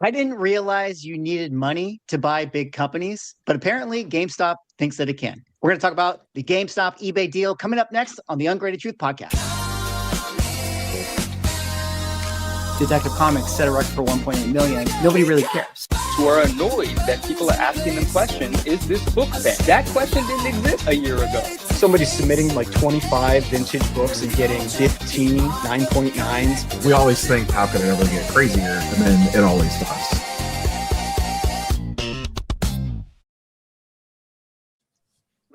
I didn't realize you needed money to buy big companies, but apparently GameStop thinks that it can. We're going to talk about the GameStop eBay deal coming up next on the Ungraded Truth podcast. Detective Comics set a record for 1.8 million. Nobody really cares. Who are annoyed that people are asking them questions, is this book banned? That question didn't exist a year ago. Somebody's submitting like 25 vintage books and getting 15 9.9s. We always think, how can it ever get crazier? And then it always does.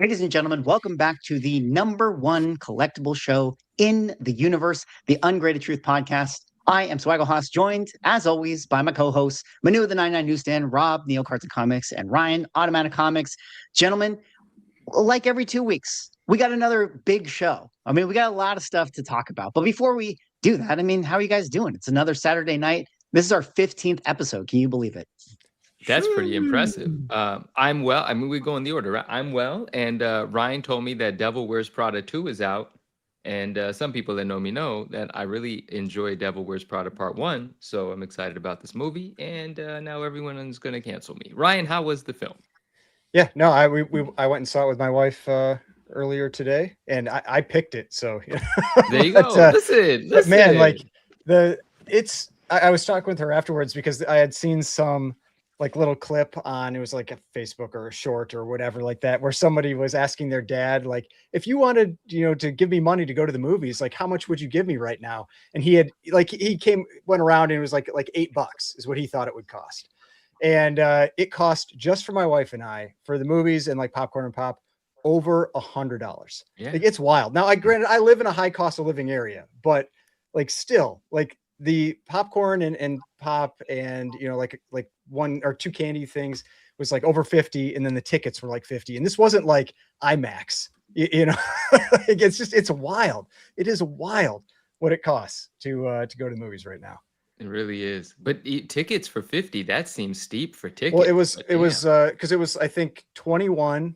Ladies and gentlemen, welcome back to the #1 collectible show in the universe, the Ungraded Truth podcast. I am Swaggle Haas, joined, as always, by my co-hosts, Manu of the 99 Newsstand, Rob, Neo Cards and Comics, and Ryan, Automatic Comics. Gentlemen, like every 2 weeks, we got another big show. I mean, we got a lot of stuff to talk about. But before we do that, I mean, how are you guys doing? It's another Saturday night. This is our 15th episode. Can you believe it? That's pretty impressive. I'm well. I mean, we go in the order, right? I'm well. And Ryan told me that Devil Wears Prada 2 is out. And some people that know me know that I really enjoy Devil Wears Prada Part 1. So I'm excited about this movie. And now everyone is going to cancel me. Ryan, how was the film? Yeah, no, I went and saw it with my wife earlier today, and I picked it. So there you go. Listen. Man, like I was talking with her afterwards because I had seen some like little clip on, it was like a Facebook or a short or whatever like that, where somebody was asking their dad, like, if you wanted, to give me money to go to the movies, like, how much would you give me right now? And he had went around and it was like $8 is what he thought it would cost. And it cost just for my wife and I for the movies and like popcorn and pop over $100. Yeah. Like, it's wild. Now, granted, I live in a high cost of living area, but like still like the popcorn and pop and, like one or two candy things was like over 50. And then the tickets were like 50. And this wasn't like IMAX, it's wild. It is wild what it costs to go to the movies right now. It really is. But tickets for 50, that seems steep for tickets. Well, it was because it was, I think, 21,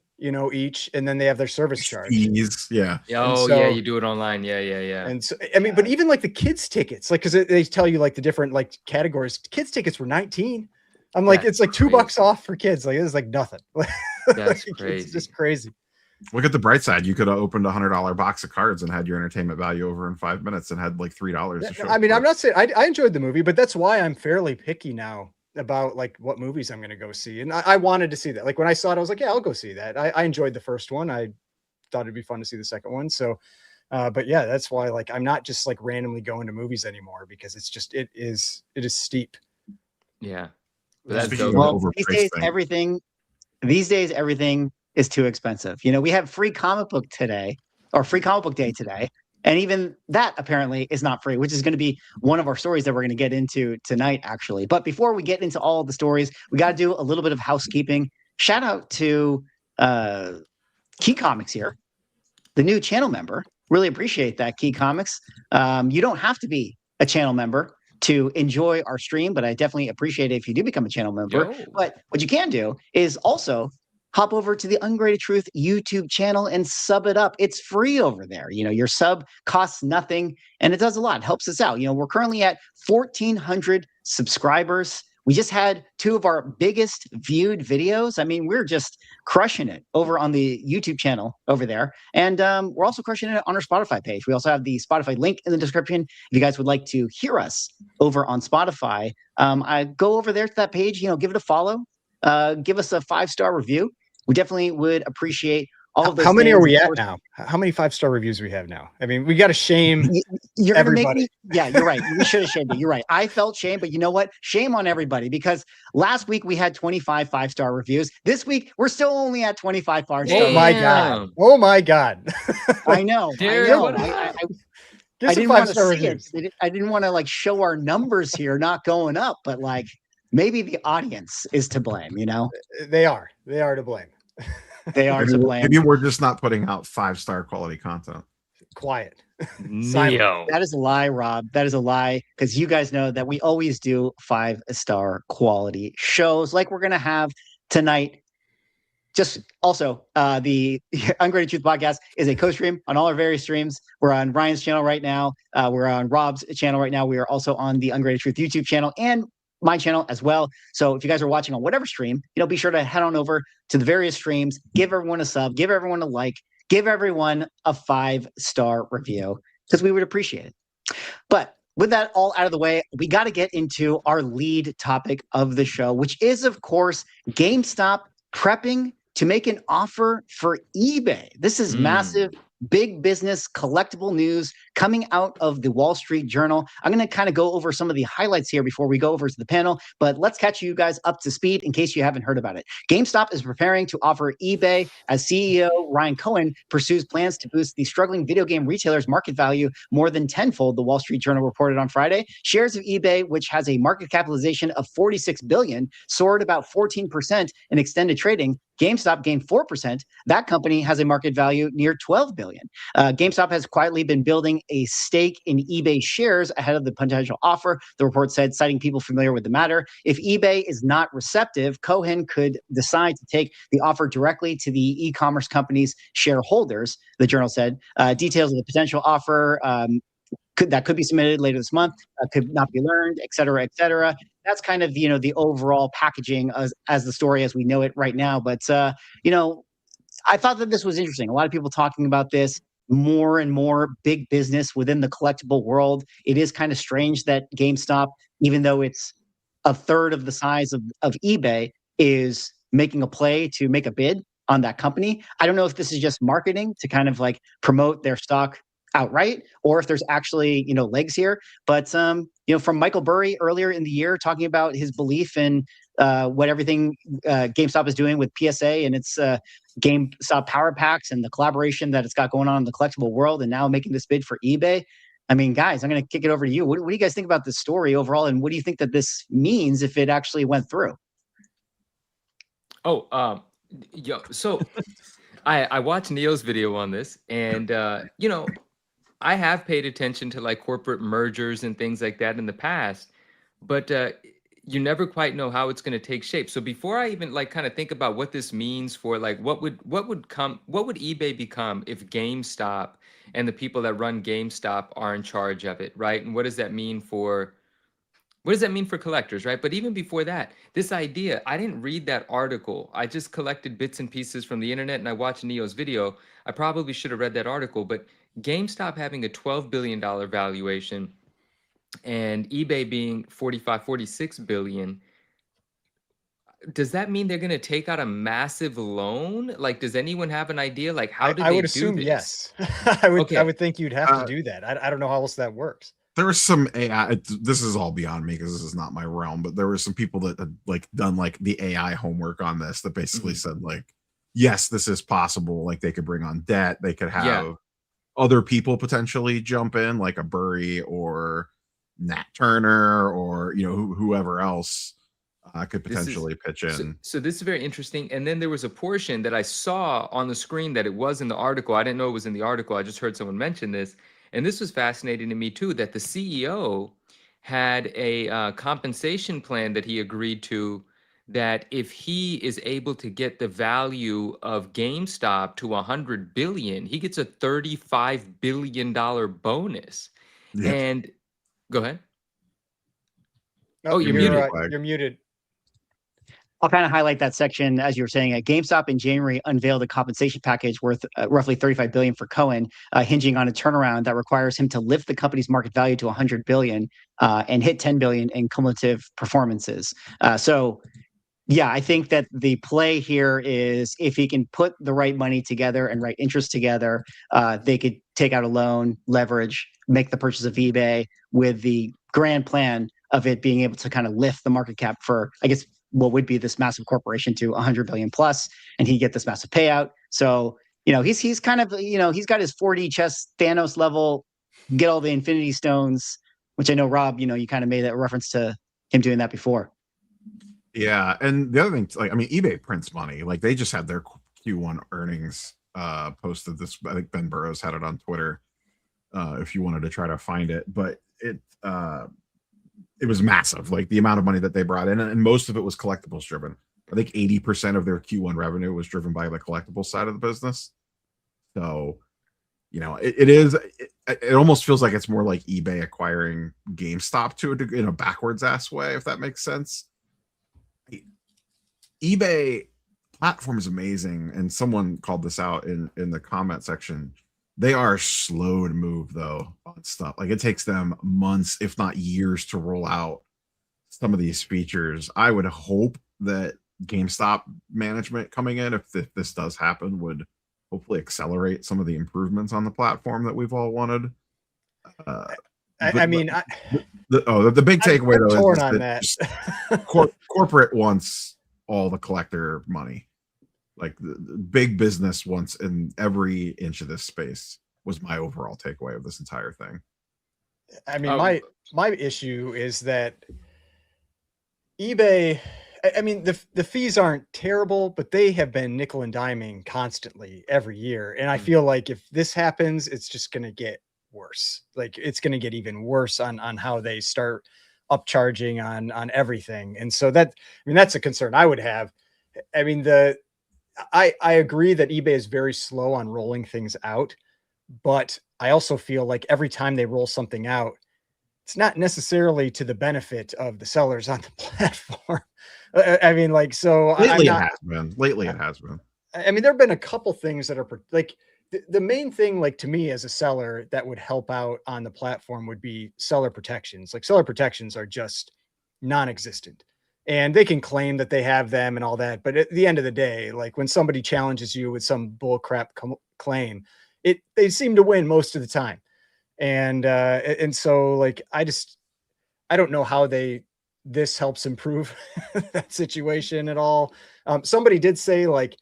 each, and then they have their service charge. Yeah. Yeah, you do it online. Yeah. And so, I mean, but even like the kids tickets, like, because they tell you like the different like categories. Kids tickets were 19. I'm like, it's like $2 off for kids. Like, it's like nothing. That's crazy. It's just crazy. Look at the bright side. You could have opened a $100 box of cards and had your entertainment value over in 5 minutes and had like $3 to show. I mean, I'm not saying I enjoyed the movie, but that's why I'm fairly picky now about like what movies I'm going to go see. And I wanted to see that. Like when I saw it, I was like, yeah, I'll go see that. I enjoyed the first one. I thought it'd be fun to see the second one. So, but yeah, that's why like I'm not just like randomly going to movies anymore, because it's just it is steep. Yeah. These days everything is too expensive. We have free comic book day today. And even that apparently is not free, which is going to be one of our stories that we're going to get into tonight, actually. But before we get into all of the stories, we got to do a little bit of housekeeping. Shout out to Key Comics here, the new channel member. Really appreciate that, Key Comics. You don't have to be a channel member to enjoy our stream, but I definitely appreciate it if you do become a channel member. But what you can do is also hop over to the Ungraded Truth YouTube channel and sub it up. It's free over there. Your sub costs nothing and it does a lot. It helps us out. We're currently at 1,400 subscribers. We just had 2 of our biggest viewed videos. I mean, we're just crushing it over on the YouTube channel over there. And we're also crushing it on our Spotify page. We also have the Spotify link in the description. If you guys would like to hear us over on Spotify, I go over there to that page, give it a follow, give us a 5-star review. We definitely would appreciate all of those. How many are we at now? How many 5-star reviews we have now? I mean, we got to shame everybody. Yeah, you're right. We should have shamed it. You're right. I felt shame, but you know what? Shame on everybody, because last week we had 25 5-star reviews. This week we're still only at 25 5-star. Oh my God. Oh my God. I know. I didn't want to see it. I didn't want to like show our numbers here not going up, but like maybe the audience is to blame. They are to blame. They are to blame. Maybe we're just not putting out 5-star quality content. Quiet. Neo. That is a lie, Rob. That is a lie, because you guys know that we always do 5-star quality shows like we're going to have tonight. Just also, the Ungraded Truth podcast is a co-stream on all our various streams. We're on Ryan's channel right now. We're on Rob's channel right now. We are also on the Ungraded Truth YouTube channel. And my channel as well. So if you guys are watching on whatever stream, be sure to head on over to the various streams, give everyone a sub, give everyone a like, give everyone a 5-star review, because we would appreciate it. But with that all out of the way, we got to get into our lead topic of the show, which is, of course, GameStop prepping to make an offer for eBay. This is massive, big business, collectible news coming out of the Wall Street Journal. I'm going to kind of go over some of the highlights here before we go over to the panel, but let's catch you guys up to speed in case you haven't heard about it. GameStop is preparing to offer eBay as CEO Ryan Cohen pursues plans to boost the struggling video game retailer's market value more than tenfold, the Wall Street Journal reported on Friday. Shares of eBay, which has a market capitalization of $46 billion, soared about 14% in extended trading. GameStop gained 4%. That company has a market value near $12 billion. GameStop has quietly been building a stake in eBay shares ahead of the potential offer, the report said, citing people familiar with the matter. If eBay is not receptive, Cohen could decide to take the offer directly to the e-commerce company's shareholders, the journal said. Details of the potential offer that could be submitted later this month, could not be learned, et cetera, et cetera. That's kind of, the overall packaging as the story as we know it right now. But, I thought that this was interesting. A lot of people talking about this, more and more big business within the collectible world. It is kind of strange that GameStop, even though it's a third of the size of eBay, is making a play to make a bid on that company. I don't know if this is just marketing to kind of like promote their stock outright, or if there's actually legs here. But from Michael Burry earlier in the year, talking about his belief in what everything GameStop is doing with PSA and its GameStop Power Packs and the collaboration that it's got going on in the collectible world, and now making this bid for eBay. I mean, guys, I'm going to kick it over to you. What do you guys think about this story overall, and what do you think that this means if it actually went through? So I watched Neo's video on this, and I have paid attention to like corporate mergers and things like that in the past, but you never quite know how it's going to take shape. So before I even like kind of think about what this means for like what would eBay become if GameStop and the people that run GameStop are in charge of it, right? And what does that mean for collectors, right? But even before that, this idea, I didn't read that article. I just collected bits and pieces from the internet and I watched Neo's video. I probably should have read that article, but GameStop having a $12 billion valuation and eBay being 46 billion. Does that mean they're going to take out a massive loan? Like, does anyone have an idea? Like, how did I they would do assume this? yes. I would think you'd have to do that. I don't know how else that works. There was some AI. This is all beyond me because this is not my realm. But there were some people that had like done like the AI homework on this that basically said like, yes, this is possible. Like they could bring on debt. They could have other people potentially jump in, like a Burry or Nat Turner or whoever else could potentially pitch in. So this is very interesting. And then there was a portion that I saw on the screen that it was in the article. I didn't know it was in the article. I just heard someone mention this. And this was fascinating to me too, that the CEO had a compensation plan that he agreed to, that if he is able to get the value of GameStop to 100 billion, he gets a $35 billion bonus. Yeah. And go ahead. Oh, you're muted. You're muted. I'll kind of highlight that section as you were saying. GameStop in January unveiled a compensation package worth roughly $35 billion for Cohen, hinging on a turnaround that requires him to lift the company's market value to $100 billion and hit $10 billion in cumulative performances. Yeah, I think that the play here is if he can put the right money together and right interest together, they could take out a loan, leverage, make the purchase of eBay with the grand plan of it being able to kind of lift the market cap for, I guess, what would be this massive corporation to 100 billion plus, and he get this massive payout. So, he's kind of, he's got his 4D chess Thanos level, get all the Infinity Stones, which I know, Rob, you kind of made a reference to him doing that before. Yeah, and the other thing, like, I mean, eBay prints money. Like, they just had their Q1 earnings posted. This, I think Ben Burrows had it on Twitter. If you wanted to try to find it, but it was massive. Like the amount of money that they brought in, and most of it was collectibles driven. I think 80% of their Q1 revenue was driven by the collectibles side of the business. So, it is. it almost feels like it's more like eBay acquiring GameStop to a degree, in a backwards ass way, if that makes sense. eBay platform is amazing, and someone called this out in the comment section. They are slow to move though on stuff. Like it takes them months, if not years, to roll out some of these features. I would hope that GameStop management coming in, if this does happen, would hopefully accelerate some of the improvements on the platform that we've all wanted. The big takeaway though torn is on that that. corporate wants all the collector money. Like the big business wants in every inch of this space, was my overall takeaway of this entire thing. I mean, my issue is that eBay, I mean, the fees aren't terrible, but they have been nickel and diming constantly every year. And I feel like if this happens, it's just going to get worse. Like it's going to get even worse on how they start upcharging on everything. And so that, I mean, that's a concern I would have. I mean, I agree that eBay is very slow on rolling things out, but I also feel like every time they roll something out, it's not necessarily to the benefit of the sellers on the platform. I mean, like, so lately it has been. I mean, there have been a couple things that are like the main thing, like to me as a seller, that would help out on the platform would be seller protections. Like seller protections are just non-existent. And they can claim that they have them and all that. But at the end of the day, like when somebody challenges you with some bullcrap claim, they seem to win most of the time. And so like, I don't know how this helps improve that situation at all. Somebody did say, like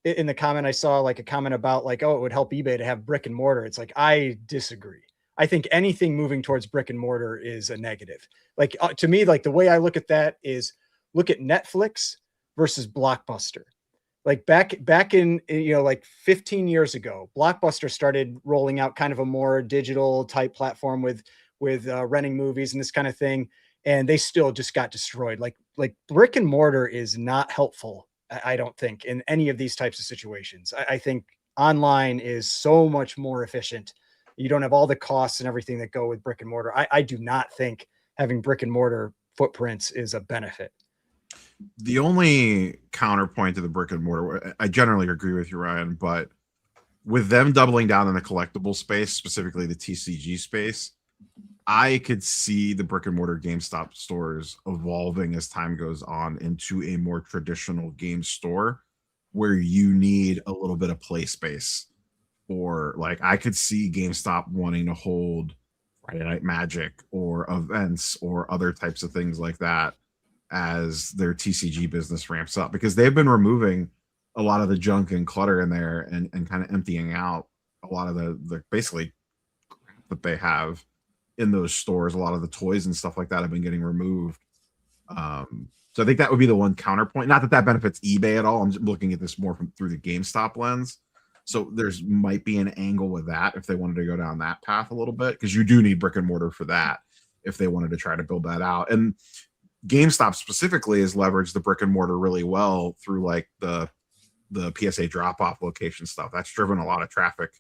in the comment, I saw like a comment about like, oh, it would help eBay to have brick and mortar. It's like, I disagree. I think anything moving towards brick and mortar is a negative. Like to me, like the way I look at that is look at Netflix versus Blockbuster. Like back in, like 15 years ago, Blockbuster started rolling out kind of a more digital type platform with renting movies and this kind of thing. And they still just got destroyed. Like brick and mortar is not helpful, I don't think, in any of these types of situations. I think online is so much more efficient. You don't have all the costs and everything that go with brick and mortar. I do not think having brick and mortar footprints is a benefit. The only counterpoint to the brick and mortar, I generally agree with you, Ryan, but with them doubling down in the collectible space, specifically the TCG space, I could see the brick and mortar GameStop stores evolving as time goes on into a more traditional game store where you need a little bit of play space. Or like I could see GameStop wanting to hold Friday Night Magic or events or other types of things like that as their TCG business ramps up, because they've been removing a lot of the junk and clutter in there and kind of emptying out a lot of the basically that they have in those stores. A lot of the toys and stuff like that have been getting removed. So I think that would be the one counterpoint. Not that benefits eBay at all. I'm just looking at this more through the GameStop lens. So there's might be an angle with that if they wanted to go down that path a little bit, because you do need brick and mortar for that if they wanted to try to build that out. And GameStop specifically has leveraged the brick and mortar really well through like the PSA drop-off location stuff. That's driven a lot of traffic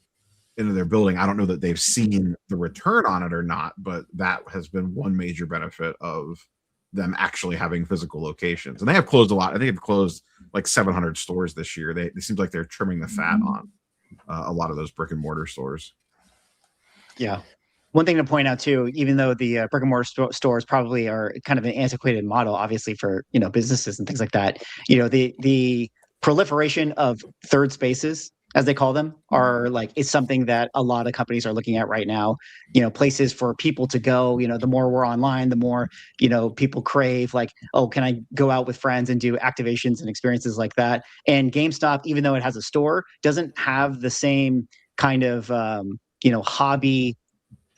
into their building. I don't know that they've seen the return on it or not, but that has been one major benefit of them actually having physical locations. And they have closed a lot. I think they've closed like 700 stores this year. It seems like they're trimming the fat on a lot of those brick and mortar stores. Yeah. One thing to point out too, even though the brick and mortar stores probably are kind of an antiquated model, obviously for businesses and things like that, the proliferation of third spaces, as they call them, is something that a lot of companies are looking at right now. Places for people to go. The more we're online, the more people crave like, oh, can I go out with friends and do activations and experiences like that? And GameStop, even though it has a store, doesn't have the same kind of hobby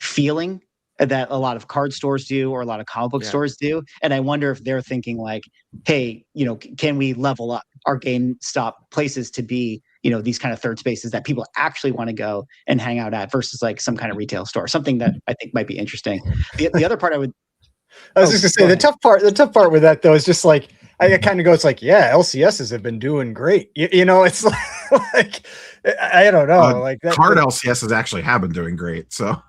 feeling that a lot of card stores do or a lot of comic book stores do. And I wonder if they're thinking like, hey, can we level up our GameStop places to be these kind of third spaces that people actually want to go and hang out at versus like some kind of retail store, something that I think might be interesting. The other part I was just gonna say, the tough part with that though is just like, I kind of go, it's like, yeah, LCSs have been doing great. It's like I don't know. Like that card LCSs actually have been doing great. So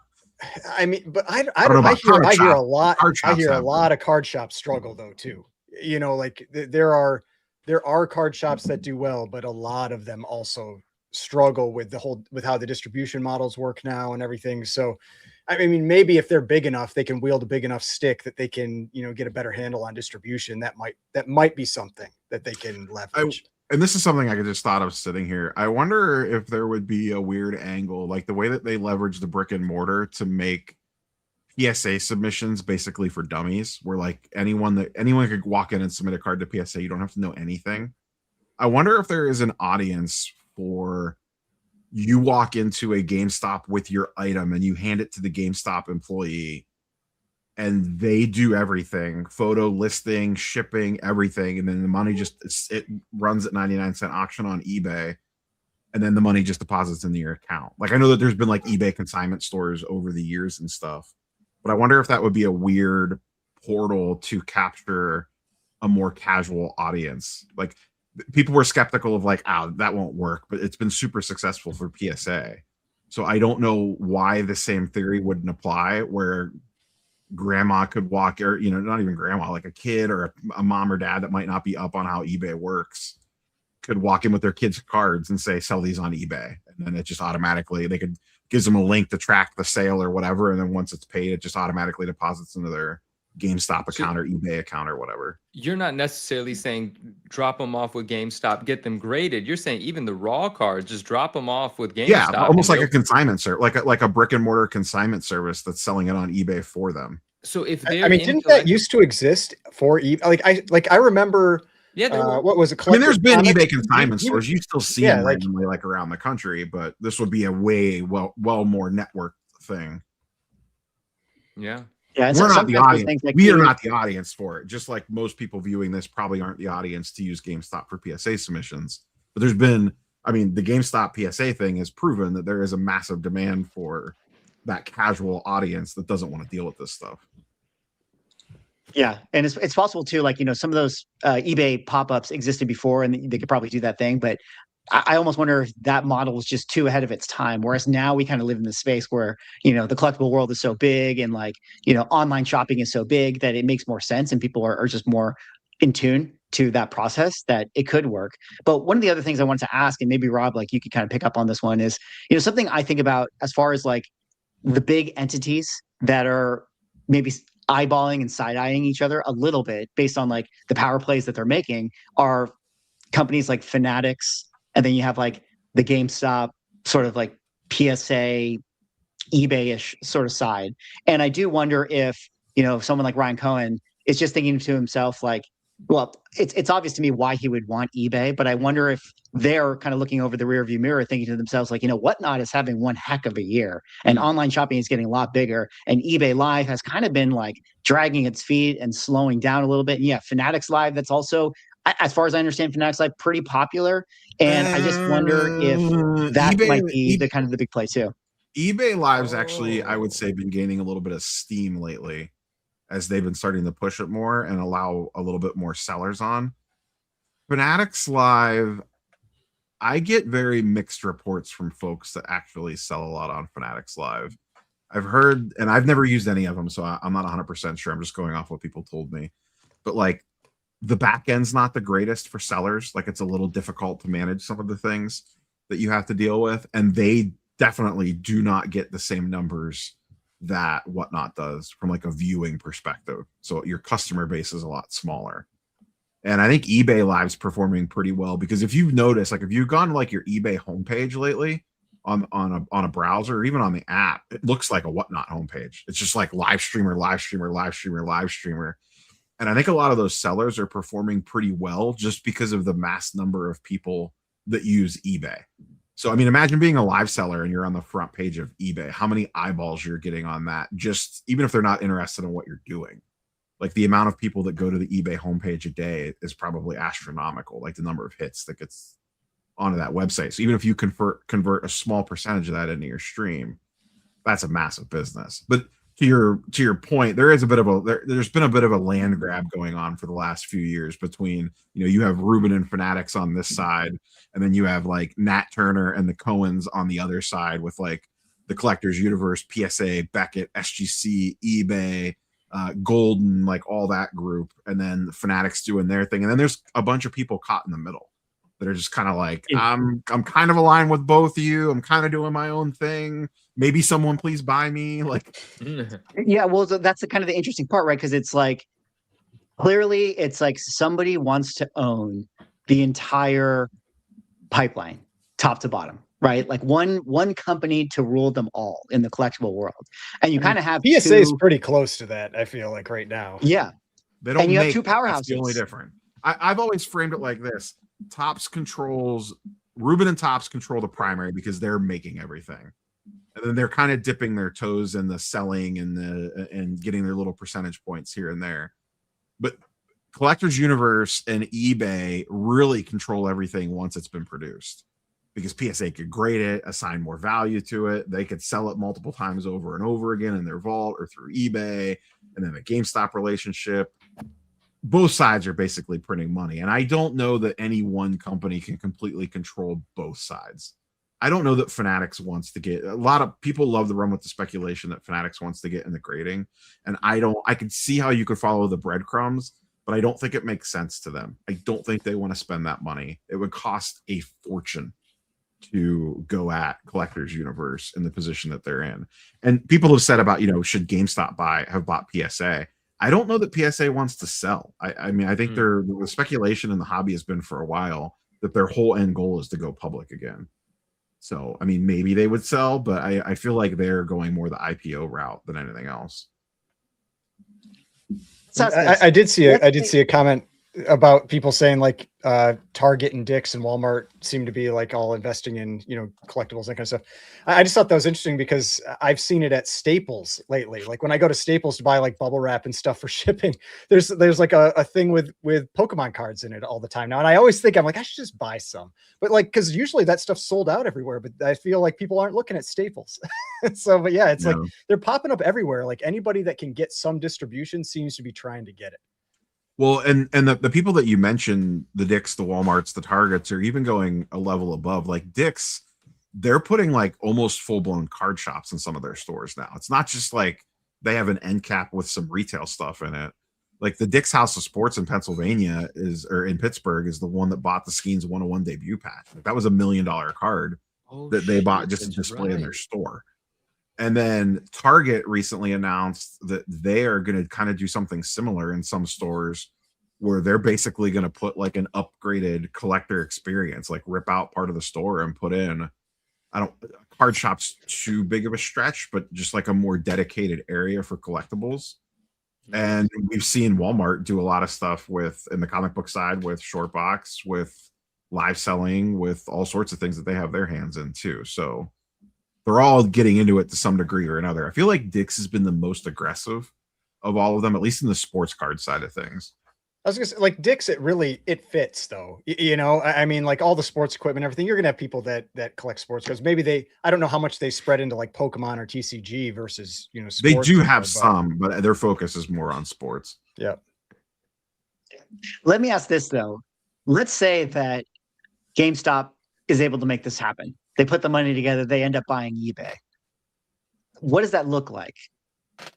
I mean, but I don't know about card I hear shop. a lot. Card I shops hear a have lot of card shops struggle though too. You know, like there are card shops that do well, but a lot of them also struggle with how the distribution models work now and everything. So, I mean, maybe if they're big enough, they can wield a big enough stick that they can, you know, get a better handle on distribution. That might be something that they can leverage. And this is something I could just thought of sitting here. I wonder if there would be a weird angle, like the way that they leverage the brick and mortar to make PSA submissions basically for dummies, where like anyone could walk in and submit a card to PSA. You don't have to know anything. I wonder if there is an audience for you walk into a GameStop with your item and you hand it to the GameStop employee and they do everything, photo, listing, shipping, everything, and then the money it runs at 99-cent auction on eBay, and then the money just deposits into your account. Like I know that there's been like eBay consignment stores over the years and stuff, but I wonder if that would be a weird portal to capture a more casual audience. Like people were skeptical of like, oh, that won't work, but it's been super successful for PSA. So I don't know why the same theory wouldn't apply where grandma could walk, or you know, not even grandma, like a kid or a mom or dad that might not be up on how eBay works could walk in with their kids' cards and say sell these on eBay, and then it just automatically gives them a link to track the sale or whatever, and then once it's paid it just automatically deposits into their GameStop account or eBay account or whatever. You're not necessarily saying drop them off with GameStop, get them graded. You're saying even the raw cards, just drop them off with GameStop. Yeah, almost like a consignment service, like a brick and mortar consignment service that's selling it on eBay for them. So if I mean, didn't that used to exist for eBay? I remember. Yeah, what was it? I mean, there's been eBay consignment stores. You still see them like, randomly, like around the country, but this would be a way well more networked thing. Yeah. Yeah, we're not the audience. Like we are not the audience for it. Just like most people viewing this probably aren't the audience to use GameStop for PSA submissions. But there's been, I mean, the GameStop PSA thing has proven that there is a massive demand for that casual audience that doesn't want to deal with this stuff. Yeah, and it's possible too. Like, you know, some of those eBay pop-ups existed before, and they could probably do that thing. But I almost wonder if that model was just too ahead of its time. Whereas now we kind of live in this space where, you know, the collectible world is so big, and like, you know, online shopping is so big that it makes more sense, and people are just more in tune to that process that it could work. But one of the other things I wanted to ask, and maybe Rob, like you could kind of pick up on this one, is, you know, something I think about as far as like the big entities that are maybe eyeballing and side-eyeing each other a little bit based on like the power plays that they're making are companies like Fanatics, and then you have like the GameStop sort of like PSA eBay-ish sort of side. And I do wonder if, you know, someone like Ryan Cohen is just thinking to himself like, well, it's obvious to me why he would want eBay, but I wonder if they're kind of looking over the rearview mirror thinking to themselves like, you know, Whatnot is having one heck of a year, and online shopping is getting a lot bigger, and eBay Live has kind of been like dragging its feet and slowing down a little bit. And yeah, Fanatics Live, that's also, as far as I understand, Fanatics Live pretty popular, and I just wonder if that might be the kind of the big play too. eBay Live's actually, I would say, been gaining a little bit of steam lately as they've been starting to push it more and allow a little bit more sellers on. Fanatics Live, I get very mixed reports from folks that actually sell a lot on Fanatics Live. I've heard, and I've never used any of them, so I'm not 100% sure. I'm just going off what people told me. But like, the back end's not the greatest for sellers. Like, it's a little difficult to manage some of the things that you have to deal with, and they definitely do not get the same numbers that Whatnot does from like a viewing perspective. So your customer base is a lot smaller. And I think eBay Live's performing pretty well, because if you've noticed, like if you've gone to like your eBay homepage lately on a browser or even on the app, it looks like a Whatnot homepage. It's just like live streamer, live streamer, live streamer, live streamer. And I think a lot of those sellers are performing pretty well just because of the mass number of people that use eBay. So, I mean, imagine being a live seller and you're on the front page of eBay, how many eyeballs you're getting on that, just even if they're not interested in what you're doing. Like the amount of people that go to the eBay homepage a day is probably astronomical, like the number of hits that gets onto that website. So even if you convert a small percentage of that into your stream, that's a massive business. But to your point, there's been a bit of a land grab going on for the last few years between, you have Ruben and Fanatics on this side, and then you have like Nat Turner and the Cohens on the other side with like the Collectors Universe, PSA, Beckett, SGC, eBay, Golden, like all that group, and then the Fanatics doing their thing, and then there's a bunch of people caught in the middle that are just kind of like, I'm kind of aligned with both of you. I'm kind of doing my own thing. Maybe someone please buy me. Like, yeah, well, that's the kind of the interesting part, right? Because it's like clearly it's like somebody wants to own the entire pipeline, top to bottom, right? Like one company to rule them all in the collectible world, and you kind of have PSA is pretty close to that. I feel like right now. Yeah, they don't. And you have make two powerhouses. That's the only different. I've always framed it like this: Ruben and Topps control the primary because they're making everything, and then they're kind of dipping their toes in the selling and getting their little percentage points here and there. But Collectors Universe and eBay really control everything once it's been produced, because PSA could grade it, assign more value to it. They could sell it multiple times over and over again in their vault or through eBay, and then the GameStop relationship. Both sides are basically printing money, and I don't know that any one company can completely control both sides. I don't know that Fanatics wants to get, a lot of people love to run with the speculation that Fanatics wants to get in the grading, and I can see how you could follow the breadcrumbs, but I don't think it makes sense to them. I don't think they want to spend that money. It would cost a fortune to go at Collectors Universe in the position that they're in. And people have said about, should GameStop have bought PSA? I don't know that PSA wants to sell. I mean, I think the speculation in the hobby has been for a while that their whole end goal is to go public again. So, I mean, maybe they would sell, but I feel like they're going more the IPO route than anything else. I did see a comment about people saying like Target and Dick's and Walmart seem to be like all investing in, collectibles, that kind of stuff. I just thought that was interesting because I've seen it at Staples lately. Like when I go to Staples to buy like bubble wrap and stuff for shipping, there's like a thing with Pokemon cards in it all the time now. And I always think, I'm like, I should just buy some, but like, cause usually that stuff's sold out everywhere, but I feel like people aren't looking at Staples. So, but yeah, it's like they're popping up everywhere. Like anybody that can get some distribution seems to be trying to get it. Well, and the people that you mentioned, the Dick's, the Walmarts, the Targets, are even going a level above. Like Dick's, they're putting like almost full-blown card shops in some of their stores now. It's not just like they have an end cap with some retail stuff in it. Like the Dick's House of Sports in Pennsylvania or in Pittsburgh is the one that bought the Skeens 101 debut pack. Like that was $1 million card that they bought just to display in their store. And then Target recently announced that they are going to kind of do something similar in some stores where they're basically going to put like an upgraded collector experience, like rip out part of the store and put in, card shop's too big of a stretch, but just like a more dedicated area for collectibles. And we've seen Walmart do a lot of stuff in the comic book side with short box, with live selling, with all sorts of things that they have their hands in too. So they're all getting into it to some degree or another. I feel like Dick's has been the most aggressive of all of them, at least in the sports card side of things. I was gonna say, like Dick's, it fits though. I mean, like all the sports equipment, everything. You're gonna have people that collect sports cards. Maybe I don't know how much they spread into like Pokemon or TCG versus sports. They do have some, but their focus is more on sports. Yeah. Let me ask this though. Let's say that GameStop is able to make this happen. They put the money together. They end up buying eBay. What does that look like?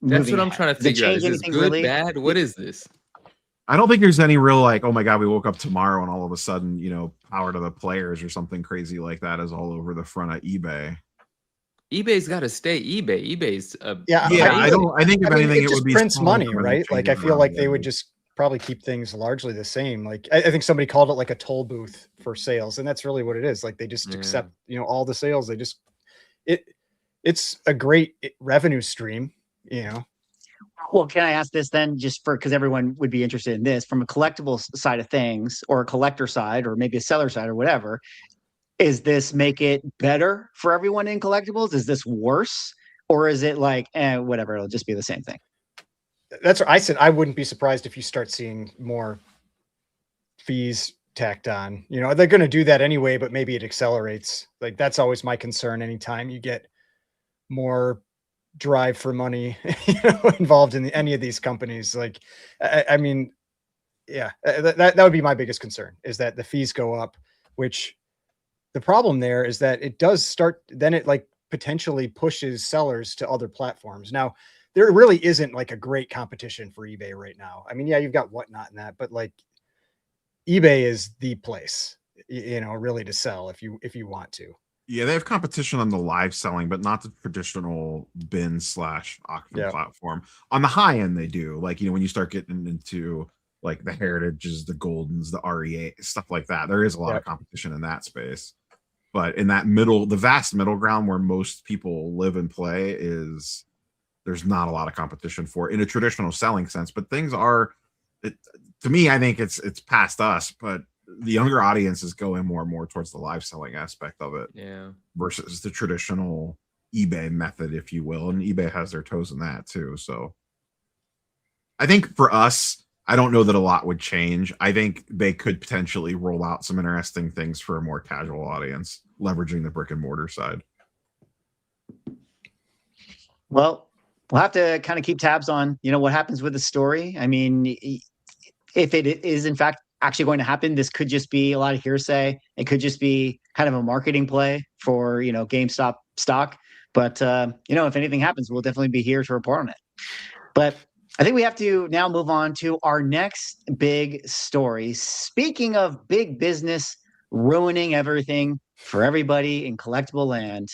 That's what I'm trying to figure out. Is this good, bad? What is this? I don't think there's any real like, oh my God, we woke up tomorrow and all of a sudden, power to the players or something crazy like that is all over the front of eBay. eBay's got to stay eBay. eBay's I think if anything, it would be prints money, right? Like I feel like they would just probably keep things largely the same. Like I think somebody called it like a toll booth for sales, and that's really what it is. Like they just accept, all the sales. They just it's a great revenue stream, Well, can I ask this then, just because everyone would be interested in this from a collectible side of things, or a collector side, or maybe a seller side, or whatever? Is this make it better for everyone in collectibles? Is this worse, or is it like, whatever? It'll just be the same thing. That's what I said. I wouldn't be surprised if you start seeing more fees tacked on. They're going to do that anyway, but maybe it accelerates. Like that's always my concern. Anytime you get more drive for money, involved in any of these companies. Like, I mean, yeah, that would be my biggest concern, is that the fees go up, which the problem there is that it does start, then it like potentially pushes sellers to other platforms. Now, there really isn't like a great competition for eBay right now. I mean, yeah, you've got Whatnot and that, but like eBay is the place, really to sell if you want to. Yeah, they have competition on the live selling, but not the traditional bin / auction platform. On the high end, they do. Like, when you start getting into like the Heritages, the Goldens, the REA, stuff like that, there is a lot of competition in that space. But in that the vast middle ground where most people live and play, there's not a lot of competition for in a traditional selling sense. But things are, to me, I think it's past us, but the younger audience is going more and more towards the live selling aspect of it, versus the traditional eBay method, if you will. And eBay has their toes in that too. So I think for us, I don't know that a lot would change. I think they could potentially roll out some interesting things for a more casual audience, leveraging the brick and mortar side. Well, we'll have to kind of keep tabs on, what happens with the story. I mean, if it is in fact actually going to happen, this could just be a lot of hearsay. It could just be kind of a marketing play for, GameStop stock. But, if anything happens, we'll definitely be here to report on it. But I think we have to now move on to our next big story. Speaking of big business ruining everything for everybody in collectible land,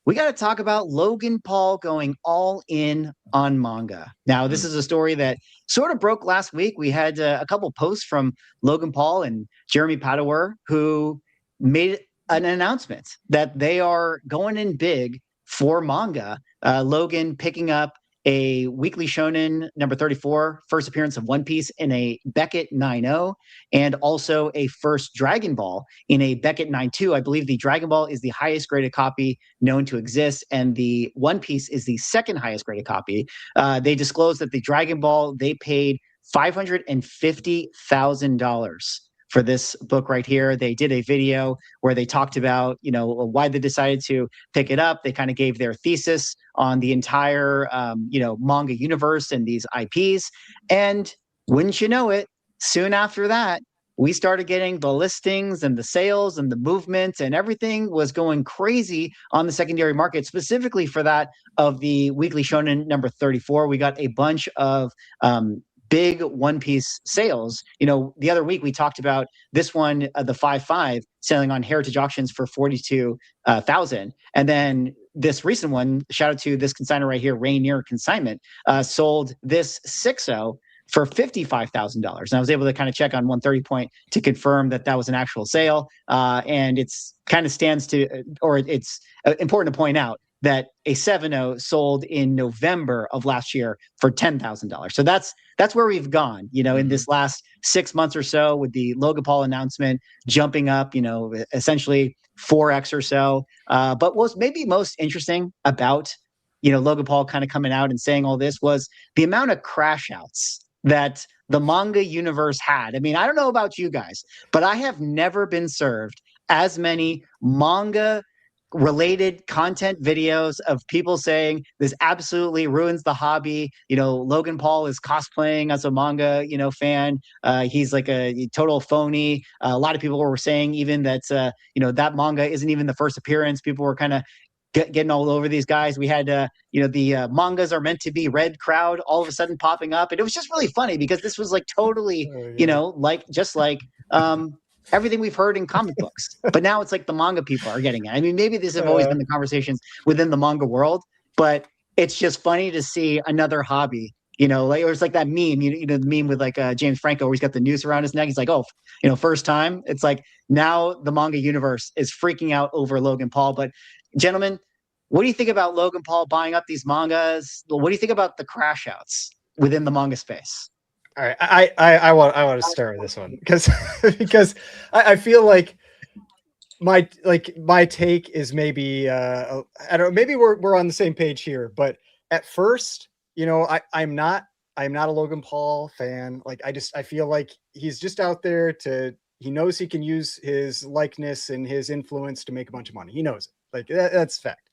we got to talk about Logan Paul going all in on manga. Now, this is a story that sort of broke last week. We had a couple posts from Logan Paul and Jeremy Padower, who made an announcement that they are going in big for manga. Logan picking up a Weekly Shonen number 34, first appearance of One Piece in a Beckett 9.0, and also a first Dragon Ball in a Beckett 9.2. I believe the Dragon Ball is the highest graded copy known to exist, and the One Piece is the second highest graded copy. They disclosed that the Dragon Ball, they paid $550,000 for this book right here. They did a video where they talked about, why they decided to pick it up. They kind of gave their thesis on the entire, manga universe and these IPs. And wouldn't you know it, soon after that, we started getting the listings and the sales and the movement, and everything was going crazy on the secondary market, specifically for that of the Weekly Shonen number 34. We got a bunch of big One Piece sales. The other week we talked about this one, the 5.5, selling on Heritage Auctions for 42,000, and then this recent one, shout out to this consignor right here, Rainier Consignment, sold this 6.0 for $55,000. And I was able to kind of check on 130 Point to confirm that that was an actual sale. And it's kind of stands to, or it's important to point out that a 7.0 sold in November of last year for $10,000. So that's where we've gone, in this last 6 months or so, with the Logan Paul announcement jumping up, essentially 4x or so. But what's maybe most interesting about, Logan Paul kind of coming out and saying all this was the amount of crash outs that the manga universe had. I mean, I don't know about you guys, but I have never been served as many manga related content videos of people saying this absolutely ruins the hobby. Logan Paul is cosplaying as a manga, fan. He's like a total phony. A lot of people were saying even that, that manga isn't even the first appearance. People were kind of getting all over these guys. We had, the mangas are meant to be red crowd all of a sudden popping up. And it was just really funny because this was like totally, just like everything we've heard in comic books. But now it's like the manga people are getting it. I mean, maybe these have always been the conversations within the manga world, but it's just funny to see another hobby, like it was like that meme, the meme with like James Franco where he's got the noose around his neck. He's like, oh, first time. It's like now the manga universe is freaking out over Logan Paul. But gentlemen, what do you think about Logan Paul buying up these mangas? What do you think about the crash outs within the manga space? All right, I want to start with this one because I feel like my take is maybe I don't know, maybe we're on the same page here, but at first, I'm not a Logan Paul fan. Like I feel like he's just out there he knows he can use his likeness and his influence to make a bunch of money. He knows it. Like that's fact.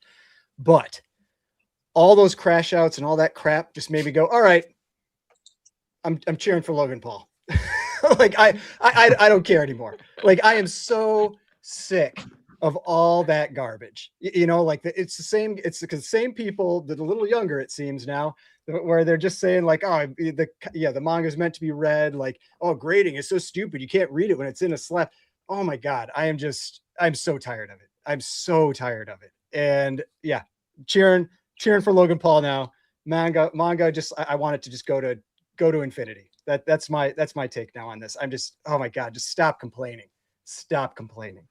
But all those crash outs and all that crap just made me go, all right, I'm cheering for Logan Paul. Like I don't care anymore. Like I am so sick of all that garbage. You know, like it's the same. It's the same people that a little younger, it seems now, where they're just saying like, oh, the manga is meant to be read. Like, oh, grading is so stupid. You can't read it when it's in a slab. Oh my God, I'm so tired of it. I'm so tired of it. And yeah, cheering for Logan Paul now. Manga. Just I want it to just go to infinity. That's my take now on this. I'm just, oh my God, just stop complaining. Stop complaining.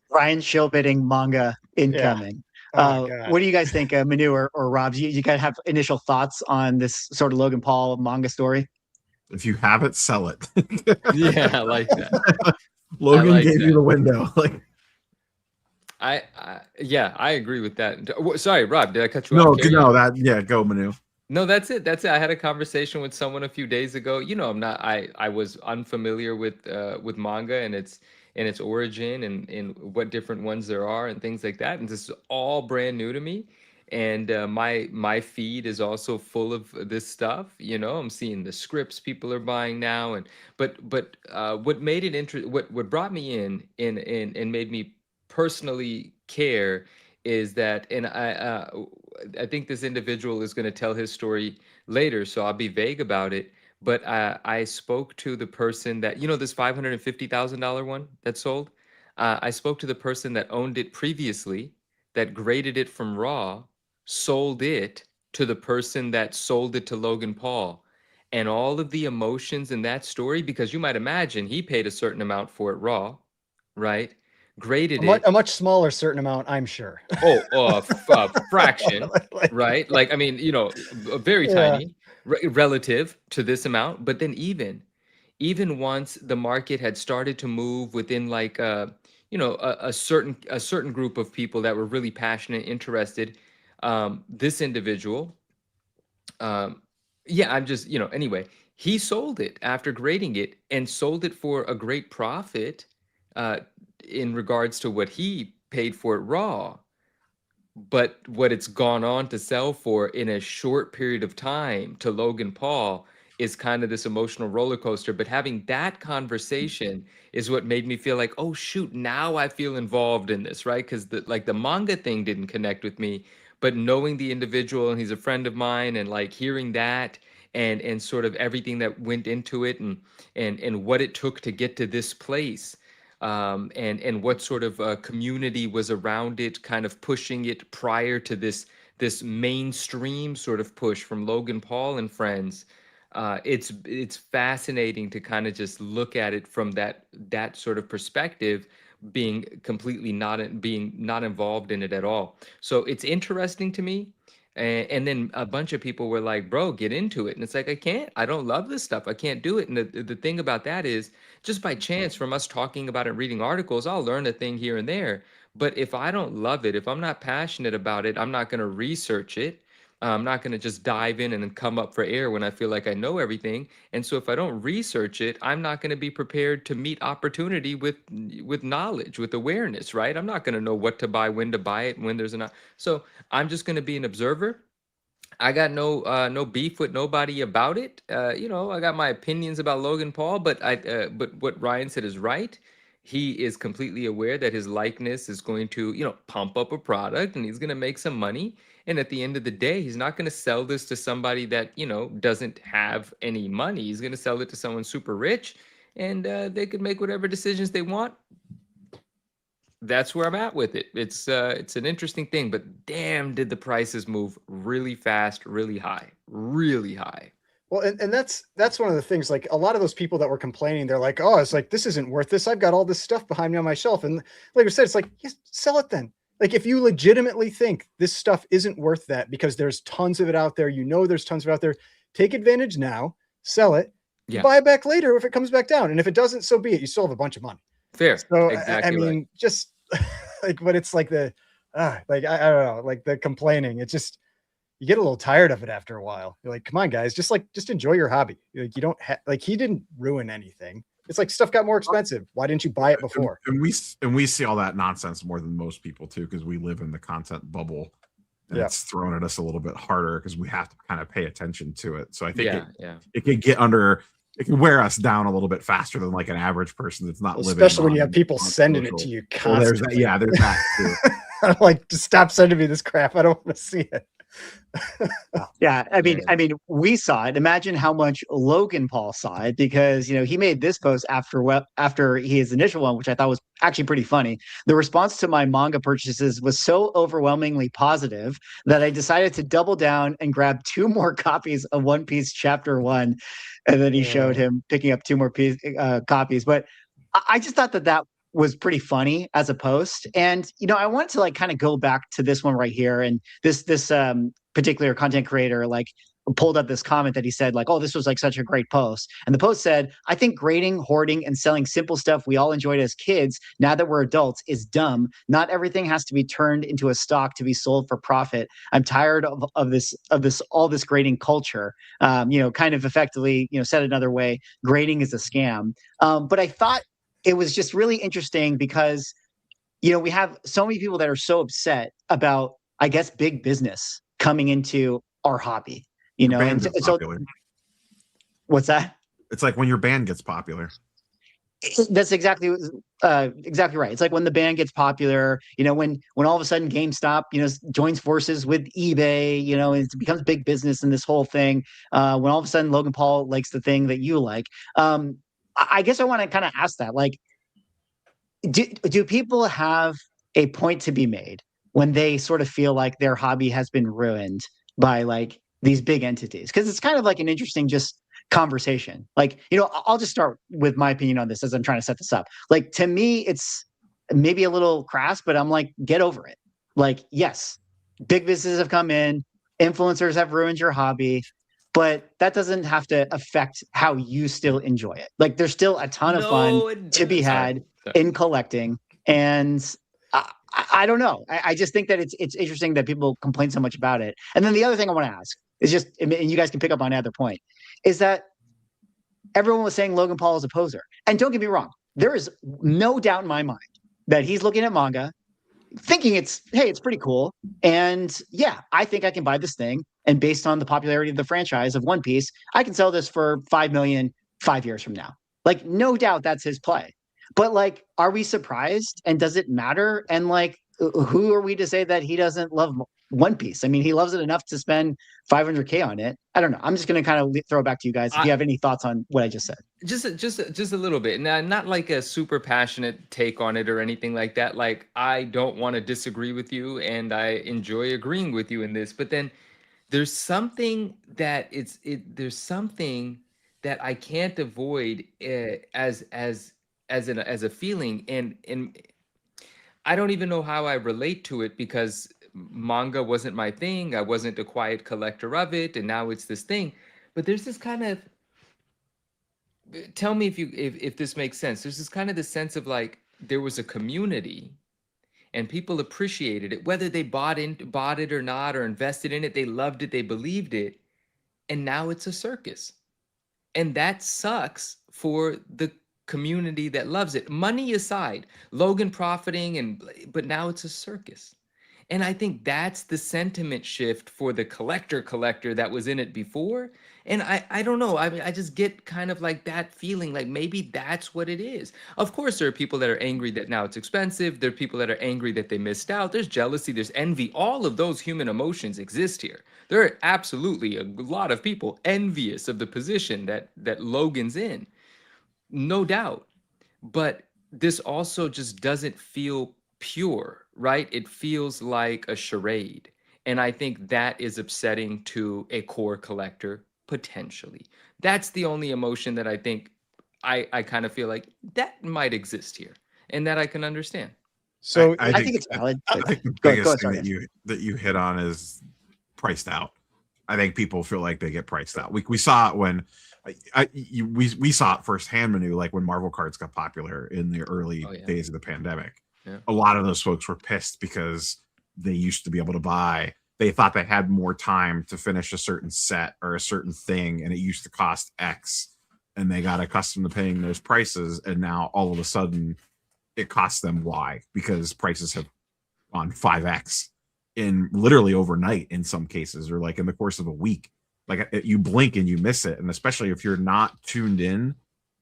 Ryan shill bidding manga incoming. Oh what do you guys think, Manu or Rob? You guys have initial thoughts on this sort of Logan Paul manga story? If you have it, sell it. Yeah, I like that. Logan gave you the window. Like, I agree with that. Sorry, Rob, did I cut you no, off? No, go Manu. No, that's it. I had a conversation with someone a few days ago. You know, I was unfamiliar with manga and its origin and what different ones there are and things like that. And this is all brand new to me. And my feed is also full of this stuff. You know, I'm seeing the scripts people are buying now. And but what made it interesting, what brought me in and made me personally care is that, and I think this individual is going to tell his story later, so I'll be vague about it. But I spoke to the person that, you know, this $550,000 one that sold. I spoke to the person that owned it previously, that graded it from raw, sold it to the person that sold it to Logan Paul, and all of the emotions in that story, because you might imagine he paid a certain amount for it raw, right? Graded a much smaller certain amount, I'm sure. A fraction, right? Like, I mean, you know, very tiny relative to this amount. But then even once the market had started to move within like you know, a certain group of people that were really passionate, interested, this individual, yeah, I'm just, you know, anyway, he sold it after grading it and sold it for a great profit in regards to what he paid for it raw. But what it's gone on to sell for in a short period of time to Logan Paul is kind of this emotional roller coaster. But having that conversation is what made me feel like, oh shoot, now I feel involved in this, right? Because the manga thing didn't connect with me, but knowing the individual, and he's a friend of mine, and like hearing that and sort of everything that went into it and what it took to get to this place. And what sort of community was around it, kind of pushing it prior to this mainstream sort of push from Logan Paul and friends. It's fascinating to kind of just look at it from that sort of perspective, being completely not involved in it at all. So it's interesting to me. And then a bunch of people were like, bro, get into it. And it's like, I don't love this stuff. I can't do it. And the thing about that is, just by chance from us talking about it and reading articles, I'll learn a thing here and there. But if I don't love it, if I'm not passionate about it, I'm not going to research it. I'm not going to just dive in and then come up for air when I feel like I know everything. And so if I don't research it, I'm not going to be prepared to meet opportunity with knowledge, with awareness, right? I'm not going to know what to buy, when to buy it, when there's enough. So I'm just going to be an observer. I got no beef with nobody about it. You know, I got my opinions about Logan Paul, but but what Ryan said is right. He is completely aware that his likeness is going to, you know, pump up a product and he's going to make some money. And at the end of the day, he's not going to sell this to somebody that, you know, doesn't have any money. He's going to sell it to someone super rich, and they could make whatever decisions they want. That's where I'm at with it. It's an interesting thing, but damn, did the prices move really fast, really high, really high. Well, and that's one of the things, like a lot of those people that were complaining, they're like, oh, it's like, this isn't worth this. I've got all this stuff behind me on my shelf. And like I said, it's like, yes, sell it then. Like if you legitimately think this stuff isn't worth that because there's tons of it out there, you know, there's tons of it out there, take advantage now, sell it, buy it back later if it comes back down. And if it doesn't, so be it. You still have a bunch of money. Fair. So exactly, I mean, right. Just like, but it's like like, I don't know, like the complaining, it's just, you get a little tired of it after a while. You're like, come on, guys, just enjoy your hobby. Like you don't like, he didn't ruin anything. It's like stuff got more expensive. Why didn't you buy it before? And we see all that nonsense more than most people too, because we live in the content bubble. and it's thrown at us a little bit harder because we have to kind of pay attention to it. So I think it could get under, it can wear us down a little bit faster than like an average person that's not living. Especially when you have people sending it to you constantly. Well, there's that too. I'm like, just stop sending me this crap. I don't want to see it. Yeah, I mean, we saw it. Imagine how much Logan Paul saw it, because he made this post after his initial one, which I thought was actually pretty funny. The response to my manga purchases was so overwhelmingly positive that I decided to double down and grab 2 more copies of One Piece Chapter 1, and then he showed him picking up 2 more copies. But I just thought that was pretty funny as a post. And I wanted to like kind of go back to this one right here, and this particular content creator like pulled up this comment that he said like, oh, this was like such a great post. And the post said, I think grading, hoarding, and selling simple stuff we all enjoyed as kids now that we're adults is dumb. Not everything has to be turned into a stock to be sold for profit. I'm tired of all this grading culture. Kind of effectively, said another way, grading is a scam. But I thought it was just really interesting because, we have so many people that are so upset about, I guess, big business coming into our hobby, and so what's that? It's like when your band gets popular. That's exactly right. It's like when the band gets popular, when all of a sudden GameStop, joins forces with eBay, and it becomes big business in this whole thing. When all of a sudden Logan Paul likes the thing that you like. I guess I want to kind of ask that, like, do people have a point to be made when they sort of feel like their hobby has been ruined by like these big entities? Because it's kind of like an interesting just conversation. Like, I'll just start with my opinion on this as I'm trying to set this up. Like, to me, it's maybe a little crass, but I'm like, get over it. Like, yes, big businesses have come in, influencers have ruined your hobby, but that doesn't have to affect how you still enjoy it. Like, there's still a ton of fun to be had in collecting. And I don't know. I just think that it's interesting that people complain so much about it. And then the other thing I want to ask is just, and you guys can pick up on another point, is that everyone was saying Logan Paul is a poser. And don't get me wrong, there is no doubt in my mind that he's looking at manga, thinking it's pretty cool. And yeah, I think I can buy this thing. And based on the popularity of the franchise of One Piece, I can sell this for $5 million 5 years from now. Like, no doubt that's his play. But like, are we surprised? And does it matter? And like, who are we to say that he doesn't love One Piece? I mean, he loves it enough to spend $500K on it. I don't know. I'm just going to kind of throw it back to you guys if you have any thoughts on what I just said. Just a little bit. Now, not like a super passionate take on it or anything like that. Like, I don't want to disagree with you, and I enjoy agreeing with you in this. But then there's something that there's something that I can't avoid as a feeling, and I don't even know how I relate to it, because manga wasn't my thing. I wasn't a quiet collector of it, and now it's this thing. But there's this kind of, tell me if this makes sense. There's this kind of the sense of like, there was a community and people appreciated it, whether they bought it or not, or invested in it. They loved it, they believed it, and now it's a circus. And that sucks for the community that loves it. Money aside, Logan profiting, but now it's a circus. And I think that's the sentiment shift for the collector that was in it before. And I don't know. I mean, I just get kind of like that feeling, like maybe that's what it is. Of course, there are people that are angry that now it's expensive. There are people that are angry that they missed out. There's jealousy, there's envy. All of those human emotions exist here. There are absolutely a lot of people envious of the position that Logan's in. No doubt. But this also just doesn't feel pure, right? It feels like a charade. And I think that is upsetting to a core collector, potentially. That's the only emotion that I think I kind of feel like that might exist here, and that I can understand. So I think it's valid. I think the biggest thing that you hit on is priced out. I think people feel like they get priced out. We saw it when we saw it firsthand, Manu, like when Marvel cards got popular in the early days of the pandemic. Yeah. A lot of those folks were pissed because they used to be able to buy. They thought they had more time to finish a certain set or a certain thing, and it used to cost X, and they got accustomed to paying those prices, and now all of a sudden it costs them Y because prices have gone 5X in literally overnight in some cases, or like in the course of a week. Like you blink and you miss it. And especially if you're not tuned in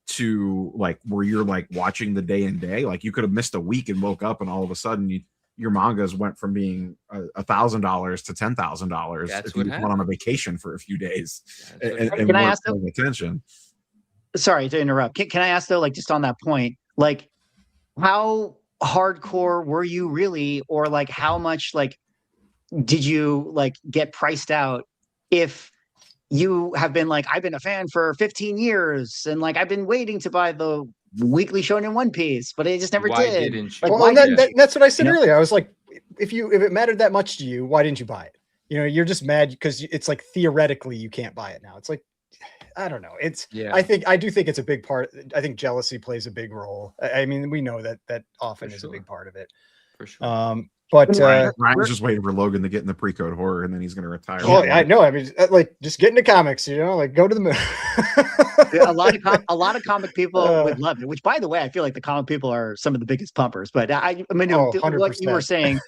to like where you're like watching the day and day, like you could have missed a week and woke up and all of a sudden your mangas went from being $1,000 to $10,000 if you went on a vacation for a few days and can I ask paying attention. Sorry to interrupt. Can I ask though, like just on that point, like how hardcore were you really, or like how much like did you like get priced out if you have been like, I've been a fan for 15 years and like I've been waiting to buy the weekly Shonen One Piece, but I just never Why did. didn't you? Like, Well, why that's what I said earlier. I was like, if it mattered that much to you, why didn't you buy it? You know, you're just mad because it's like theoretically you can't buy it now. It's like, I don't know. It's I do think it's a big part. I think jealousy plays a big role. I mean, we know that often is a big part of it. For sure. But Ryan's just waiting for Logan to get in the pre-code horror, and then he's going to retire. Oh, I know. I mean, like just get into comics, you know, like go to the moon. a lot of comic people would love it. Which, by the way, I feel like the comic people are some of the biggest pumpers. But I mean, what you were saying,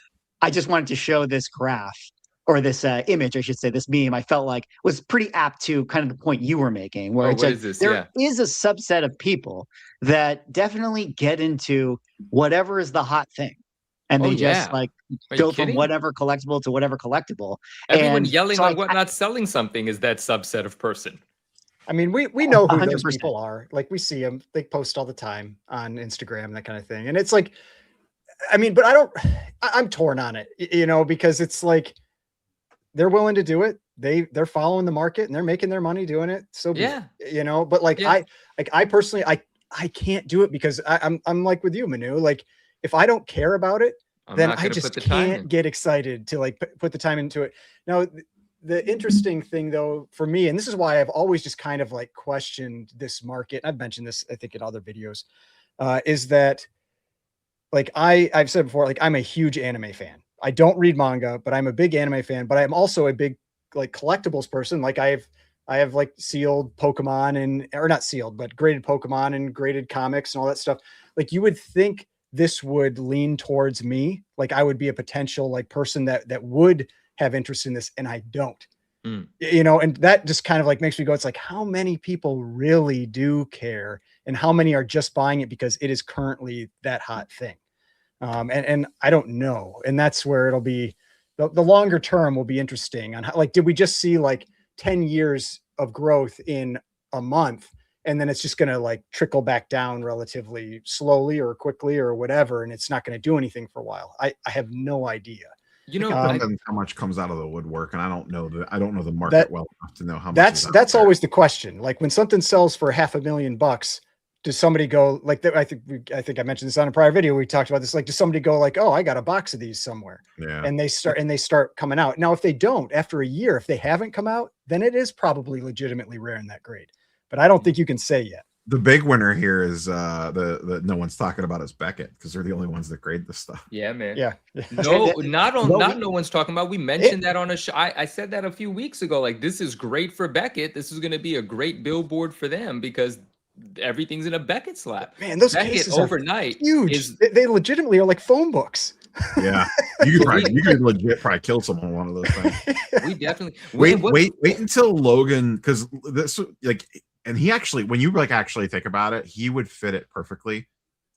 I just wanted to show this graph or this image, I should say, this meme. I felt like was pretty apt to kind of the point you were making, where it's like, there is a subset of people that definitely get into whatever is the hot thing. And they just like go from whatever collectible to whatever collectible. Everyone yelling on what not selling something is that subset of person. I mean, we know who 100%. those people are. Like we see them, they post all the time on Instagram, that kind of thing. And it's like, I mean, but I'm torn on it, you know, because it's like they're willing to do it. They're following the market and they're making their money doing it. So you know, but like I personally, I can't do it because I'm like with you, Manu. Like if I don't care about it, then I just can't get excited to like put the time into it. Now, the interesting thing though, for me, and this is why I've always just kind of like questioned this market. I've mentioned this, I think in other videos, is that like I've said before, like I'm a huge anime fan. I don't read manga, but I'm a big anime fan, but I'm also a big like collectibles person. Like I have like sealed Pokemon or not sealed, but graded Pokemon and graded comics and all that stuff. Like you would think this would lean towards me. Like I would be a potential like person that would have interest in this, and I don't, you know, and that just kind of like makes me go, it's like, how many people really do care and how many are just buying it because it is currently that hot thing. And I don't know. And that's where it'll be the longer term will be interesting on how, like, did we just see like 10 years of growth in a month? And then it's just going to like trickle back down relatively slowly or quickly or whatever. And it's not going to do anything for a while. I have no idea. You know, how much comes out of the woodwork, and I don't know the market well enough to know how much. That's always the question. Like when something sells for $500,000, does somebody go like that? I think I mentioned this on a prior video. We talked about this. Like, does somebody go like, oh, I got a box of these somewhere, and they start coming out. Now, if they don't after a year, if they haven't come out, then it is probably legitimately rare in that grade. But I don't think you can say yet. The big winner here is the no one's talking about is Beckett, because they're the only ones that grade this stuff. Yeah, man. Yeah. No one's talking about. We mentioned that on a show. I said that a few weeks ago. Like, this is great for Beckett. This is going to be a great billboard for them because everything's in a Beckett slap. Man, those Beckett cases overnight are huge. They legitimately are like phone books. Yeah, you could legit probably kill someone with one of those things. We definitely wait until Logan, because this like. And he actually, when you like actually think about it, he would fit it perfectly.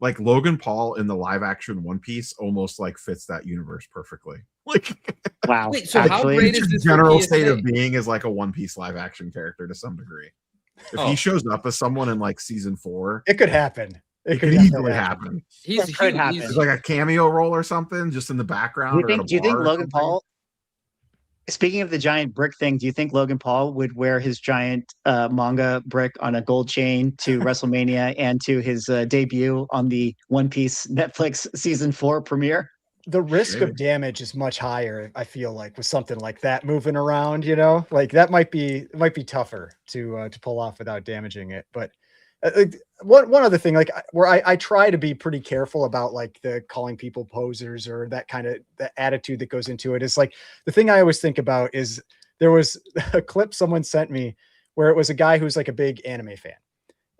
Like Logan Paul in the live action One Piece almost like fits that universe perfectly. Like, wow. Wait, so how great is this general state of being is like a One Piece live action character to some degree. If he shows up as someone in like season 4, it could happen. It could easily happen. He's like a cameo role or something, just in the background. Do you think Logan Paul? Speaking of the giant brick thing, do you think Logan Paul would wear his giant manga brick on a gold chain to WrestleMania and to his debut on the One Piece Netflix season 4 premiere? The risk of damage is much higher, I feel like, with something like that moving around, you know, like that might be tougher to pull off without damaging it. But one other thing, like where I try to be pretty careful about like the calling people posers or that kind of the attitude that goes into it is like the thing I always think about is there was a clip someone sent me where it was a guy who's like a big anime fan.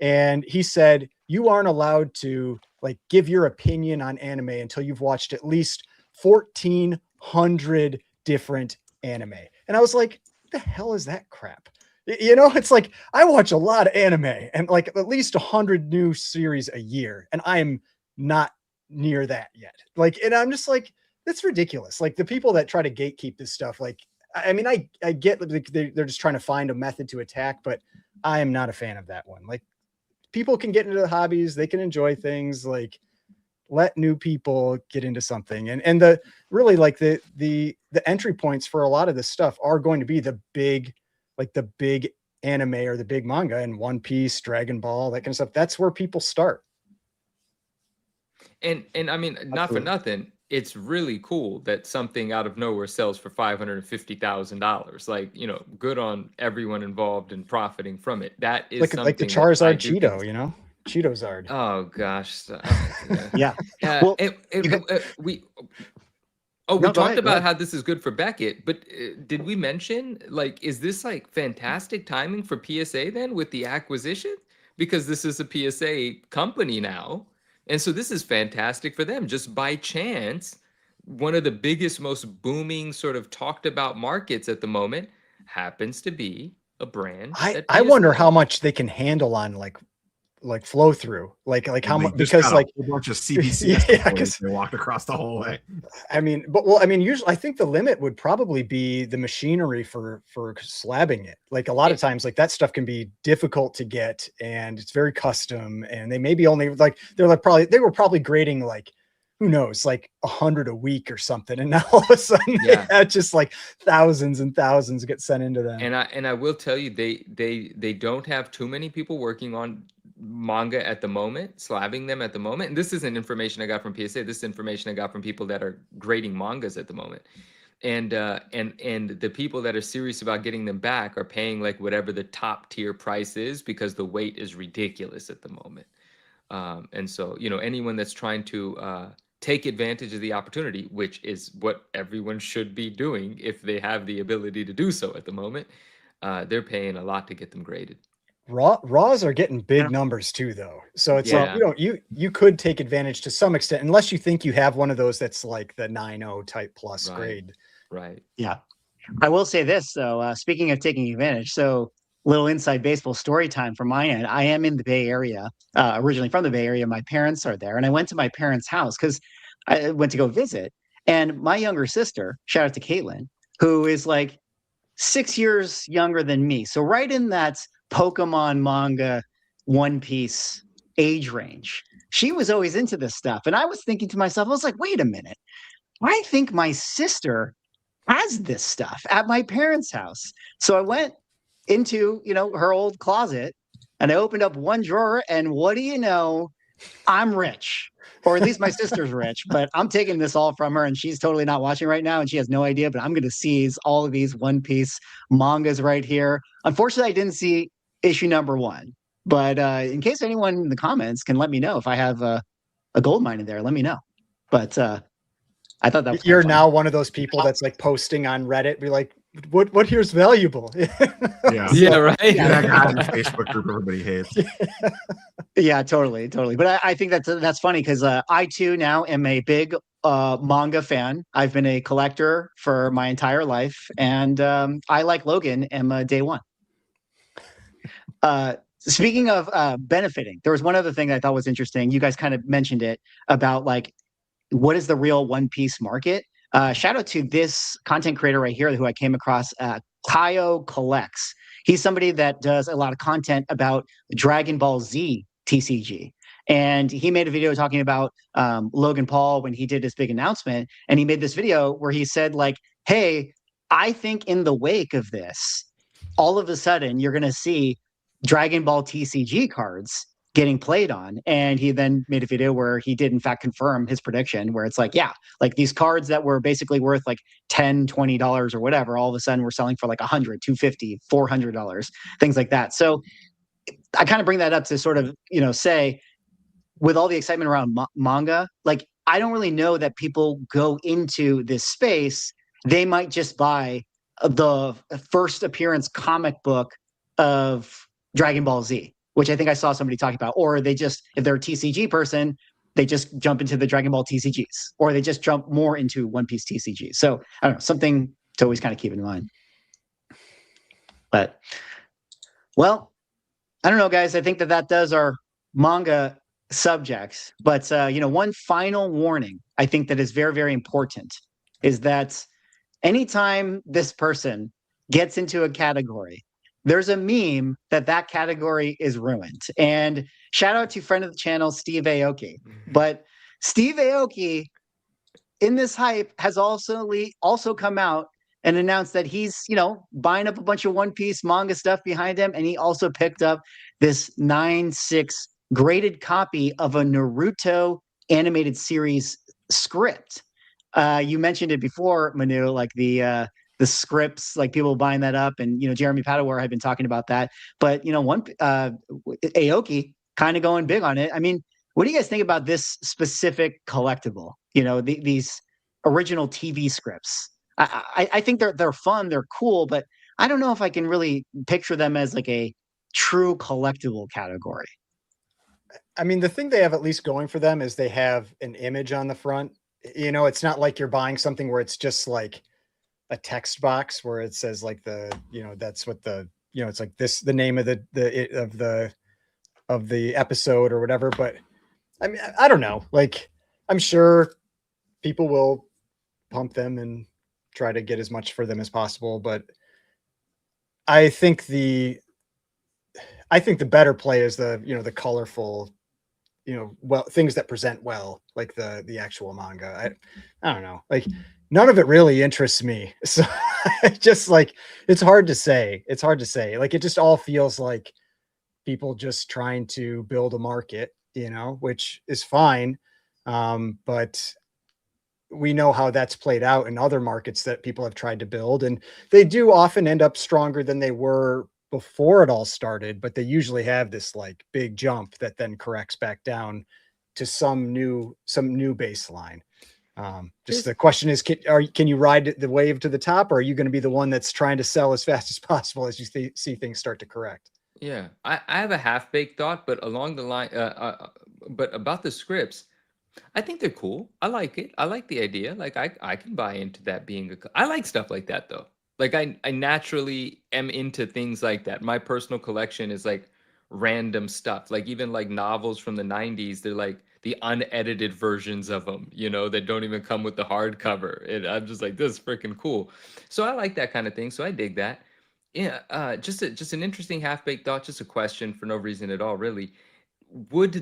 And he said, you aren't allowed to like give your opinion on anime until you've watched at least 14 100 different anime. And I was like, what the hell is that crap? You know, it's like I watch a lot of anime and like at least 100 new series a year, and I'm not near that yet. Like, and I'm just like, that's ridiculous. Like the people that try to gatekeep this stuff, like, I mean, I get that they're just trying to find a method to attack, but I am not a fan of that one. Like, people can get into the hobbies, they can enjoy things, like let new people get into something. And the really like the entry points for a lot of this stuff are going to be the big anime or the big manga, and One Piece, Dragon Ball, that kind of stuff. That's where people start. And I mean, not for nothing, it's really cool that something out of nowhere sells for $550,000. Like, you know, good on everyone involved in profiting from it. That is like something the Charizard Cheeto, consider. you know, Cheetozard. Oh gosh. Yeah. Well, we No, talked go about ahead. how this is good for Beckett, but did we mention, like, is this like fantastic timing for PSA then with the acquisition? Because this is a PSA company now. And so this is fantastic for them. Just by chance, one of the biggest, most booming sort of talked about markets at the moment happens to be a brand. I wonder how much they can handle on like flow through, like how much, because like a bunch of CBC they walked across the whole way. I mean, but well, I mean, usually I think the limit would probably be the machinery for slabbing it. Like a lot of times, like that stuff can be difficult to get, and it's very custom. And they maybe only like they were probably grading like, who knows, like 100 a week or something, and now all of a sudden, just like thousands and thousands get sent into them. And I will tell you, they don't have too many people working on manga at the moment, slabbing them at the moment. And this isn't information I got from PSA. This is information I got from people that are grading mangas at the moment. And the people that are serious about getting them back are paying like whatever the top tier price is, because the weight is ridiculous at the moment. And so, you know, anyone that's trying to take advantage of the opportunity, which is what everyone should be doing if they have the ability to do so at the moment, they're paying a lot to get them graded. Raws are getting big numbers too, though. So it's like you could take advantage to some extent, unless you think you have one of those that's like the 9.0 type plus grade. Right. Yeah. I will say this though. Speaking of taking advantage, so little inside baseball story time from my end. I am in the Bay Area, originally from the Bay Area. My parents are there, and I went to my parents' house because I went to go visit. And my younger sister, shout out to Caitlin, who is like 6 years younger than me. So right in that Pokemon, manga, One Piece age range. She was always into this stuff. And I was thinking to myself, I was like, wait a minute. I think my sister has this stuff at my parents' house. So I went into, you know, her old closet, and I opened up one drawer, and what do you know? I'm rich. Or at least my sister's rich, but I'm taking this all from her, and she's totally not watching right now, and she has no idea, but I'm going to seize all of these One Piece mangas right here. Unfortunately, I didn't see issue number 1, but in case anyone in the comments can let me know if I have a gold mine in there, let me know. But I thought that was you're now one of those people that's like posting on Reddit, be like, what here's valuable? Yeah, right. Yeah, that guy in the Facebook group everybody hates. Yeah, totally. But I think that's funny because I too now am a big manga fan. I've been a collector for my entire life, and I, like Logan, am a day one. Speaking of benefiting, there was one other thing that I thought was interesting. You guys kind of mentioned it about like, what is the real One Piece market? Shout out to this content creator right here who I came across, Kaio Collects. He's somebody that does a lot of content about Dragon Ball Z TCG. And he made a video talking about Logan Paul when he did his big announcement. And he made this video where he said, like, hey, I think in the wake of this, all of a sudden you're going to see Dragon Ball TCG cards getting played on. And he then made a video where he did in fact confirm his prediction, where it's like, yeah, like these cards that were basically worth like $10, $20 or whatever, all of a sudden we're selling for like $100, $250, $400, things like that. So I kind of bring that up to sort of, you know, say, with all the excitement around manga, like I don't really know that people go into this space. They might just buy the first appearance comic book of Dragon Ball Z, which I think I saw somebody talking about, or they just, if they're a TCG person, they just jump into the Dragon Ball TCGs, or they just jump more into One Piece TCGs. So I don't know, something to always kind of keep in mind. But, well, I don't know, guys. I think that does our manga subjects. But, one final warning I think that is very, very important is that anytime this person gets into a category, there's a meme that category is ruined. And shout out to friend of the channel, Steve Aoki. But Steve Aoki, in this hype, has also come out and announced that he's, buying up a bunch of One Piece manga stuff behind him. And he also picked up this 9/6 graded copy of a Naruto animated series script. You mentioned it before, Manu, like the scripts, like people buying that up, and Jeremy Padawar had been talking about that. But Aoki kind of going big on it. I mean, what do you guys think about this specific collectible? These original TV scripts. I think they're fun, they're cool, but I don't know if I can really picture them as like a true collectible category. I mean, the thing they have at least going for them is they have an image on the front. It's not like you're buying something where it's just like a text box where it says like that's what it's like this, the name of the episode or whatever. But I mean, I don't know. Like, I'm sure people will pump them and try to get as much for them as possible. But I think the better play is the colorful, things that present well, like the actual manga. I don't know, like none of it really interests me. So just like, it's hard to say. Like, it just all feels like people just trying to build a market, which is fine. But we know how that's played out in other markets that people have tried to build, and they do often end up stronger than they were before it all started, but they usually have this like big jump that then corrects back down to some new baseline. Just the question is, can you ride the wave to the top, or are you going to be the one that's trying to sell as fast as possible as you see things start to correct? Yeah, I have a half-baked thought, but along the line, but about the scripts, I think they're cool. I like it. I like the idea. Like, I can buy into that being I like stuff like that though. Like, I naturally am into things like that. My personal collection is like random stuff. Like, even like novels from the 90s, they're like the unedited versions of them, that don't even come with the hardcover. And I'm just like, this is freaking cool. So I like that kind of thing. So I dig that. Yeah, just an interesting half-baked thought, just a question for no reason at all, really. Would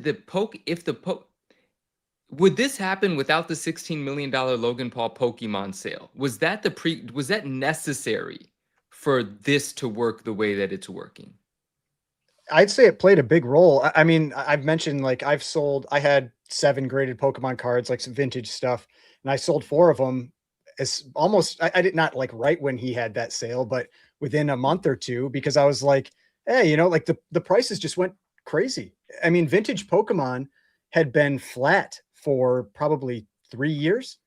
this happen without the $16 million Logan Paul Pokemon sale? Was that necessary for this to work the way that it's working? I'd say it played a big role. I mean, I've mentioned, like, I had 7 graded Pokemon cards, like some vintage stuff, and I sold 4 of them. It's almost, I did not like right when he had that sale, but within a month or two, because I was like, hey, like the prices just went crazy. I mean, vintage Pokemon had been flat for probably 3 years.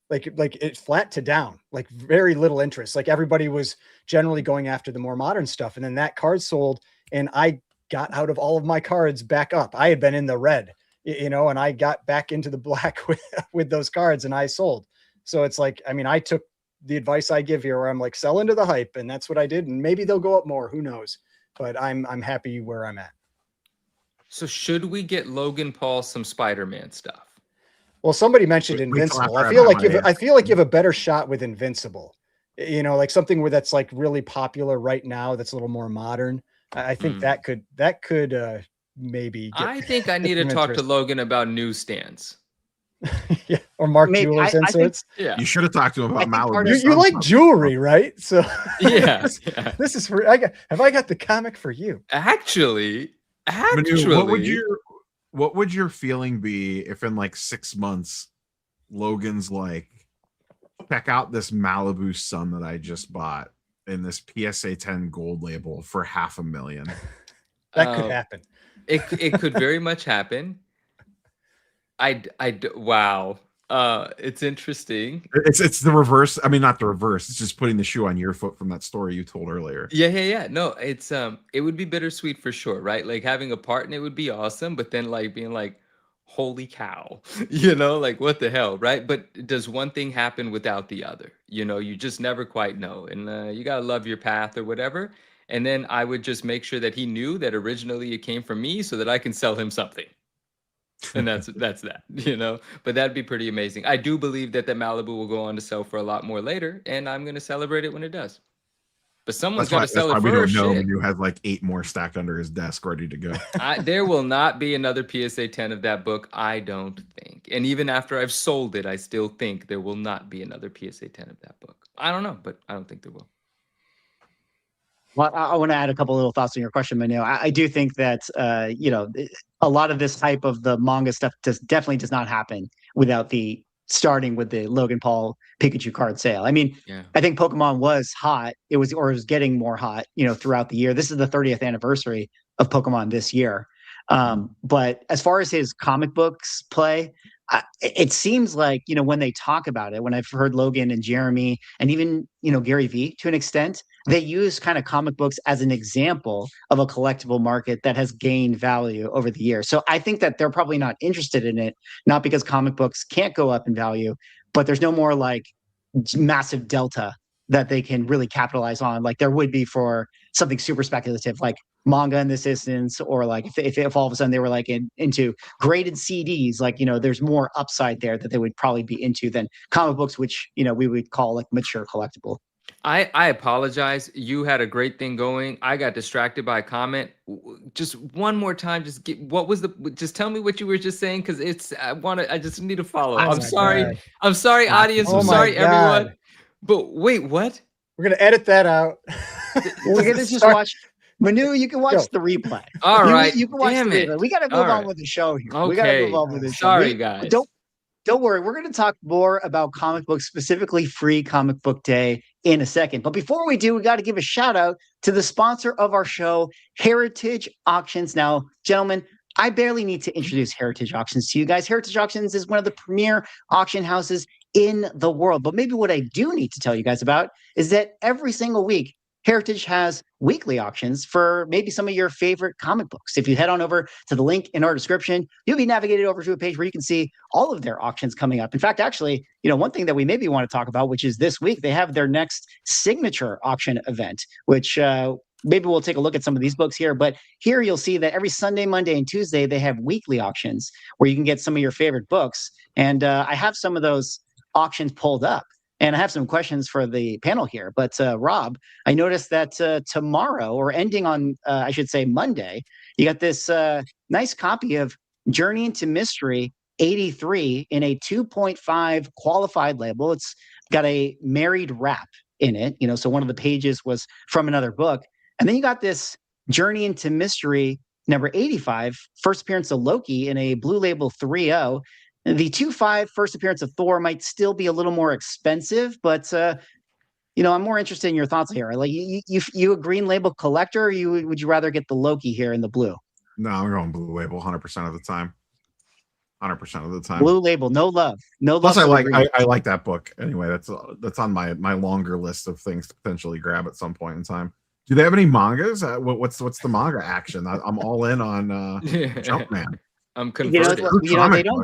Like it flat to down, like very little interest. Like, everybody was generally going after the more modern stuff. And then that card sold, and I got out of all of my cards back up. I had been in the red, and I got back into the black with those cards, and I sold. So it's like, I mean, I took the advice I give here where I'm like, sell into the hype. And that's what I did. And maybe they'll go up more, who knows, but I'm happy where I'm at. So should we get Logan Paul some Spider-Man stuff? Well, somebody mentioned Invincible. I feel like you have a better shot with Invincible. Like something where that's like really popular right now, that's a little more modern. I think that could maybe. I think I need to talk to Logan about newsstands. Yeah, or Mark Jewelers inserts. Yeah, you should have talked to him about Malibu. You like jewelry, right? So yes, this is for. Have I got the comic for you? Actually, Manu, what would your feeling be if in like 6 months, Logan's like, check out this Malibu Sun that I just bought in this PSA 10 gold label for $500,000? That could happen. It could very much happen. Wow. It's interesting. It's the reverse. I mean, not the reverse. It's just putting the shoe on your foot from that story you told earlier. Yeah. No, it would be bittersweet for sure, right? Like, having a partner would be awesome, but then like being like, holy cow, you know, like what the hell, right? But does one thing happen without the other? You know, you just never quite know. And you got to love your path or whatever. And then I would just make sure that he knew that originally it came from me so that I can sell him something. And that's that, you know. But that'd be pretty amazing. I do believe that the Malibu will go on to sell for a lot more later, and I'm going to celebrate it when it does. But someone's got to sell it we don't first. know. Shit. Manu has like 8 more stacked under his desk ready to go. There will not be another PSA 10 of that book, I don't think. And even after I've sold it, I still think there will not be another PSA 10 of that book. I don't know, but I don't think there will. Well, I want to add a couple little thoughts on your question, Manu. I do think that you know, a lot of this type of the manga stuff definitely does not happen without the starting with the Logan Paul Pikachu card sale. I mean, Yeah. I think Pokemon was hot. It was getting more hot, you know, throughout the year. This is the 30th anniversary of Pokemon this year. But as far as his comic books play, it seems like, you know, when they talk about it, when I've heard Logan and Jeremy and even, you know, Gary Vee to an extent, they use kind of comic books as an example of a collectible market that has gained value over the years. So I think that they're probably not interested in it, not because comic books can't go up in value, but there's no more like massive delta that they can really capitalize on, like there would be for something super speculative, like manga in this instance, or like if all of a sudden they were like into graded CDs, like, you know, there's more upside there that they would probably be into than comic books, which, you know, we would call like mature collectible. I apologize. You had a great thing going. I got distracted by a comment. Just one more time, just tell me what you were just saying, because I just need to follow. I'm sorry. God. I'm sorry, audience. I'm sorry, everyone. But wait, what? We're gonna edit that out. We're gonna just watch. Manu, you can watch the replay. All right. You can watch the replay. We got to move on with the show here. Okay. We got to move on with the show. Sorry, guys. Don't worry. We're going to talk more about comic books, specifically Free Comic Book Day, in a second. But before we do, we got to give a shout out to the sponsor of our show, Heritage Auctions. Now, gentlemen, I barely need to introduce Heritage Auctions to you guys. Heritage Auctions is one of the premier auction houses in the world. But maybe what I do need to tell you guys about is that every single week, Heritage has weekly auctions for maybe some of your favorite comic books. If you head on over to the link in our description, you'll be navigated over to a page where you can see all of their auctions coming up. In fact, actually, you know, one thing that we maybe want to talk about, which is this week, they have their next signature auction event, which maybe we'll take a look at some of these books here. But here you'll see that every Sunday, Monday, and Tuesday, they have weekly auctions where you can get some of your favorite books. And I have some of those auctions pulled up. And I have some questions for the panel here. But Rob, I noticed that tomorrow, or ending on, I should say, Monday, you got this nice copy of Journey into Mystery 83 in a 2.5 qualified label. It's got a married wrap in it, you know, so one of the pages was from another book. And then you got this Journey into Mystery number 85, first appearance of Loki in a blue label 3.0. The 2.5 first appearance of Thor might still be a little more expensive, but you know, I'm more interested in your thoughts here. Like, you a green label collector, or would you rather get the Loki here in the blue? No, I'm going blue label 100% of the time. 100% of the time. Blue label, no love. Plus, I like that book anyway. That's on my longer list of things to potentially grab at some point in time. Do they have any mangas? What's the manga action? I'm all in on Jumpman. I'm converted.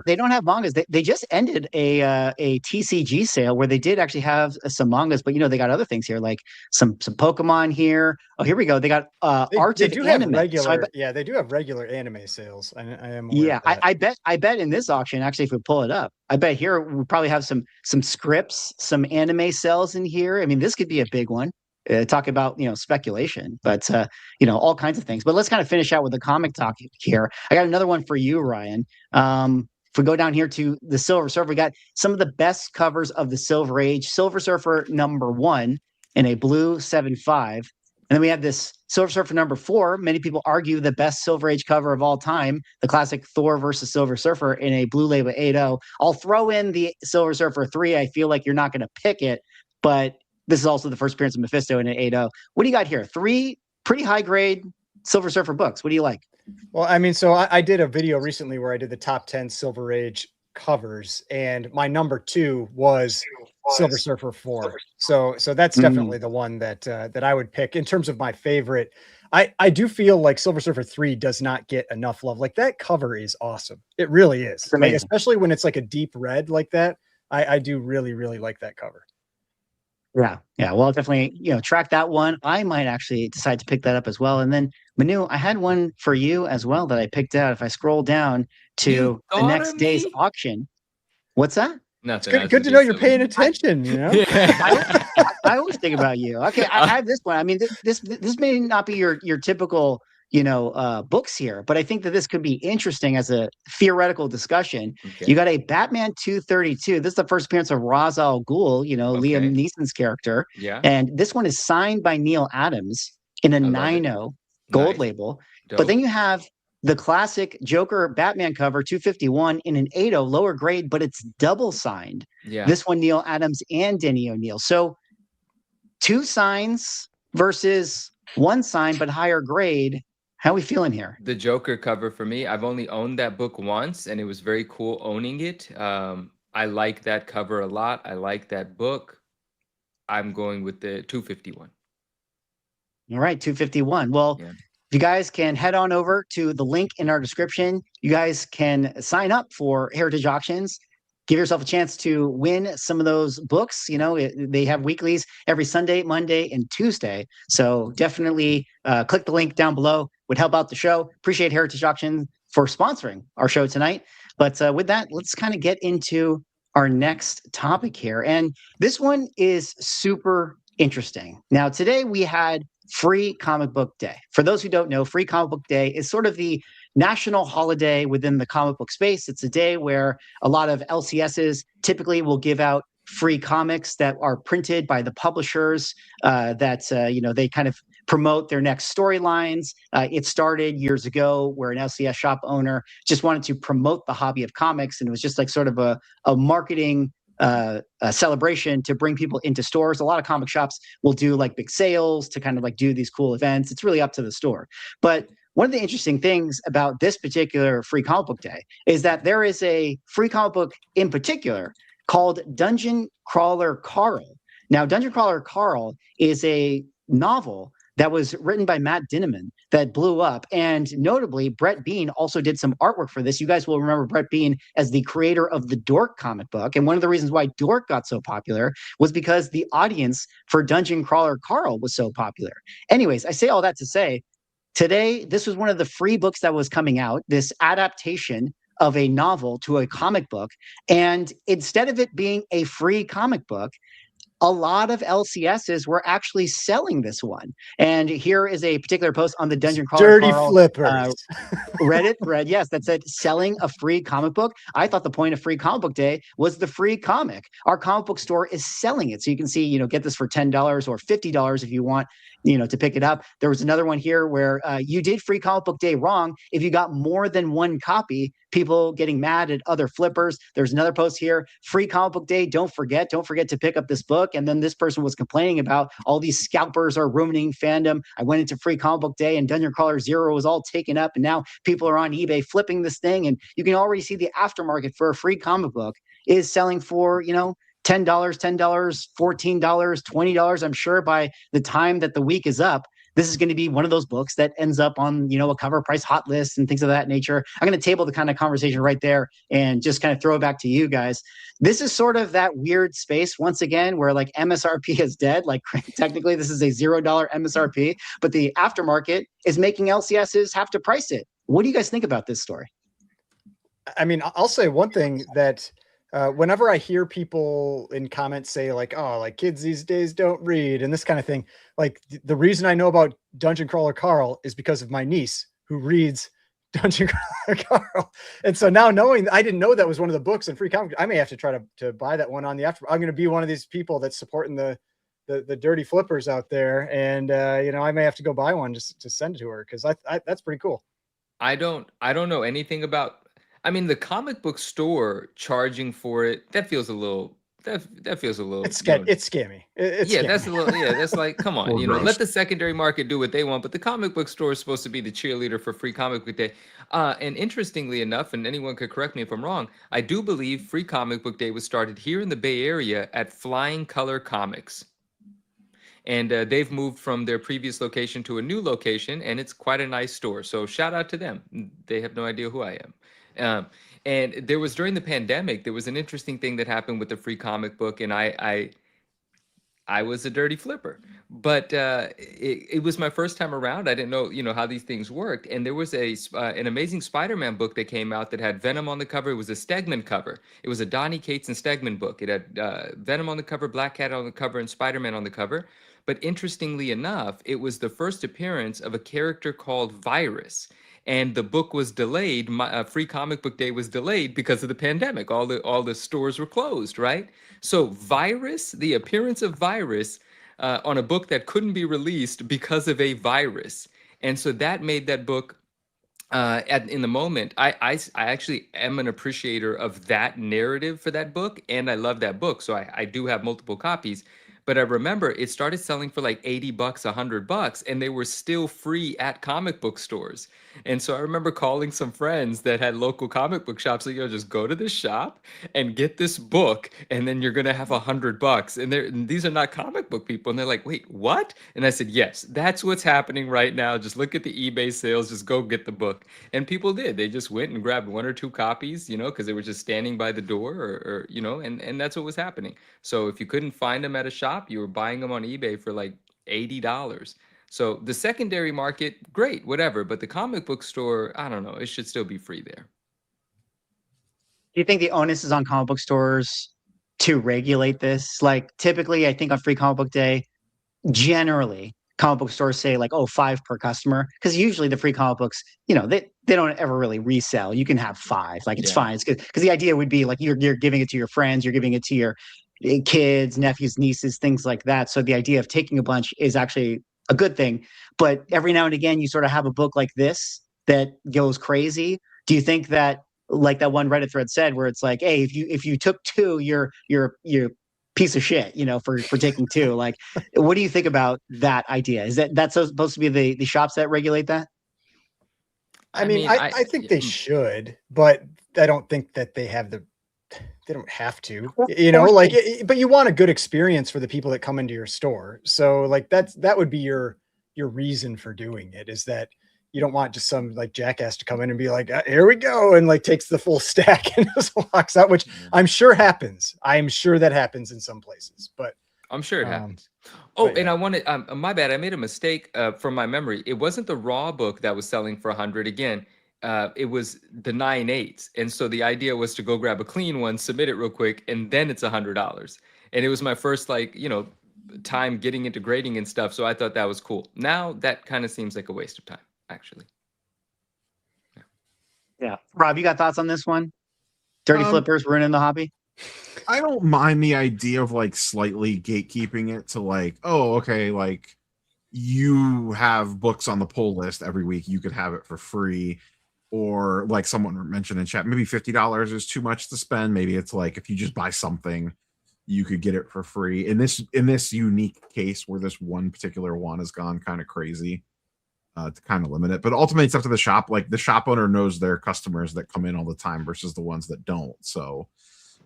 They don't have mangas. They just ended a TCG sale where they did actually have some mangas, but you know, they got other things here, like some Pokemon here. Oh, here we go. They got art of anime. They do have regular anime sales. I am aware of that. I bet in this auction, actually, if we pull it up, I bet here we probably have some scripts, some anime sales in here. I mean, this could be a big one. Talk about, you know, speculation, but you know, all kinds of things. But let's kind of finish out with the comic talk here. I got another one for you, Ryan. If we go down here to the Silver Surfer, we got some of the best covers of the Silver Age. Silver Surfer number 1 in a blue 7.5, and then we have this Silver Surfer number 4. Many people argue the best Silver Age cover of all time, the classic Thor versus Silver Surfer in a blue label 8.0. I'll throw in the Silver Surfer 3. I feel like you're not going to pick it, but this is also the first appearance of Mephisto in an 8.0. What do you got here? 3 pretty high grade Silver Surfer books. What do you like? Well, I mean, so I did a video recently where I did the top 10 Silver Age covers, and my number 2 was Silver Surfer 4. So that's definitely the one that I would pick in terms of my favorite. I do feel like Silver Surfer 3 does not get enough love. Like that cover is awesome. It really is. It's Like, amazing. especially when it's like a deep red like that. I do really, really like that cover. Yeah. Yeah. Well, definitely, track that one. I might actually decide to pick that up as well. And then Manu, I had one for you as well that I picked out. If I scroll down to You the thought next of day's me? auction. What's that? It's Nothing. good to know you're paying attention, you know? I always think about you. Okay, I have this one. I mean, this may not be your typical, books here, but I think that this could be interesting as a theoretical discussion. Okay. You got a Batman 232. This is the first appearance of Ra's al Ghul, Liam Okay. Neeson's character. Yeah. And this one is signed by Neil Adams in a I love it. 9.0 gold Nice. label. Dope. But then you have the classic Joker Batman cover 251 in an 8.0 lower grade, but it's double signed. Yeah. This one, Neil Adams and Denny O'Neil. So 2 signs versus 1 sign, but higher grade. How are we feeling here? The Joker cover for me, I've only owned that book once, and it was very cool owning it. I like that cover a lot. I like that book. I'm going with the 251. All right, 251. Well, Yeah. you guys can head on over to the link in our description. You guys can sign up for Heritage Auctions. Give yourself a chance to win some of those books. They have weeklies every Sunday, Monday, and Tuesday. So definitely click the link down below. Would help out the show. Appreciate Heritage Auction for sponsoring our show tonight. But with that, let's kind of get into our next topic here. And this one is super interesting. Now, today we had Free Comic Book Day. For those who don't know, Free Comic Book Day is sort of the national holiday within the comic book space. It's a day where a lot of LCSs typically will give out free comics that are printed by the publishers that they kind of promote their next storylines. It started years ago where an LCS shop owner just wanted to promote the hobby of comics, and it was just like sort of a marketing a celebration to bring people into stores. A lot of comic shops will do like big sales to kind of like do these cool events. It's really up to the store. But one of the interesting things about this particular Free Comic Book Day is that there is a free comic book in particular called Dungeon Crawler Carl. Now, Dungeon Crawler Carl is a novel that was written by Matt Dinneman that blew up. And notably, Brett Bean also did some artwork for this. You guys will remember Brett Bean as the creator of the Dork comic book. And one of the reasons why Dork got so popular was because the audience for Dungeon Crawler Carl was so popular. Anyways, I say all that to say, today, this was one of the free books that was coming out, this adaptation of a novel to a comic book. And instead of it being a free comic book, a lot of LCSs were actually selling this one. And here is a particular post on the Dungeon Crawler Dirty Carl, flippers. Reddit thread, yes, that said selling a free comic book. I thought the point of Free Comic Book Day was the free comic. Our comic book store is selling it. So you can see, get this for $10 or $50 if you want, to pick it up. There was another one here where you did Free Comic Book Day wrong if you got more than 1 copy, people getting mad at other flippers. There's another post here, Free Comic Book Day, don't forget to pick up this book. And then this person was complaining about all these scalpers are ruining fandom. I went into Free Comic Book Day and Dungeon Crawler 0 was all taken up. And now people are on eBay flipping this thing. And you can already see the aftermarket for a free comic book is selling for, $10, $14, $20. I'm sure by the time that the week is up, this is going to be one of those books that ends up on, a cover price hot list and things of that nature. I'm going to table the kind of conversation right there and just kind of throw it back to you guys. This is sort of that weird space once again, where like MSRP is dead. Like technically this is a $0 MSRP, but the aftermarket is making LCSs have to price it. What do you guys think about this story? I mean, I'll say one thing that whenever I hear people in comments say like, oh, like kids these days don't read and this kind of thing, like the reason I know about Dungeon Crawler Carl is because of my niece who reads Dungeon Crawler Carl. And so now knowing, I didn't know that was one of the books in Free Comic, I may have to try to buy that one on the after. I'm going to be one of these people that's supporting the dirty flippers out there. And, I may have to go buy one just to send it to her. Cause that's pretty cool. I don't know anything about, I mean, the comic book store charging for it, that feels a little, that feels a little. It's scammy. It's scammy. That's a little, that's like, come on, Gross. let the secondary market do what they want, but the comic book store is supposed to be the cheerleader for Free Comic Book Day. And interestingly enough, and anyone could correct me if I'm wrong, I do believe Free Comic Book Day was started here in the Bay Area at Flying Color Comics. And they've moved from their previous location to a new location, and it's quite a nice store. So shout out to them. They have no idea who I am. And there was, during the pandemic, there was an interesting thing that happened with the free comic book, and I was a dirty flipper, but it was my first time around. I didn't know, how these things worked. And there was an Amazing Spider-Man book that came out that had Venom on the cover. It was a Stegman cover. It was a Donny Cates and Stegman book. It had Venom on the cover, Black Cat on the cover, and Spider-Man on the cover. But interestingly enough, it was the first appearance of a character called Virus. And the book was delayed. My free comic book day was delayed because of the pandemic. All the stores were closed, right? So Virus, the appearance of Virus on a book that couldn't be released because of a virus. And so that made that book, in the moment, I actually am an appreciator of that narrative for that book. And I love that book. So I do have multiple copies. But I remember it started selling for like $80, $100, and they were still free at comic book stores. And so I remember calling some friends that had local comic book shops, like, just go to this shop and get this book, and then you're gonna have $100. And these are not comic book people, and they're like, wait, what? And I said, yes, that's what's happening right now. Just look at the eBay sales, just go get the book. And people did. They just went and grabbed 1 or 2 copies, because they were just standing by the door, or and that's what was happening. So if you couldn't find them at a shop, you were buying them on eBay for like $80. So the secondary market, great, whatever. But the comic book store, I don't know, it should still be free there. Do you think the onus is on comic book stores to regulate this? Like typically, I think on Free Comic Book Day, generally comic book stores say like, oh, 5 per customer. Because usually the free comic books, they don't ever really resell. You can have 5. Like it's fine. It's good. Because the idea would be like you're giving it to your friends, you're giving it to your kids, nephews, nieces, things like that. So the idea of taking a bunch is actually a good thing. But every now and again, you sort of have a book like this that goes crazy. Do you think that, like that one Reddit thread said, where it's like, hey, if you took 2, you're piece of shit, for taking 2? Like, what do you think about that idea? Is that's supposed to be the shops that regulate that? I mean, I think they should, but I don't think that they don't have to, but you want a good experience for the people that come into your store. So like that would be your reason for doing it, is that you don't want just some like jackass to come in and be like, here we go, and like takes the full stack and just walks out, which I'm sure happens. I'm sure that happens in some places, but I'm sure it happens. Oh, and I wanted, my bad, I made a mistake from my memory. It wasn't the raw book that was selling for 100 again. It was the 9/8, and so the idea was to go grab a clean one, submit it real quick, and then it's $100. And it was my first time getting into grading and stuff, so I thought that was cool. Now that kind of seems like a waste of time, actually. Yeah. Rob, you got thoughts on this one? Dirty flippers ruining the hobby? I don't mind the idea of like slightly gatekeeping it to like, oh, okay, like you have books on the pull list every week, you could have it for free. Or like someone mentioned in chat, maybe $50 is too much to spend. Maybe it's like if you just buy something, you could get it for free. In this unique case where this one particular one has gone kind of crazy, to kind of limit it. But ultimately, it's up to the shop. Like the shop owner knows their customers that come in all the time versus the ones that don't. So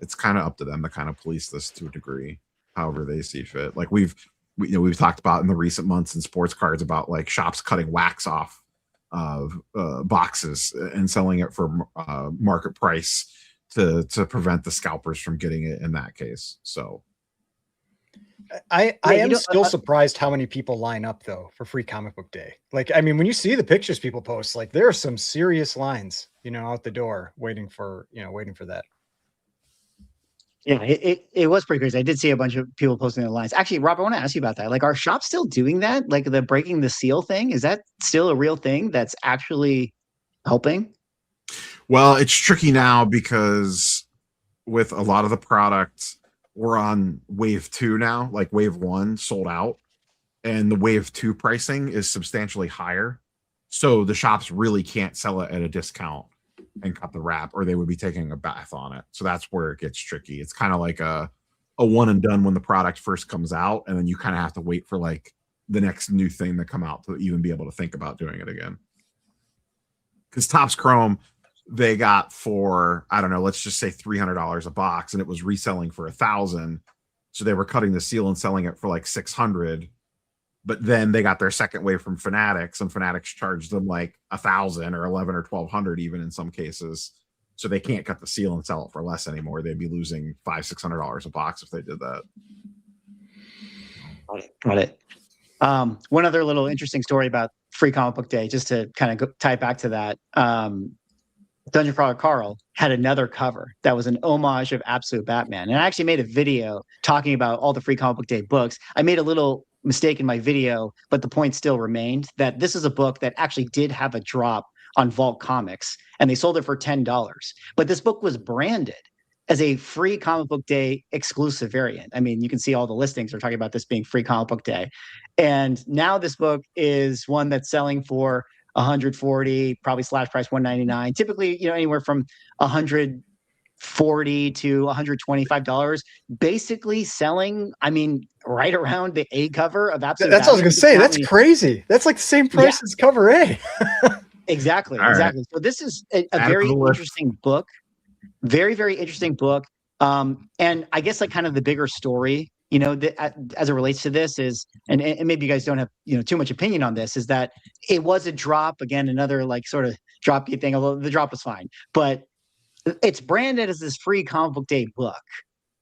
it's kind of up to them to kind of police this to a degree, however they see fit. Like we've talked about in the recent months in sports cards about like shops cutting wax off of boxes and selling it for market price to prevent the scalpers from getting it in that case. So I am still surprised how many people line up though for Free Comic Book Day. Like, I mean, when you see the pictures people post, like there are some serious lines, out the door waiting for that. Yeah, it was pretty crazy. I did see a bunch of people posting their lines. Actually, Rob, I want to ask you about that. Like, are shops still doing that? Like the breaking the seal thing? Is that still a real thing that's actually helping? Well, it's tricky now because with a lot of the products, we're on wave 2 now. Like wave 1 sold out, and the wave 2 pricing is substantially higher. So the shops really can't sell it at a discount and cut the wrap, or they would be taking a bath on it. So that's where it gets tricky. It's kind of like a one and done when the product first comes out, and then you kind of have to wait for like the next new thing to come out to even be able to think about doing it again. Because Topps Chrome, they got for, I don't know, let's just say $300 a box, and it was reselling for $1,000. So they were cutting the seal and selling it for like $600. But then they got their second wave from Fanatics, and Fanatics charged them like 1,000 or 11 or 1,200 even in some cases. So they can't cut the seal and sell it for less anymore. They'd be losing $500-$600 a box if they did that. Got it. One other little interesting story about Free Comic Book Day, just to kind of tie it back to that. Dungeon Crawler Carl had another cover that was an homage of Absolute Batman. And I actually made a video talking about all the Free Comic Book Day books. I made a little mistake in my video, but the point still remained that this is a book that actually did have a drop on Vault Comics, and they sold it for $10. But this book was branded as a Free Comic Book Day exclusive variant. I mean, you can see all the listings are talking about this being Free Comic Book Day. And now this book is one that's selling for $140, probably slash price $199. Typically, anywhere from $140 to $125. Basically selling, I mean, right around the A cover of Absolute. That's what I was going to say. That's crazy. That's like the same price as cover A. Exactly. All exactly. Right. So this is a very interesting book. Very, very interesting book. And I guess like kind of the bigger story, as it relates to this is, and maybe you guys don't have, too much opinion on this, is that it was a drop. Again, another like sort of dropy thing, although the drop was fine. But it's branded as this Free Comic Book Day book.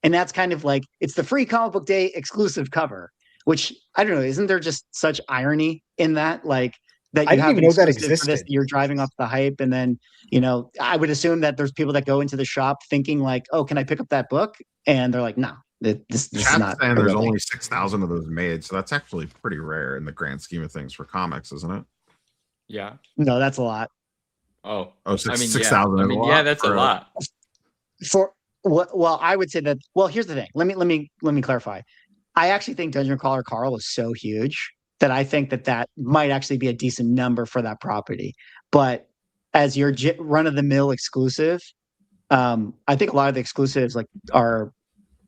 And that's kind of like, it's the Free Comic Book Day exclusive cover, which I don't know, isn't there just such irony in that? Like, that you I didn't even know that existed. This, you're driving off the hype, and then I would assume that there's people that go into the shop thinking like, "Oh, can I pick up that book?" And they're like, "No, this is not." And there's only 6,000 of those made, so that's actually pretty rare in the grand scheme of things for comics, isn't it? Yeah. No, that's a lot. Oh, 6,000. I mean, yeah, that's a lot. For well, I would say that. Well, here's the thing. Let me clarify. I actually think Dungeon Crawler Carl is so huge that I think that might actually be a decent number for that property. But as your run-of-the-mill exclusive, I think a lot of the exclusives like are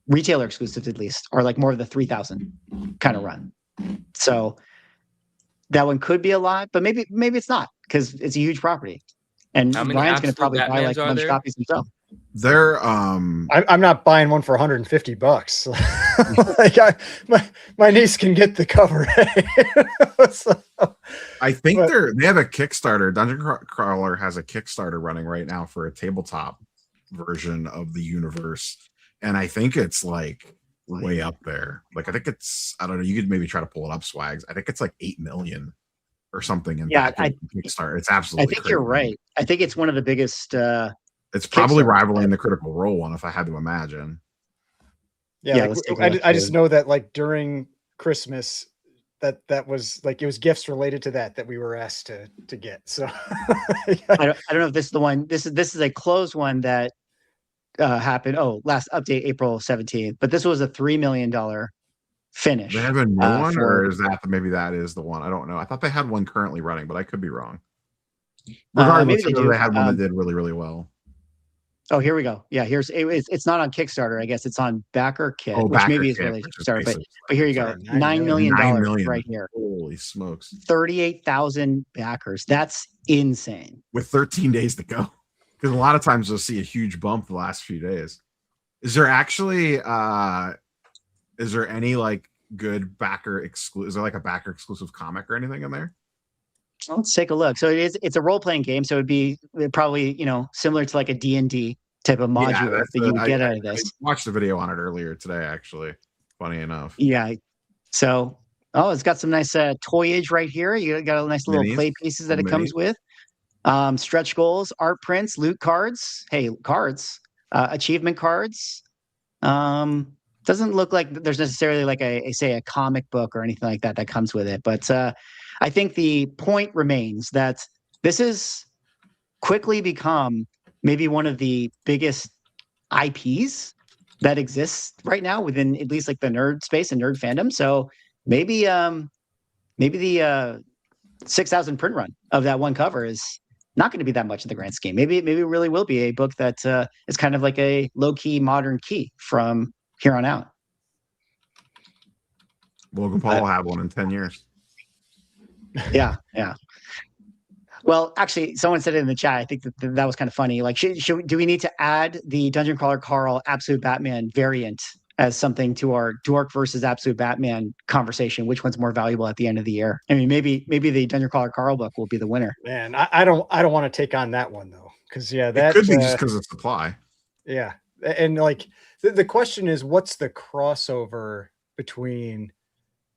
retailer exclusives, at least, are like more of the 3,000 kind of run. So that one could be a lot, but maybe it's not, because it's a huge property. And Ryan's going to probably buy like a bunch of copies himself. They're I'm not buying one for $150. Like my niece can get the cover. So, I think they have a Kickstarter. Dungeon Crawler has a Kickstarter running right now for a tabletop version of the universe, and I think it's like way up there. Like I think it's, I don't know, you could maybe try to pull it up, Swags. I think it's like 8 million or something. Kickstarter. It's absolutely. I think crazy. You're right. I think it's one of the biggest. It's probably rivaling the Critical Role one, if I had to imagine. Yeah, I just know that like during Christmas, that was like, it was gifts related to that we were asked to get. So I don't know if this is the one. This is a closed one that happened. Oh, last update April 17th. But this was a $3 million finish. They have a new one, or is that maybe that is the one? I don't know. I thought they had one currently running, but I could be wrong. Regardless, maybe they had one that did really, really well. Oh, here we go. Yeah, it's not on Kickstarter. I guess it's on Backer Kit, which maybe is really Kickstarter. But here you go, $9 million right here. Holy smokes! 38,000 backers. That's insane. With 13 days to go, because a lot of times you'll see a huge bump the last few days. Is there actually? Is there any like good backer exclusive? Is there like a backer exclusive comic or anything in there? Let's take a look. So it's a role-playing game, so it'd be probably similar to like a D&D type of module that you would get out of this. I watched a video on it earlier today, actually. Funny enough. Yeah. So it's got some nice toyage right here. You got a nice little play pieces that it comes with. Stretch goals, art prints, loot cards. Hey, cards, achievement cards. Doesn't look like there's necessarily like a comic book or anything like that comes with it, but I think the point remains that this has quickly become maybe one of the biggest IPs that exists right now within at least like the nerd space and nerd fandom. So maybe the 6,000 print run of that one cover is not going to be that much in the grand scheme. Maybe it really will be a book that is kind of like a low-key modern key from here on out. Logan Paul will have one in 10 years. Yeah. Well, actually, someone said it in the chat. I think that was kind of funny. Like, do we need to add the Dungeon Crawler Carl Absolute Batman variant as something to our Dork versus Absolute Batman conversation. Which one's more valuable at the end of the year? I mean, maybe the Dungeon Crawler Carl book will be the winner. Man, I don't want to take on that one though, because that it could be just because of supply. Yeah, and like the question is, what's the crossover between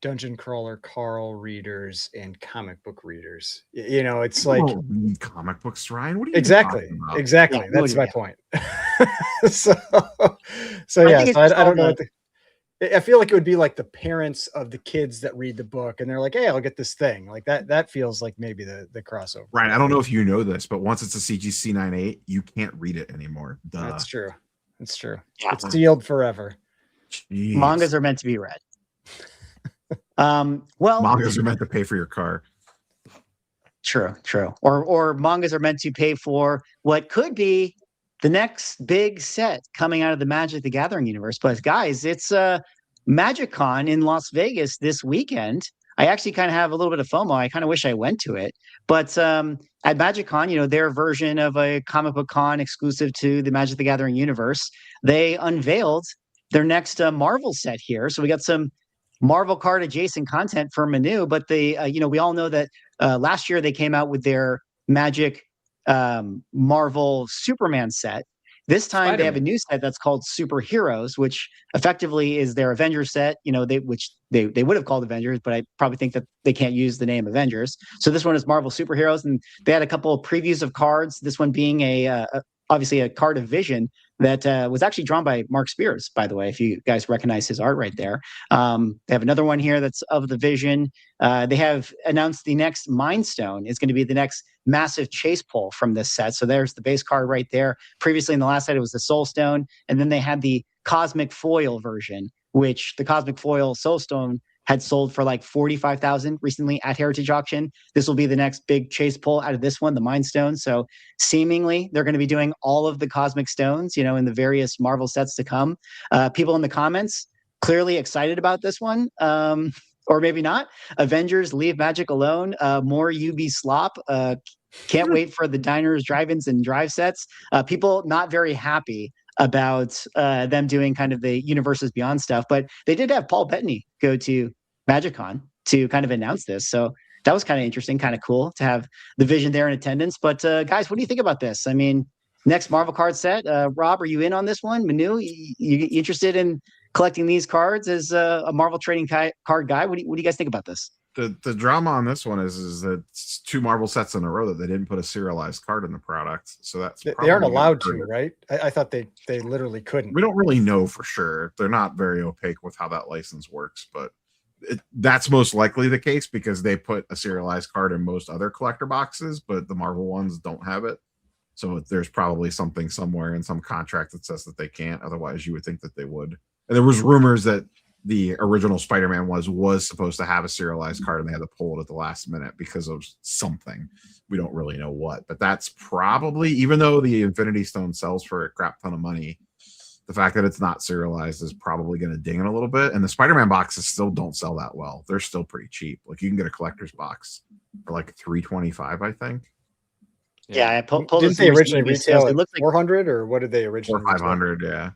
Dungeon Crawler Carl readers and comic book readers? It's like comic books, Ryan. What are you exactly? Yeah, that's my point. so yeah, I don't know. I feel like it would be like the parents of the kids that read the book and they're like, hey, I'll get this thing. Like that feels like maybe the crossover. Ryan, I don't know if you know this, but once it's a CGC 9.8, you can't read it anymore. Duh. That's true. Yeah. It's sealed forever. Jeez. Mangas are meant to be read. Mangas are meant to pay for your car. True. Or mangas are meant to pay for what could be the next big set coming out of the Magic the Gathering universe. But guys, it's MagicCon in Las Vegas this weekend. I actually kind of have a little bit of FOMO. I kind of wish I went to it. But at MagicCon, their version of a comic book con exclusive to the Magic the Gathering universe, they unveiled their next Marvel set here. So we got some Marvel card adjacent content for Manu. But we all know that last year they came out with their Magic Marvel Superman set. This time they have a new set that's called Superheroes, which effectively is their Avengers set. They would have called Avengers, but I probably think that they can't use the name Avengers. So this one is Marvel Superheroes, and they had a couple of previews of cards. This one being obviously a card of Vision that was actually drawn by Mark Spears, by the way, if you guys recognize his art right there. They have another one here that's of the Vision. They have announced the next Mind Stone is going to be the next massive chase pull from this set. So there's the base card right there. Previously in the last set, it was the Soul Stone. And then they had the Cosmic Foil version, which the Cosmic Foil Soul Stone had sold for like 45,000 recently at Heritage Auction. This will be the next big chase pull out of this one, the Mind Stone. So seemingly they're going to be doing all of the Cosmic Stones, in the various Marvel sets to come. People in the comments clearly excited about this one. Or maybe not. Avengers, leave Magic alone. More UB slop. Can't wait for the diners, drive-ins, and drive sets. People not very happy about them doing kind of the Universes Beyond stuff, but they did have Paul Bettany go to MagicCon to kind of announce this. So that was kind of interesting, kind of cool to have the Vision there in attendance. But guys, what do you think about this? I mean, next Marvel card set. Rob, are you in on this one? Manu, you interested in collecting these cards as a Marvel trading card guy? What do you guys think about this? The drama on this one is that it's 2 Marvel sets in a row that they didn't put a serialized card in the product. So that's they aren't allowed to, right? I thought they literally couldn't. We don't really know for sure. They're not very opaque with how that license works, but that's most likely the case because they put a serialized card in most other collector boxes, but the Marvel ones don't have it. So there's probably something somewhere in some contract that says that they can't. Otherwise, you would think that they would. And there was rumors that the original Spider-Man was supposed to have a serialized card and they had to pull it at the last minute because of something. We don't really know what, but that's probably, even though the Infinity Stone sells for a crap ton of money, the fact that it's not serialized is probably going to ding it a little bit. And the Spider-Man boxes still don't sell that well. They're still pretty cheap. Like you can get a collector's box for like $325, I think. Yeah, I pulled Didn't they originally retail at 400 or what did they originally? 500, yeah.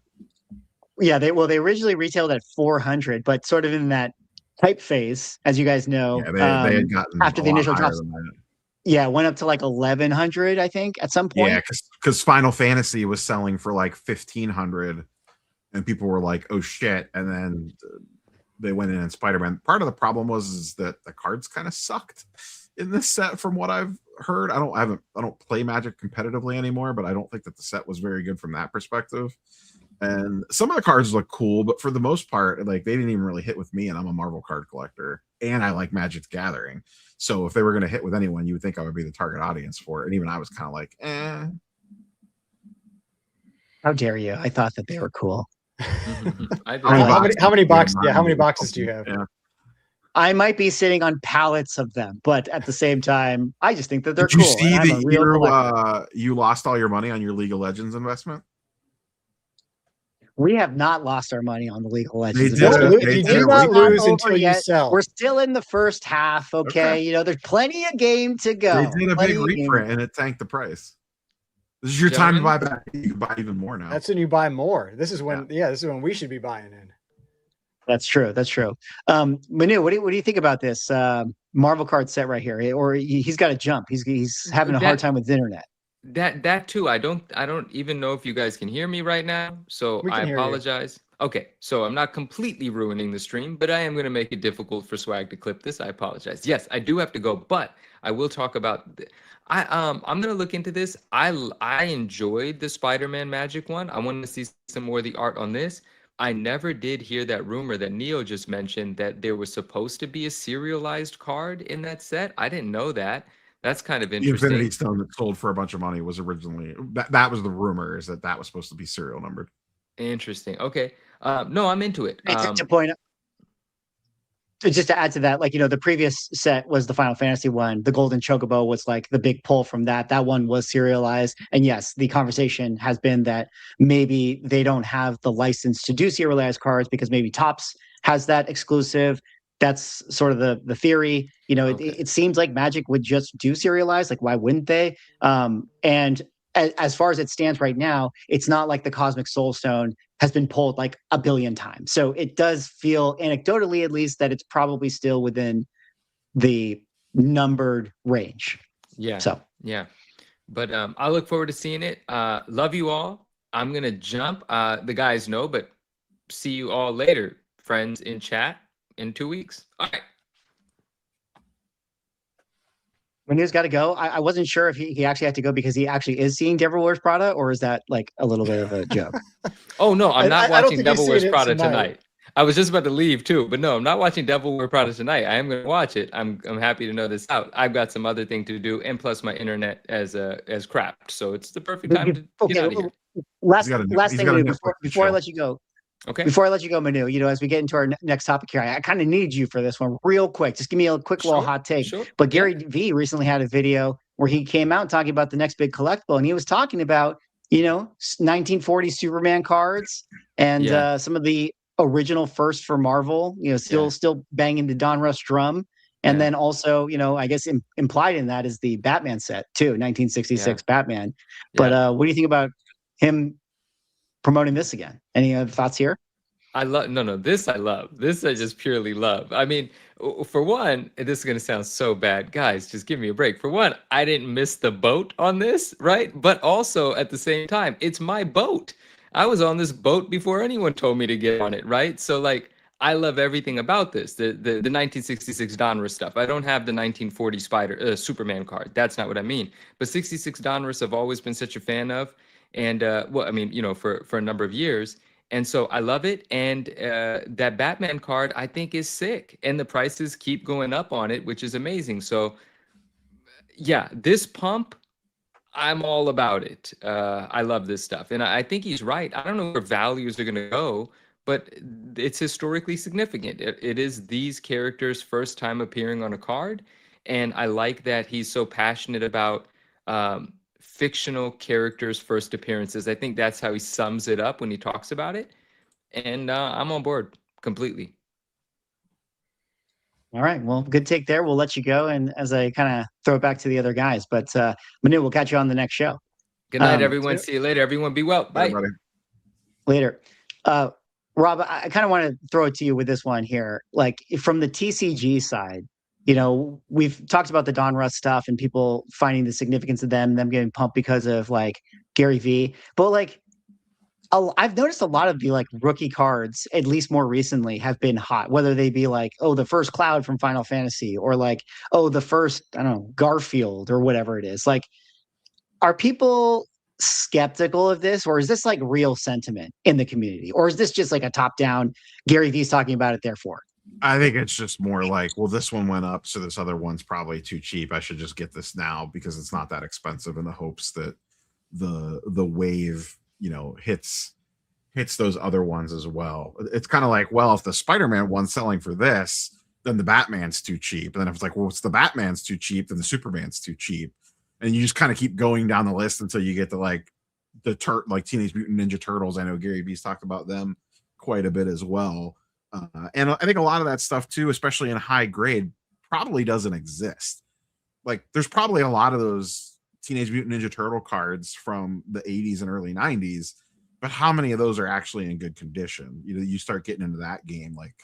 Yeah, they originally retailed at 400, but sort of in that hype phase, as you guys know, they had gotten after the initial drops. Yeah, went up to like 1,100, I think, at some point. Yeah, because Final Fantasy was selling for like 1,500, and people were like, "Oh shit!" And then they went in and Spider-Man. Part of the problem was that the cards kind of sucked in this set, from what I've heard. I don't play Magic competitively anymore, but I don't think that the set was very good from that perspective. And some of the cards look cool, but for the most part, like they didn't even really hit with me. And I'm a Marvel card collector, and I like Magic the Gathering. So if they were going to hit with anyone, you would think I would be the target audience for it. And even I was kind of like, eh. How dare you? I thought that they were cool. How many boxes? Yeah, how many boxes do you have? Yeah. I might be sitting on pallets of them, but at the same time, I just think that they're Did you cool. see that you lost all your money on your League of Legends investment? We have not lost our money on the League of Legends. You do not lose until you sell. We're still in the first half. Okay. There's plenty of game to go. They did a big reprint and it tanked the price. This is your time to buy back. You can buy even more now. That's when you buy more. This is when we should be buying in. That's true. That's true. Manu, what do you think about this Marvel card set right here? Or he's got to jump. He's having a hard time with the internet. That too. I don't even know if you guys can hear me right now. So We I can hear you. apologize. Okay, so I'm not completely ruining the stream, but I am going to make it difficult for Swag to clip this. I apologize. Yes, I do have to go, but I will talk about. I'm going to look into this. I enjoyed the Spider-Man Magic one. I want to see some more of the art on this. I never did hear that rumor that Neo just mentioned that there was supposed to be a serialized card in that set. I didn't know that. That's kind of The interesting. Infinity Stone that sold for a bunch of money was originally that was the rumor, is that was supposed to be serial numbered. Interesting. Okay. No, I'm into it. To point out, just to add to that, like, the previous set was the Final Fantasy one. The Golden Chocobo was like the big pull from that. That one was serialized. And yes, the conversation has been that maybe they don't have the license to do serialized cards because maybe Topps has that exclusive. That's sort of the theory. Okay. It seems like Magic would just do serialized. Like, why wouldn't they? And as far as it stands right now, it's not like the Cosmic Soul Stone has been pulled like a billion times. So it does feel, anecdotally at least, that it's probably still within the numbered range. Yeah. So yeah. But I look forward to seeing it. Love you all. I'm gonna jump. The guys know, but see you all later, friends in chat in 2 weeks. All right. Manu's got to go. I wasn't sure if he actually had to go because he actually is seeing Devil Wears Prada, or is that like a little bit of a joke? Oh no, I'm not I don't watching think Devil he's Wears seen it Prada tonight. tonight. I was just about to leave too, but no, I'm not watching Devil Wears Prada tonight. I am going to watch it. I'm happy to know this out. I've got some other thing to do, and plus my internet as crapped, so it's the perfect time to get out of here. Last He's got a thing, Netflix Manu, before show. I let you go. Okay. Before I let you go, Manu, as we get into our next topic here, I kind of need you for this one real quick. Just give me a quick little hot take. Sure. But Gary V recently had a video where he came out talking about the next big collectible, and he was talking about, 1940 Superman cards and some of the original first for Marvel, still banging the Donruss drum. And then also, I guess implied in that is the Batman set too, 1966 Batman. But what do you think about him promoting this again? Any other thoughts here? I love this. I love this. I just purely love. I mean, for one, this is gonna sound so bad, guys. Just give me a break. For one, I didn't miss the boat on this, right? But also at the same time, it's my boat. I was on this boat before anyone told me to get on it, right? So like, I love everything about this. The 1966 Donruss stuff. I don't have the 1940 Superman card. That's not what I mean. But 66 Donruss I've always been such a fan of, and well, I mean, for a number of years. And so I love it. And that Batman card, I think, is sick. And the prices keep going up on it, which is amazing. So, yeah, this pump, I'm all about it. I love this stuff. And I think he's right. I don't know where values are going to go, but it's historically significant. It is these characters' first time appearing on a card. And I like that he's so passionate about fictional characters' first appearances. I think that's how he sums it up when he talks about it. And I'm on board completely. All right. Well, good take there. We'll let you go. And as I kind of throw it back to the other guys, but Manu, we'll catch you on the next show. Good night, everyone. See you later. Everyone be well. Bye. Everybody. Later. Rob, I kind of want to throw it to you with this one here. Like, from the TCG side, we've talked about the Donruss stuff and people finding the significance of them getting pumped because of like Gary V. But like, I've noticed a lot of the like rookie cards, at least more recently, have been hot. Whether they be like, oh, the first Cloud from Final Fantasy, or like, oh, the first, I don't know, Garfield, or whatever it is. Like, are people skeptical of this, or is this like real sentiment in the community, or is this just like a top down Gary V's talking about it, therefore? I think it's just more like, well, this one went up, so this other one's probably too cheap. I should just get this now because it's not that expensive, in the hopes that the wave, hits those other ones as well. It's kind of like, well, if the Spider-Man one's selling for this, then the Batman's too cheap. And then if it's like, well, it's the Batman's too cheap, then the Superman's too cheap. And you just kind of keep going down the list until you get to like like Teenage Mutant Ninja Turtles. I know Gary V's talked about them quite a bit as well. And I think a lot of that stuff too, especially in high grade, probably doesn't exist. Like, there's probably a lot of those Teenage Mutant Ninja Turtle cards from the 80s and early 90s but how many of those are actually in good condition? You start getting into that game, like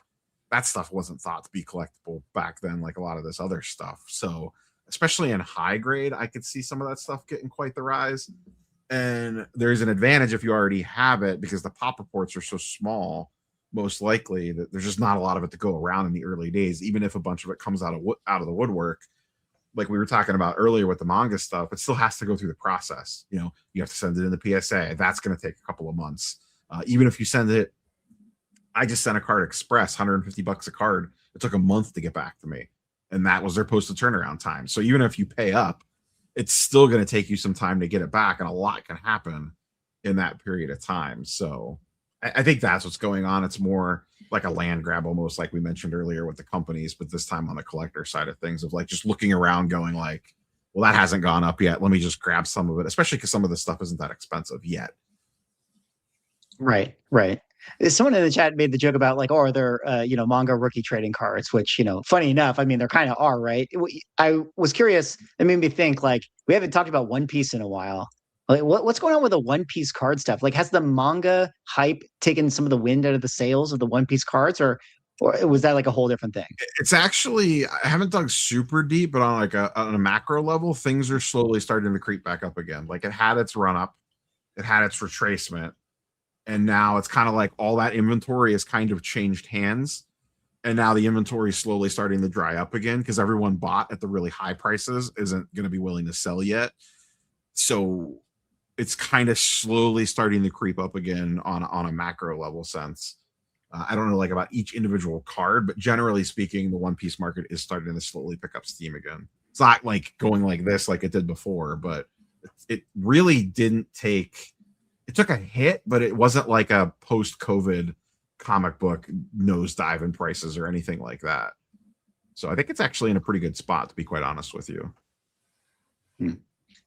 that stuff wasn't thought to be collectible back then, like a lot of this other stuff. So especially in high grade, I could see some of that stuff getting quite the rise. And there's an advantage if you already have it, because the pop reports are so small, most likely that there's just not a lot of it to go around in the early days. Even if a bunch of it comes out of the woodwork, like we were talking about earlier with the manga stuff, it still has to go through the process. You have to send it in the PSA. That's going to take a couple of months. Even if you send it, I just sent a card express, $150 a card. It took a month to get back to me, and that was their posted turnaround time. So even if you pay up, it's still going to take you some time to get it back, and a lot can happen in that period of time. So I think that's what's going on. It's more like a land grab, almost like we mentioned earlier with the companies, but this time on the collector side of things, of like just looking around going like, well, that hasn't gone up yet. Let me just grab some of it, especially because some of this stuff isn't that expensive yet. Right. Someone in the chat made the joke about like, oh, are there, manga rookie trading cards, which, funny enough, I mean, there kind of are, right? I was curious. It made me think, like, we haven't talked about One Piece in a while. Like, what's going on with the One Piece card stuff? Like, has the manga hype taken some of the wind out of the sails of the One Piece cards, or was that like a whole different thing? It's actually, I haven't dug super deep, but on a macro level, things are slowly starting to creep back up again. Like, it had its run up, it had its retracement, and now it's kind of like all that inventory has kind of changed hands, and now the inventory is slowly starting to dry up again because everyone bought at the really high prices isn't going to be willing to sell yet. So it's kind of slowly starting to creep up again on a macro level sense. I don't know like about each individual card, but generally speaking, the One Piece market is starting to slowly pick up steam again. It's not like going like this like it did before, but it really didn't take. It took a hit, but it wasn't like a post-COVID comic book nosedive in prices or anything like that. So I think it's actually in a pretty good spot, to be quite honest with you.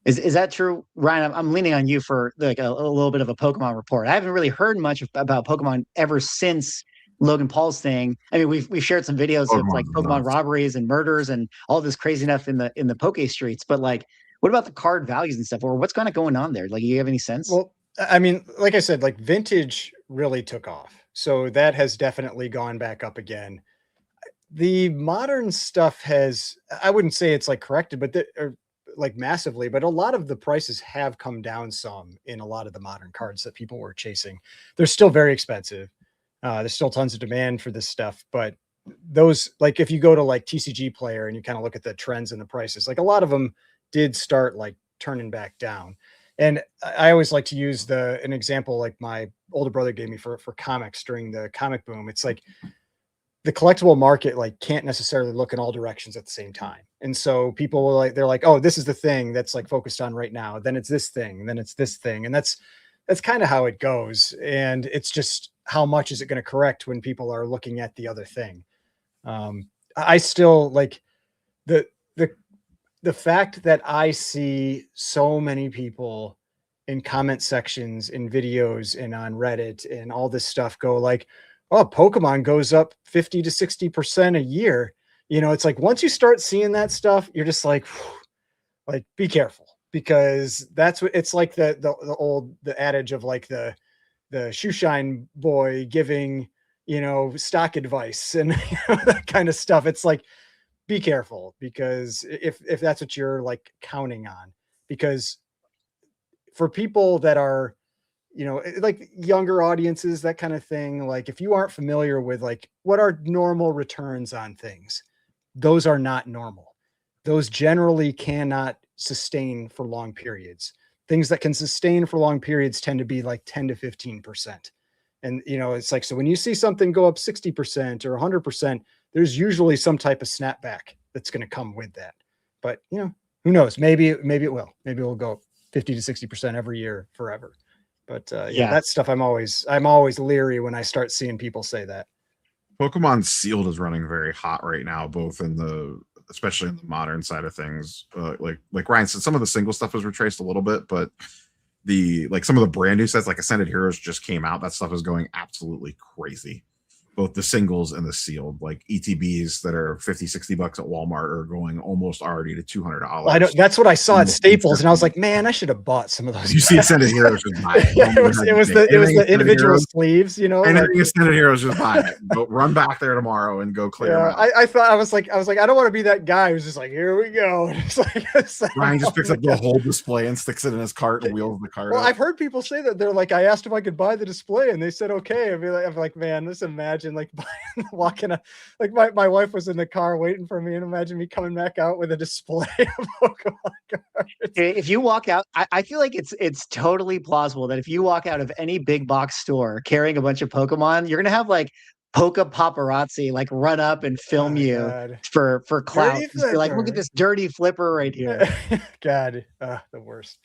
Is that true, Ryan? I'm leaning on you for like a little bit of a Pokemon report. I haven't really heard much about Pokemon ever since Logan Paul's thing. I mean, we've shared some videos of like Pokemon robberies and murders and all this crazy stuff in the Poke streets. But like, what about the card values and stuff? Or what's kind of going on there? Like, you have any sense? Well, I mean, like I said, like vintage really took off. So that has definitely gone back up again. The modern stuff has, I wouldn't say it's like corrected, but like massively, but a lot of the prices have come down some in a lot of the modern cards that people were chasing. They're still very expensive. There's still tons of demand for this stuff, but those, like if you go to like TCG Player and you kind of look at the trends and the prices, like a lot of them did start like turning back down. And I always like to use an example like my older brother gave me for comics during the comic boom. It's like the collectible market like can't necessarily look in all directions at the same time. And so people will they're like, oh, this is the thing that's like focused on right now. Then it's this thing, and then it's this thing. And that's kind of how it goes. And it's just how much is it going to correct when people are looking at the other thing? I still like the fact that I see so many people in comment sections, in videos, and on Reddit and all this stuff go like, oh, Pokemon goes up 50 to 60% a year. It's like once you start seeing that stuff, you're just like be careful, because that's what it's like the adage of like the shoe shine boy giving, stock advice and that kind of stuff. It's like, be careful, because if that's what you're like counting on, because for people that are, like younger audiences, that kind of thing, like if you aren't familiar with like what are normal returns on things, those are not normal. Those generally cannot sustain for long periods. Things that can sustain for long periods tend to be like 10 to 15%. And, it's like, so when you see something go up 60% or 100%, there's usually some type of snapback that's going to come with that. But, who knows? Maybe it will. Maybe it will go 50 to 60% every year forever. But yeah, that stuff I'm always leery when I start seeing people say that. Pokemon Sealed is running very hot right now, both especially in the modern side of things. Like Ryan said, some of the single stuff was retraced a little bit, but some of the brand new sets, like Ascended Heroes just came out. That stuff is going absolutely crazy. both the singles and the sealed. Like ETBs that are $50-$60 at Walmart are going almost already to $200. Well, I don't. That's what I saw at Staples, and I was like, man, I should have bought some of those. You see Extended Heroes, just buy it. Yeah, it was the individual sleeves, you know. Anything Extended Heroes, just buy it. Go run back there tomorrow and go clear them out. I was like, I don't want to be that guy who's just like, here we go. It's like, Ryan just picks up the whole display and sticks it in his cart and wheels the cart. Well, up. I've heard people say that. They're like, I asked if I could buy the display, and they said okay. I'm like, man, just imagine like walking like my wife was in the car waiting for me, and imagine me coming back out with a display of Pokemon cards. If you walk out, I feel like it's totally plausible that if you walk out of any big box store carrying a bunch of Pokemon, you're gonna have like Poke paparazzi like run up and film you God. for clout. You're like, Flipper. look at this dirty flipper right here. God, the worst.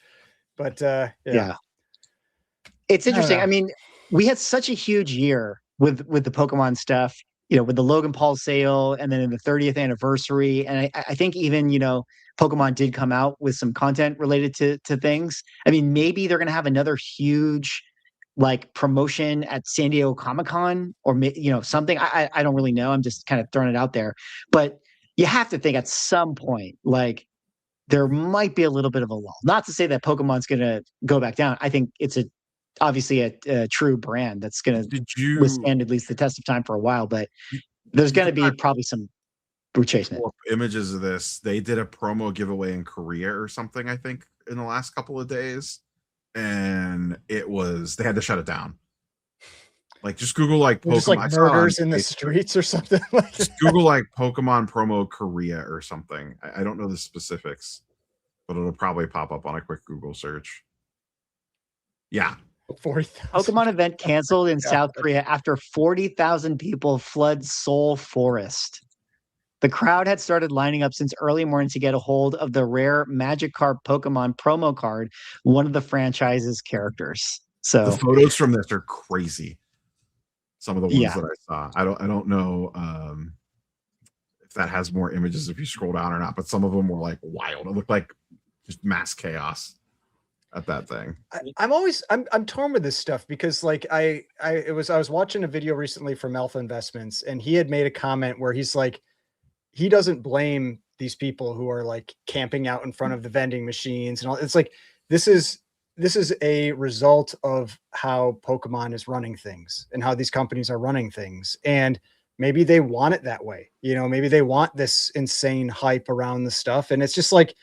But yeah. It's interesting. I mean, we had such a huge year with the Pokemon stuff, you know, with the Logan Paul sale and then in the 30th anniversary. And I think even, you know, Pokemon did come out with some content related to things. I mean, maybe they're going to have another huge like promotion at San Diego Comic-Con or, you know, something. I don't really know. I'm just kind of throwing it out there. But you have to think at some point, like, there might be a little bit of a lull. Not to say that Pokemon's going to go back down. I think it's obviously a true brand that's going to withstand at least the test of time for a while. But there's going to be probably some retracement. Images of this. They did a promo giveaway in Korea or something, I think, in the last couple of days. And they had to shut it down. Like, just Google like Pokemon. Just like murders in the streets or something. Just Google like Pokemon promo Korea or something. I don't know the specifics, but it'll probably pop up on a quick Google search. Yeah. 40,000. Pokemon event canceled in South Korea after 40,000 people flood Seoul Forest. The crowd had started lining up since early morning to get a hold of the rare Magikarp Pokemon promo card, one of the franchise's characters. So the photos from this are crazy. Some of the ones Yeah. that I saw. I don't know if that has more images if you scroll down or not, but some of them were like wild. It looked like just mass chaos at that thing. I'm torn with this stuff because like I was watching a video recently from Alpha Investments, and he had made a comment where he's like, he doesn't blame these people who are like camping out in front of the vending machines and all. It's like this is a result of how Pokemon is running things and how these companies are running things. And maybe they want it that way. You know, maybe they want this insane hype around the stuff. And it's just like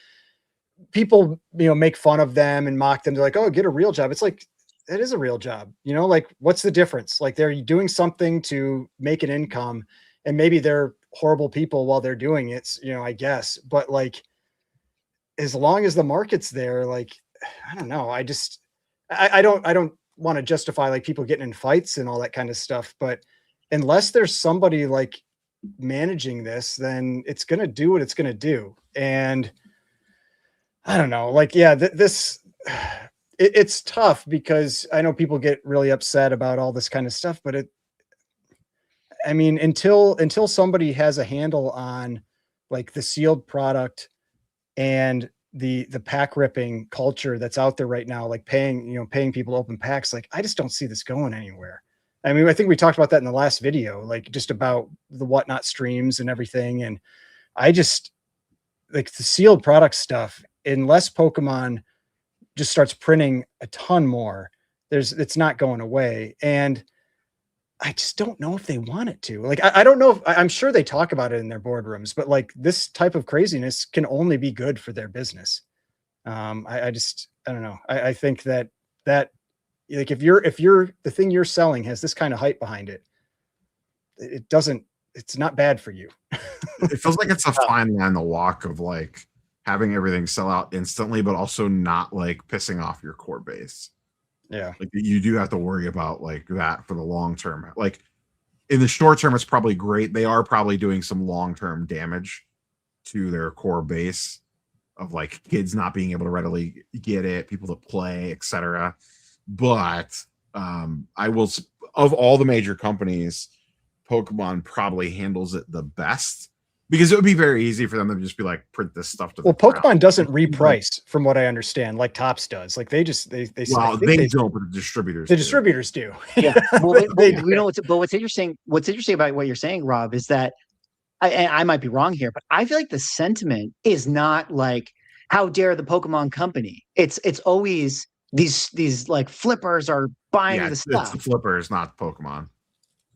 people, you know, make fun of them and mock them. They're like, oh, get a real job. It's like, it is a real job. You know, like what's the difference? Like they're doing something to make an income, and maybe they're horrible people while they're doing it, you know, I guess. But like, as long as the market's there, like, I don't know. I don't want to justify like people getting in fights and all that kind of stuff, but unless there's somebody like managing this, then it's going to do what it's going to do. And I don't know, like, yeah, it's tough because I know people get really upset about all this kind of stuff, but I mean, until somebody has a handle on like the sealed product and the pack ripping culture that's out there right now, like paying people to open packs, like I just don't see this going anywhere. I mean, I think we talked about that in the last video, like just about the whatnot streams and everything. And I just like the sealed product stuff, unless Pokemon just starts printing a ton more, it's not going away. And I just don't know if they want it to. Like, I don't know if I'm sure they talk about it in their boardrooms, but like this type of craziness can only be good for their business. I don't know. I think that like if the thing you're selling has this kind of hype behind it, it's not bad for you. It feels like it's a fine line to walk of like having everything sell out instantly, but also not like pissing off your core base. Yeah. Like you do have to worry about like that for the long term. Like in the short term, it's probably great. They are probably doing some long-term damage to their core base of like kids not being able to readily get it, people that play, etc. But I will, of all the major companies, Pokemon probably handles it the best Because it would be very easy for them to just be like, print this stuff to the Well, ground. Pokemon doesn't reprice, from what I understand, like Topps does. Like they just they Well, they don't, but the distributors. The do. distributors do. Yeah. Well, They you know what's interesting. What's interesting about what you're saying, Rob, is that I might be wrong here, but I feel like the sentiment is not like, how dare the Pokemon company? It's always these like flippers are buying the It's stuff. the flippers, not Pokemon.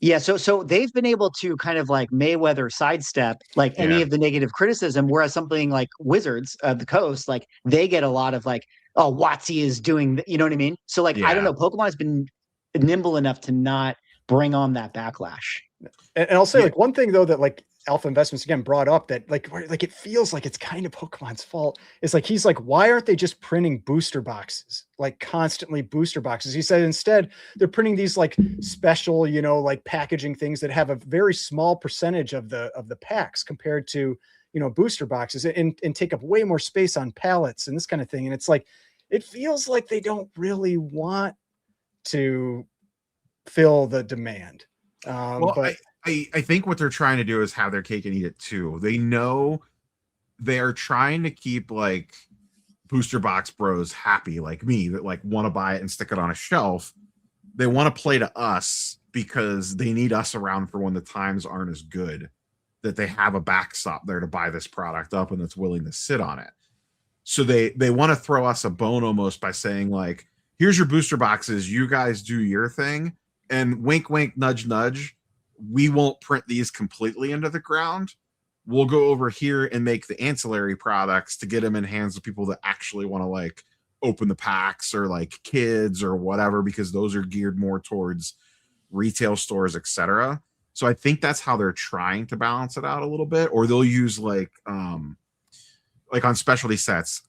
Yeah, so they've been able to kind of like Mayweather sidestep like any of the negative criticism, whereas something like Wizards of the Coast, like they get a lot of like, oh, WotC is doing, you know what I mean? So like, I don't know, Pokemon has been nimble enough to not bring on that backlash. And I'll say like one thing though that like Alpha Investments again brought up that like it feels like it's kind of Pokemon's fault. It's like he's like, why aren't they just printing booster boxes, like constantly booster boxes? He said instead they're printing these like special, you know, like packaging things that have a very small percentage of the packs compared to, you know, booster boxes and take up way more space on pallets and this kind of thing. And it's like it feels like they don't really want to fill the demand. But I think what they're trying to do is have their cake and eat it too. They know they are trying to keep like booster box bros happy, like me, that like want to buy it and stick it on a shelf. They want to play to us because they need us around for when the times aren't as good, that they have a backstop there to buy this product up and that's willing to sit on it. So they want to throw us a bone almost by saying like, here's your booster boxes, you guys do your thing, and wink, wink, nudge, nudge. We won't print these completely into the ground. We'll go over here and make the ancillary products to get them in hands of people that actually want to like open the packs or like kids or whatever, because those are geared more towards retail stores, etc. So I think that's how they're trying to balance it out a little bit. Or they'll use like on specialty sets,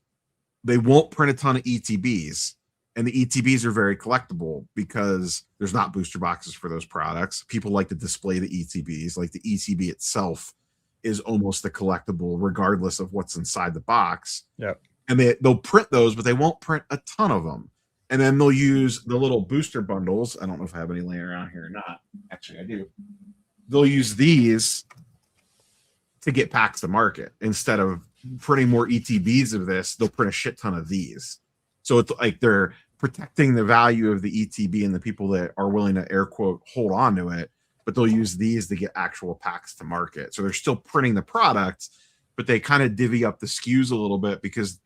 they won't print a ton of ETBs. And the ETBs are very collectible because there's not booster boxes for those products. People like to display the ETBs. Like the ETB itself is almost a collectible regardless of what's inside the box. Yeah. And they'll print those, but they won't print a ton of them. And then they'll use the little booster bundles. I don't know if I have any laying around here or not. Actually, I do. They'll use these to get packs to market. Instead of printing more ETBs of this, they'll print a shit ton of these. So it's like they're protecting the value of the ETB and the people that are willing to air quote hold on to it, but they'll use these to get actual packs to market. So they're still printing the products, but they kind of divvy up the SKUs a little bit because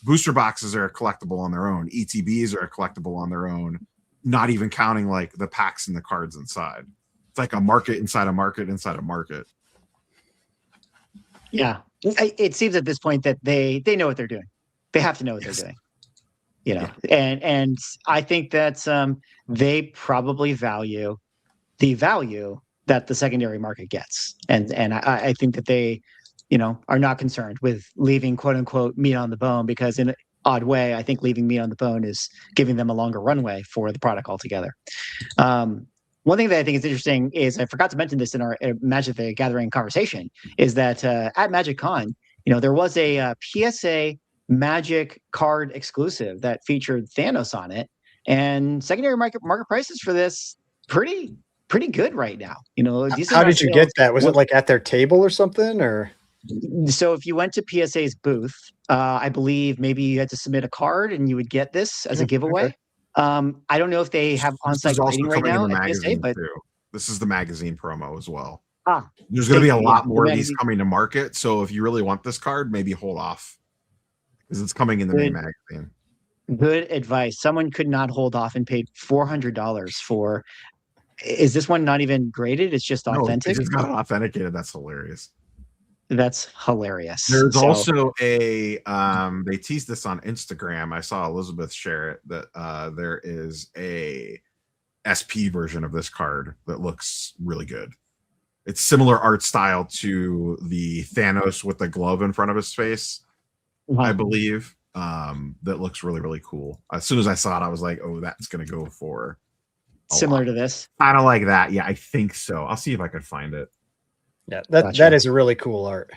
booster boxes are a collectible on their own. ETBs are a collectible on their own, not even counting like the packs and the cards inside. It's like a market inside a market inside a market. Yeah. It seems at this point that they know what they're doing. They have to know what they're doing. You know, and I think that they probably value the value that the secondary market gets, and I think that they, you know, are not concerned with leaving quote unquote meat on the bone, because in an odd way, I think leaving meat on the bone is giving them a longer runway for the product altogether. One thing that I think is interesting is, I forgot to mention this in our Magic the Gathering conversation, is that at Magic Con, you know, there was a PSA Magic card exclusive that featured Thanos on it, and secondary market prices for this pretty good right now. You know, how did you get that? Was it like at their table or something? Or so if you went to PSA's booth, I believe maybe you had to submit a card and you would get this as a giveaway. Okay. I don't know if they have on-site lighting right now at PSA, but this is the magazine promo as well. There's going to be a lot more of these coming to market. So if you really want this card, maybe hold off, because it's coming in the main magazine. Good advice. Someone could not hold off and paid $400 for. Is this one not even graded? It's just authentic. No, it's not authenticated. That's hilarious. That's hilarious. There's also a they teased this on Instagram. I saw Elizabeth share it, that there is a SP version of this card that looks really good. It's similar art style to the Thanos with the glove in front of his face, I believe. That looks really, really cool. As soon as I saw it, I was like, oh, that's going to go for similar to this. Kind of like that. Yeah, I think so. I'll see if I could find it. Yeah, that is a really cool art.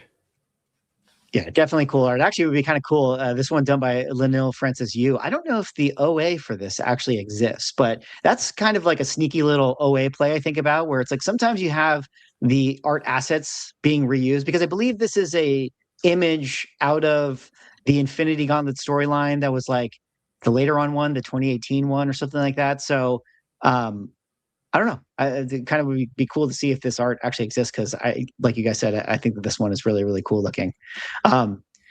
Yeah, definitely cool art. Actually, it would be kind of cool. This one done by Lanil Francis Yu. I don't know if the OA for this actually exists, but that's kind of like a sneaky little OA play I think about, where it's like sometimes you have the art assets being reused, because I believe this is a image out of the Infinity Gauntlet storyline that was like the later on one, the 2018 one or something like that. So I don't know. It kind of would be cool to see if this art actually exists, because like you guys said, I think that this one is really, really cool looking.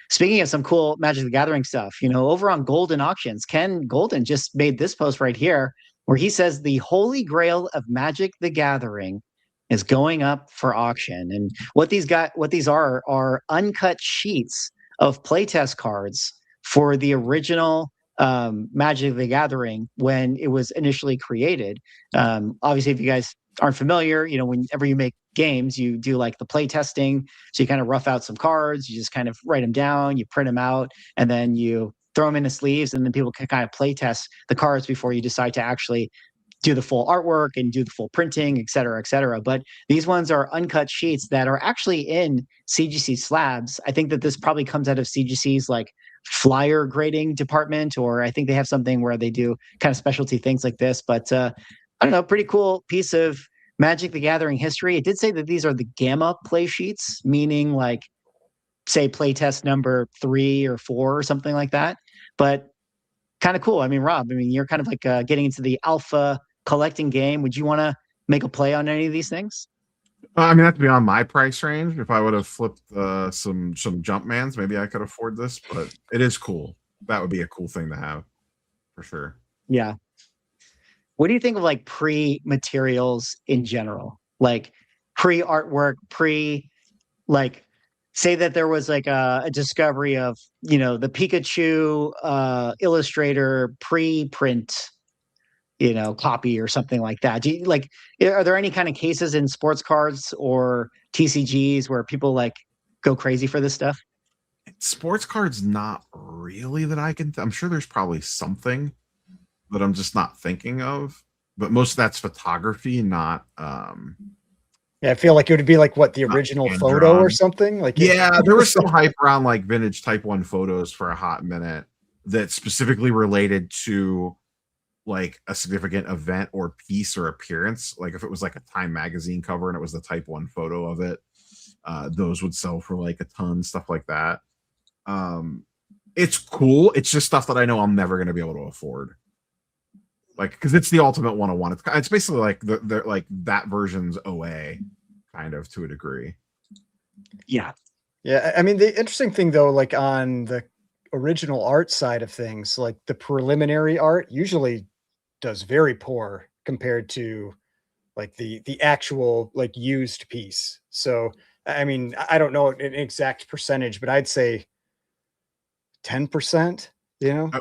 Speaking of some cool Magic the Gathering stuff, over on Golden Auctions, Ken Golden just made this post right here where he says the Holy Grail of Magic the Gathering is going up for auction. And what these are uncut sheets of playtest cards for the original Magic the Gathering when it was initially created. Obviously, if you guys aren't familiar, whenever you make games, you do like the play testing. So you kind of rough out some cards, you just kind of write them down, you print them out, and then you throw them into sleeves, and then people can kind of play test the cards before you decide to actually do the full artwork and do the full printing, et cetera, et cetera. But these ones are uncut sheets that are actually in CGC slabs. I think that this probably comes out of CGC's like flyer grading department, or I think they have something where they do kind of specialty things like this. But I don't know, pretty cool piece of Magic the Gathering history. It did say that these are the gamma play sheets, meaning like, say, playtest number 3 or 4 or something like that. But kind of cool. I mean, Rob, you're kind of like getting into the alpha collecting game. Would you want to make a play on any of these things? That's beyond my price range. If I would have flipped some Jumpmans, maybe I could afford this, but it is cool. That would be a cool thing to have for sure. Yeah. What do you think of like pre-materials in general? Like pre-artwork, like say that there was like a discovery of, the Pikachu Illustrator pre-print, copy or something like that. Are there any kind of cases in sports cards or TCGs where people like go crazy for this stuff? Sports cards, not really that I can. I'm sure there's probably something that I'm just not thinking of, but most of that's photography, not. Yeah, I feel like it would be like what the original photo or something. Like, yeah, there was some hype around like vintage Type 1 photos for a hot minute that specifically related to like a significant event or piece or appearance. Like if it was like a Time magazine cover and it was the Type 1 photo of it, those would sell for like a ton, stuff like that. It's cool. It's just stuff that I know I'm never going to be able to afford. Like, because it's the ultimate 101. It's basically like the like that version's OA, kind of, to a degree. Yeah. Yeah. I mean, the interesting thing though, like on the original art side of things, like the preliminary art usually does very poor compared to like the actual like used piece. So I mean, I don't know an exact percentage, but I'd say 10%,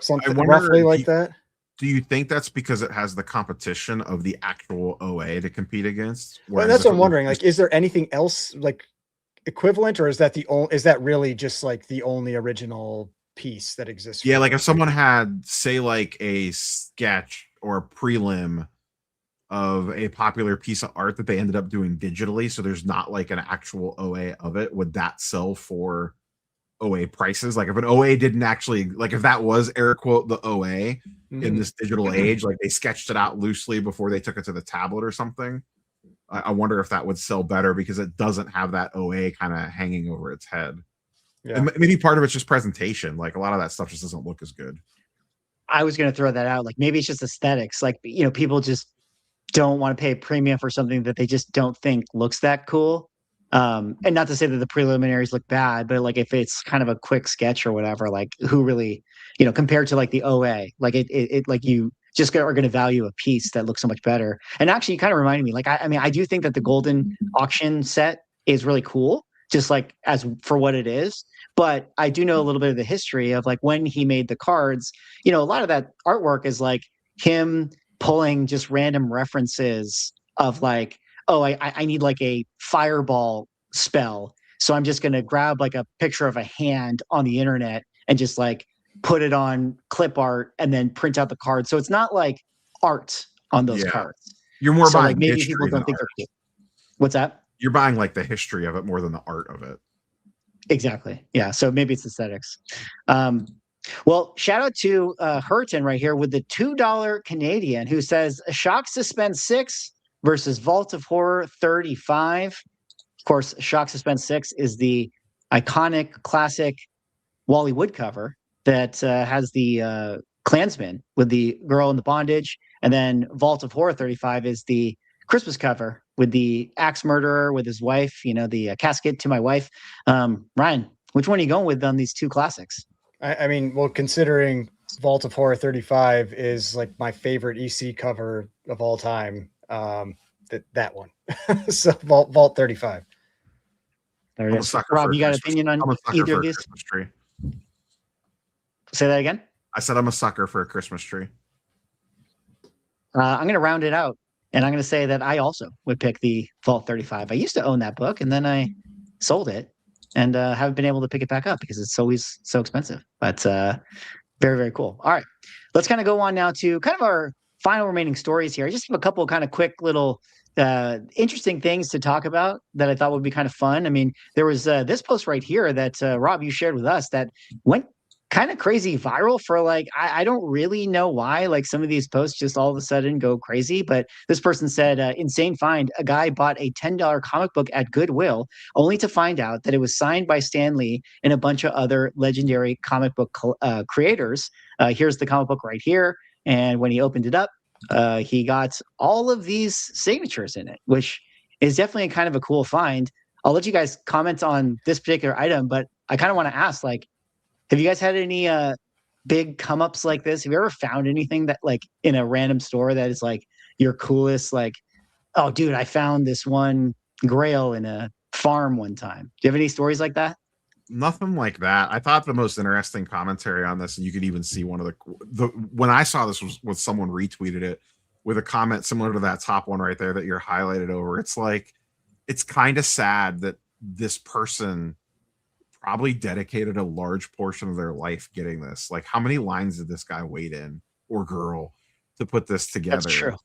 something roughly like that. Do you think that's because it has the competition of the actual OA to compete against? Well, that's what I'm wondering. Like, is there anything else like equivalent, or is that really just like the only original piece that exists? Yeah, like if someone had, say, like a sketch or a prelim of a popular piece of art that they ended up doing digitally, so there's not like an actual OA of it, would that sell for OA prices? Like if an OA didn't actually, like if that was air quote the OA in this digital age, like they sketched it out loosely before they took it to the tablet or something, I wonder if that would sell better because it doesn't have that OA kind of hanging over its head. Yeah. And maybe part of it's just presentation. Like a lot of that stuff just doesn't look as good. I was going to throw that out. Like maybe it's just aesthetics. Like, people just don't want to pay a premium for something that they just don't think looks that cool. And not to say that the preliminaries look bad, but like if it's kind of a quick sketch or whatever, like who really, compared to like the OA, like it like you just are going to value a piece that looks so much better. And actually, you kind of reminded me, like, I do think that the Golden Auction set is really cool, just like as for what it is. But I do know a little bit of the history of like when he made the cards, a lot of that artwork is like him pulling just random references of like, oh, I need like a fireball spell. So I'm just going to grab like a picture of a hand on the internet and just like put it on clip art and then print out the card. So it's not like art on those cards. You're more buying like maybe people don't think they're cute. What's that? You're buying like the history of it more than the art of it. Exactly. Yeah. So maybe it's aesthetics. Well, shout out to Hurton right here with the $2 Canadian who says Shock Suspense 6 versus Vault of Horror 35. course, Shock Suspense 6 is the iconic, classic Wally Wood cover that has the Klansman with the girl in the bondage. And then Vault of Horror 35 is the Christmas cover with the axe murderer with his wife, the casket to my wife. Ryan, which one are you going with on these two classics? I mean, well, considering Vault of Horror 35 is like my favorite EC cover of all time, that one. So Vault 35. There it is. Rob, you got an opinion on either of these? Christmas tree. Say that again? I said I'm a sucker for a Christmas tree. I'm going to round it out, and I'm going to say that I also would pick the Vault 35. I used to own that book, and then I sold it, and haven't been able to pick it back up because it's always so expensive. But very, very cool. All right, let's kind of go on now to kind of our final remaining stories here. I just have a couple of kind of quick little interesting things to talk about that I thought would be kind of fun. I mean, there was this post right here that Rob, you shared with us that went kind of crazy viral for like, I don't really know why, like some of these posts just all of a sudden go crazy, but this person said, insane find, a guy bought a $10 comic book at Goodwill only to find out that it was signed by Stan Lee and a bunch of other legendary comic book creators. Here's the comic book right here. And when he opened it up, he got all of these signatures in it, which is definitely kind of a cool find. I'll let you guys comment on this particular item, but I kind of want to ask, like, have you guys had any big come ups like this? Have you ever found anything that like in a random store that is like your coolest, like, oh dude, I found this one grail in a farm one time. Do you have any stories like that? Nothing like that. I thought the most interesting commentary on this, and you could even see one of the when I saw this was someone retweeted it with a comment similar to that top one right there that you're highlighted over. It's like, it's kind of sad that this person probably dedicated a large portion of their life getting this. Like, how many lines did this guy wait in, or girl, to put this together? That's true.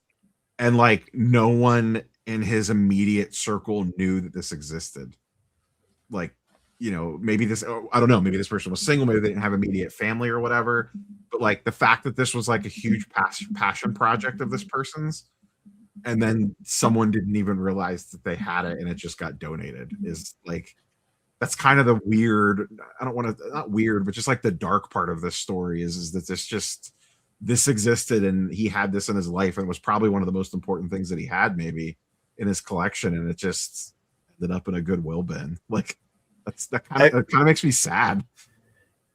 And like, no one in his immediate circle knew that this existed. Like, maybe this, I don't know, maybe this person was single, maybe they didn't have immediate family or whatever. But like, the fact that this was like a huge passion project of this person's, and then someone didn't even realize that they had it and it just got donated, is like, that's kind of the weird, I don't want to, not weird, but just like the dark part of this story is that this existed and he had this in his life and it was probably one of the most important things that he had maybe in his collection, and it just ended up in a Goodwill bin. Like, that kind of makes me sad.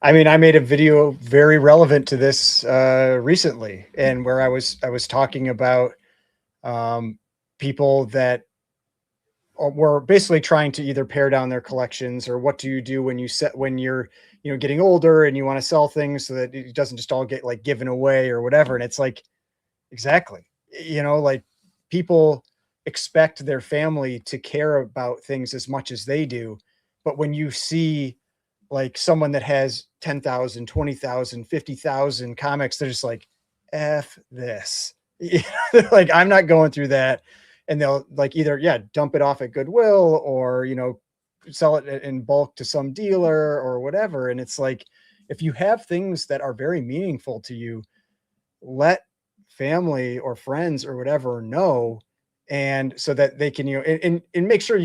I mean, I made a video very relevant to this recently, and where I was talking about people that were basically trying to either pare down their collections, or what do you do when you're getting older and you want to sell things so that it doesn't just all get like given away or whatever. And it's like, exactly, like, people expect their family to care about things as much as they do. But when you see like someone that has 10,000, 20,000, 50,000 comics, they're just like, F this. Like, I'm not going through that. And they'll like either, dump it off at Goodwill, or, sell it in bulk to some dealer or whatever. And it's like, if you have things that are very meaningful to you, let family or friends or whatever know. And so that they can, and make sure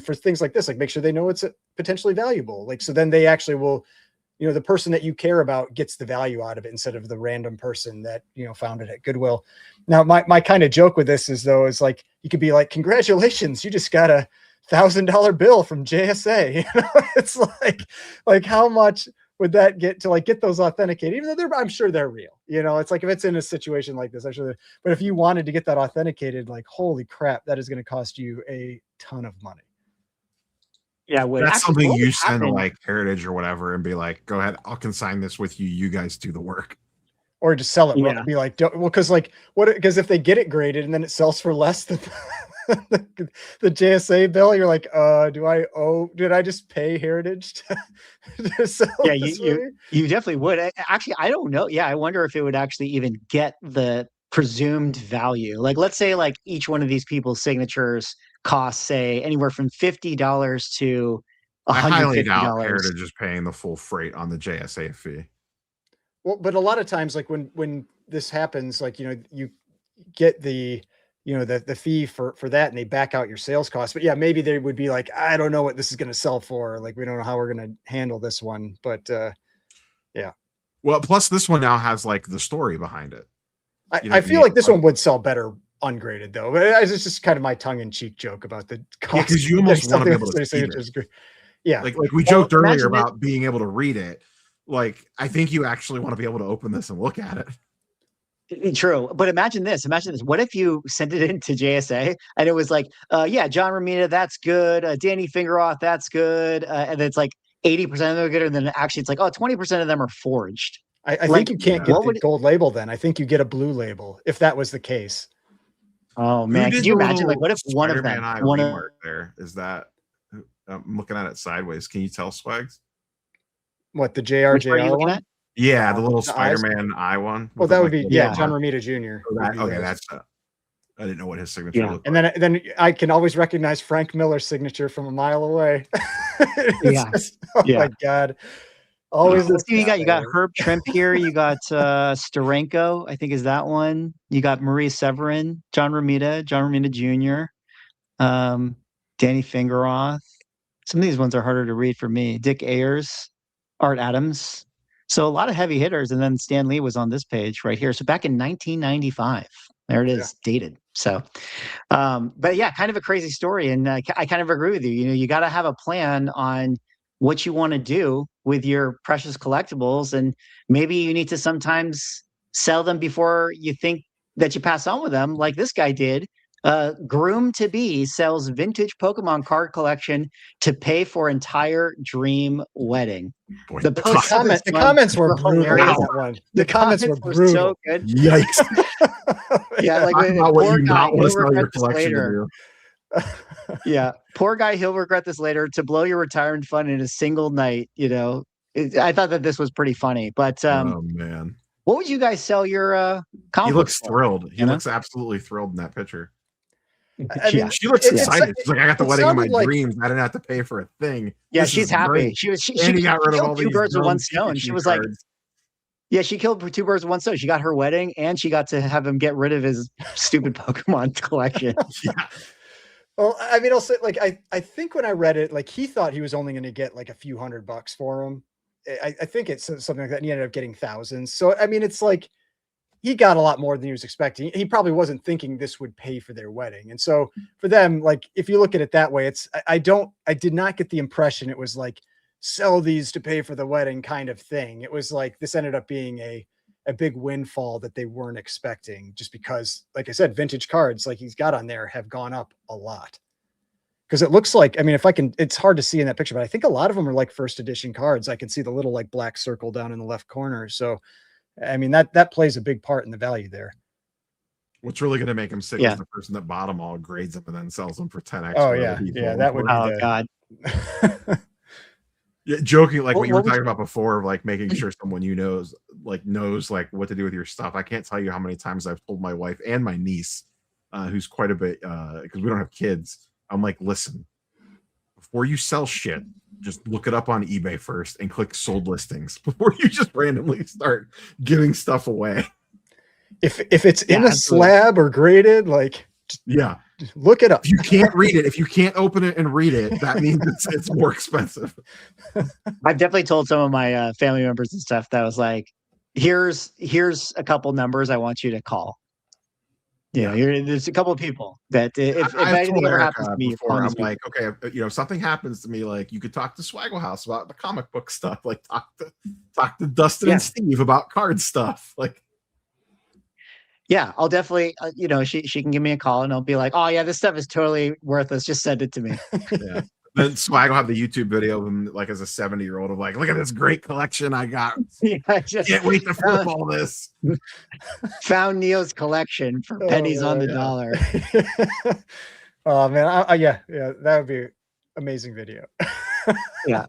for things like this, like, make sure they know it's potentially valuable. Like, so then they actually will, the person that you care about gets the value out of it, instead of the random person that, found it at Goodwill. Now, my kind of joke with this is like, you could be like, congratulations, you just got a $1,000 bill from JSA. It's like how much would that get to like get those authenticated, even though I'm sure they're real. It's like, if it's in a situation like this, actually, but if you wanted to get that authenticated, like, holy crap, that is going to cost you a ton of money. Yeah, that's something you send to like Heritage or whatever and be like, go ahead, I'll consign this with you. You guys do the work. Or just sell it. Yeah. Be like, because like, because if they get it graded and then it sells for less than the JSA bill, you're like, did I just pay Heritage to sell? Yeah, you definitely would. Actually, I don't know. Yeah, I wonder if it would actually even get the presumed value. Like, let's say like each one of these people's signatures costs, say, anywhere from $50 to $150. I highly doubt Heritage is paying the full freight on the JSA fee. Well, but a lot of times, like when this happens, like, you get the the fee for that, and they back out your sales costs. But yeah, maybe they would be like, I don't know what this is going to sell for. Like, we don't know how we're going to handle this one. But yeah. Well, plus this one now has like the story behind it. I feel like this one would sell better ungraded though. But it's just kind of my tongue-in-cheek joke about the cost. Because you almost want to be able to see it. Yeah, like we joked earlier about being able to read it. Like, I think you actually want to be able to open this and look at it. True, but imagine this. What if you sent it into JSA and it was like, yeah, John Romita, that's good. Danny Fingeroth, that's good. And it's like 80% of them are good, and then actually it's like, oh, 20% of them are forged. I think you can't get the gold label then. I think you get a blue label if that was the case. Oh man, could you imagine? Like, what if one of them? There is that. I'm looking at it sideways. Can you tell, Swags? What, the JRJR one? Yeah, the little Spider-Man eye one. Well, that would be John Romita Jr. Okay, that's I didn't know what his signature looked like. And then I can always recognize Frank Miller's signature from a mile away. My God. Always. You got Herb Trimp here. You got Steranko, I think is that one. You got Marie Severin, John Romita Jr., Danny Fingeroth. Some of these ones are harder to read for me. Dick Ayers, Art Adams. So a lot of heavy hitters. And then Stan Lee was on this page right here. So back in 1995, there it is, dated. So, but yeah, kind of a crazy story. And I kind of agree with you. You got to have a plan on what you want to do with your precious collectibles. And maybe you need to sometimes sell them before you think that you pass on with them, like this guy did. Groom to Be sells vintage Pokemon card collection to pay for entire dream wedding. Boy, the comments were hilarious. The comments were brutal. So good. Yikes! Yeah, like poor guy, he'll regret this later. Yeah, poor guy, he'll regret this later. To blow your retirement fund in a single night. I thought that this was pretty funny. But oh man, what would you guys sell your? He looks thrilled. He looks absolutely thrilled in that picture. I mean, she looks excited. She's like, I got the wedding of my dreams. I didn't have to pay for a thing. Yeah, she's happy. She got rid of all two birds with one stone. She was like, yeah, she killed two birds with one stone. She got her wedding, and she got to have him get rid of his stupid Pokemon collection. Yeah. Well, I mean, I'll say, like, I think when I read it, like, he thought he was only going to get like a few $100 for them. I think it's something like that. And he ended up getting thousands. So, I mean, it's like, he got a lot more than he was expecting. He probably wasn't thinking this would pay for their wedding. And so for them, like, if you look at it that way, I did not get the impression it was like, sell these to pay for the wedding kind of thing. It was like, this ended up being a big windfall that they weren't expecting, just because, like I said, vintage cards like he's got on there have gone up a lot. Because it looks like, I mean, it's hard to see in that picture, but I think a lot of them are like first edition cards. I can see the little like black circle down in the left corner. So, I mean, that plays a big part in the value there. What's really going to make him sick is the person that bought them all, grades them, and then sells them for 10x. Oh yeah, yeah, that would be. Oh God. Yeah, joking, like what you were talking about before, like making sure someone knows like what to do with your stuff. I can't tell you how many times I've told my wife and my niece, who's quite a bit, because we don't have kids. I'm like, listen, before you sell shit, just look it up on eBay first and click sold listings before you just randomly start giving stuff away. If it's in a slab or graded, like, yeah, look it up. If you can't read it, if you can't open it and read it, that means it's more expensive. I've definitely told some of my family members and stuff that was like, here's a couple numbers I want you to call. There's a couple of people that if anything ever happens to me, before, I'm like, okay, if something happens to me, like, you could talk to Swaggle House about the comic book stuff, like talk to Dustin and Steve about card stuff, like. Yeah, I'll definitely, she can give me a call and I'll be like, oh yeah, this stuff is totally worthless. Just send it to me. Yeah. Then Swag will have the YouTube video of him, like, as a 70-year-old, of like, look at this great collection I got. Yeah, can't wait to flip all this. Found Neo's collection for pennies on the dollar. Oh man, yeah, that would be amazing video. Yeah.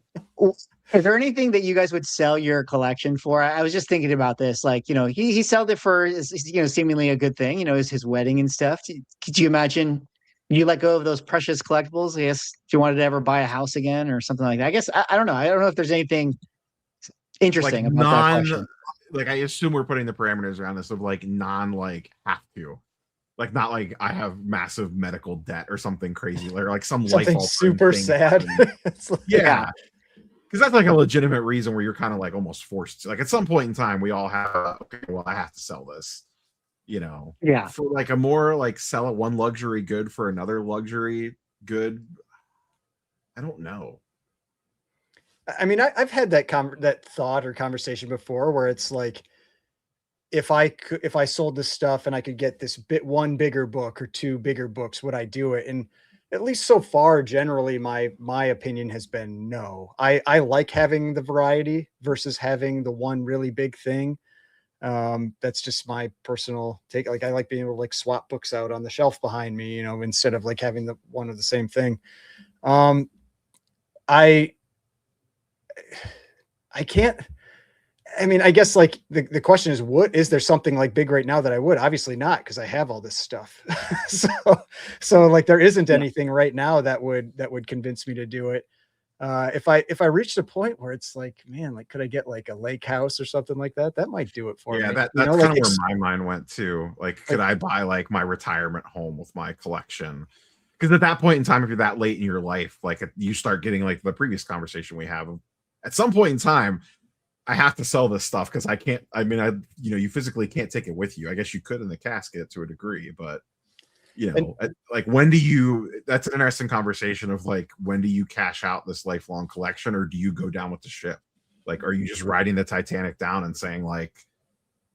Is there anything that you guys would sell your collection for? I was just thinking about this. Like, he sold it for, seemingly a good thing, is his wedding and stuff. Could you imagine you let go of those precious collectibles? I guess if you wanted to ever buy a house again or something like that. I guess, I don't know. I don't know if there's anything interesting about that question. Like, I assume we're putting the parameters around this of like have to. Like not like I have massive medical debt or something crazy, or like some Something life super thing sad. happened. Like, Yeah. Because that's like a legitimate reason where you're kind of like almost forced to. Like at some point in time, we all have, okay, well, I have to sell this, Yeah. for like a more like sell it one luxury good for another luxury good. I don't know. I mean, I've had that thought or conversation before where it's like, if I sold this stuff and I could get this one bigger book or two bigger books, would I do it? And at least so far, generally, my opinion has been no. I like having the variety versus having the one really big thing. That's just my personal take. Like I like being able to like swap books out on the shelf behind me, instead of like having the one of the same thing. I can't. I mean, I guess like the question is, is there something like big right now that I would? Obviously not, because I have all this stuff. so like there isn't anything right now that would convince me to do it. If I reached a point where it's like, man, like could I get like a lake house or something like that? That might do it for me. Yeah, that's kind of where my mind went too. Like, could I buy like my retirement home with my collection? Because at that point in time, if you're that late in your life, like you start getting like the previous conversation we have. At some point in time, I have to sell this stuff because I can't. I mean, you physically can't take it with you. I guess you could in the casket to a degree, but like when do you? That's an interesting conversation of like when do you cash out this lifelong collection, or do you go down with the ship? Like, are you just riding the Titanic down and saying like,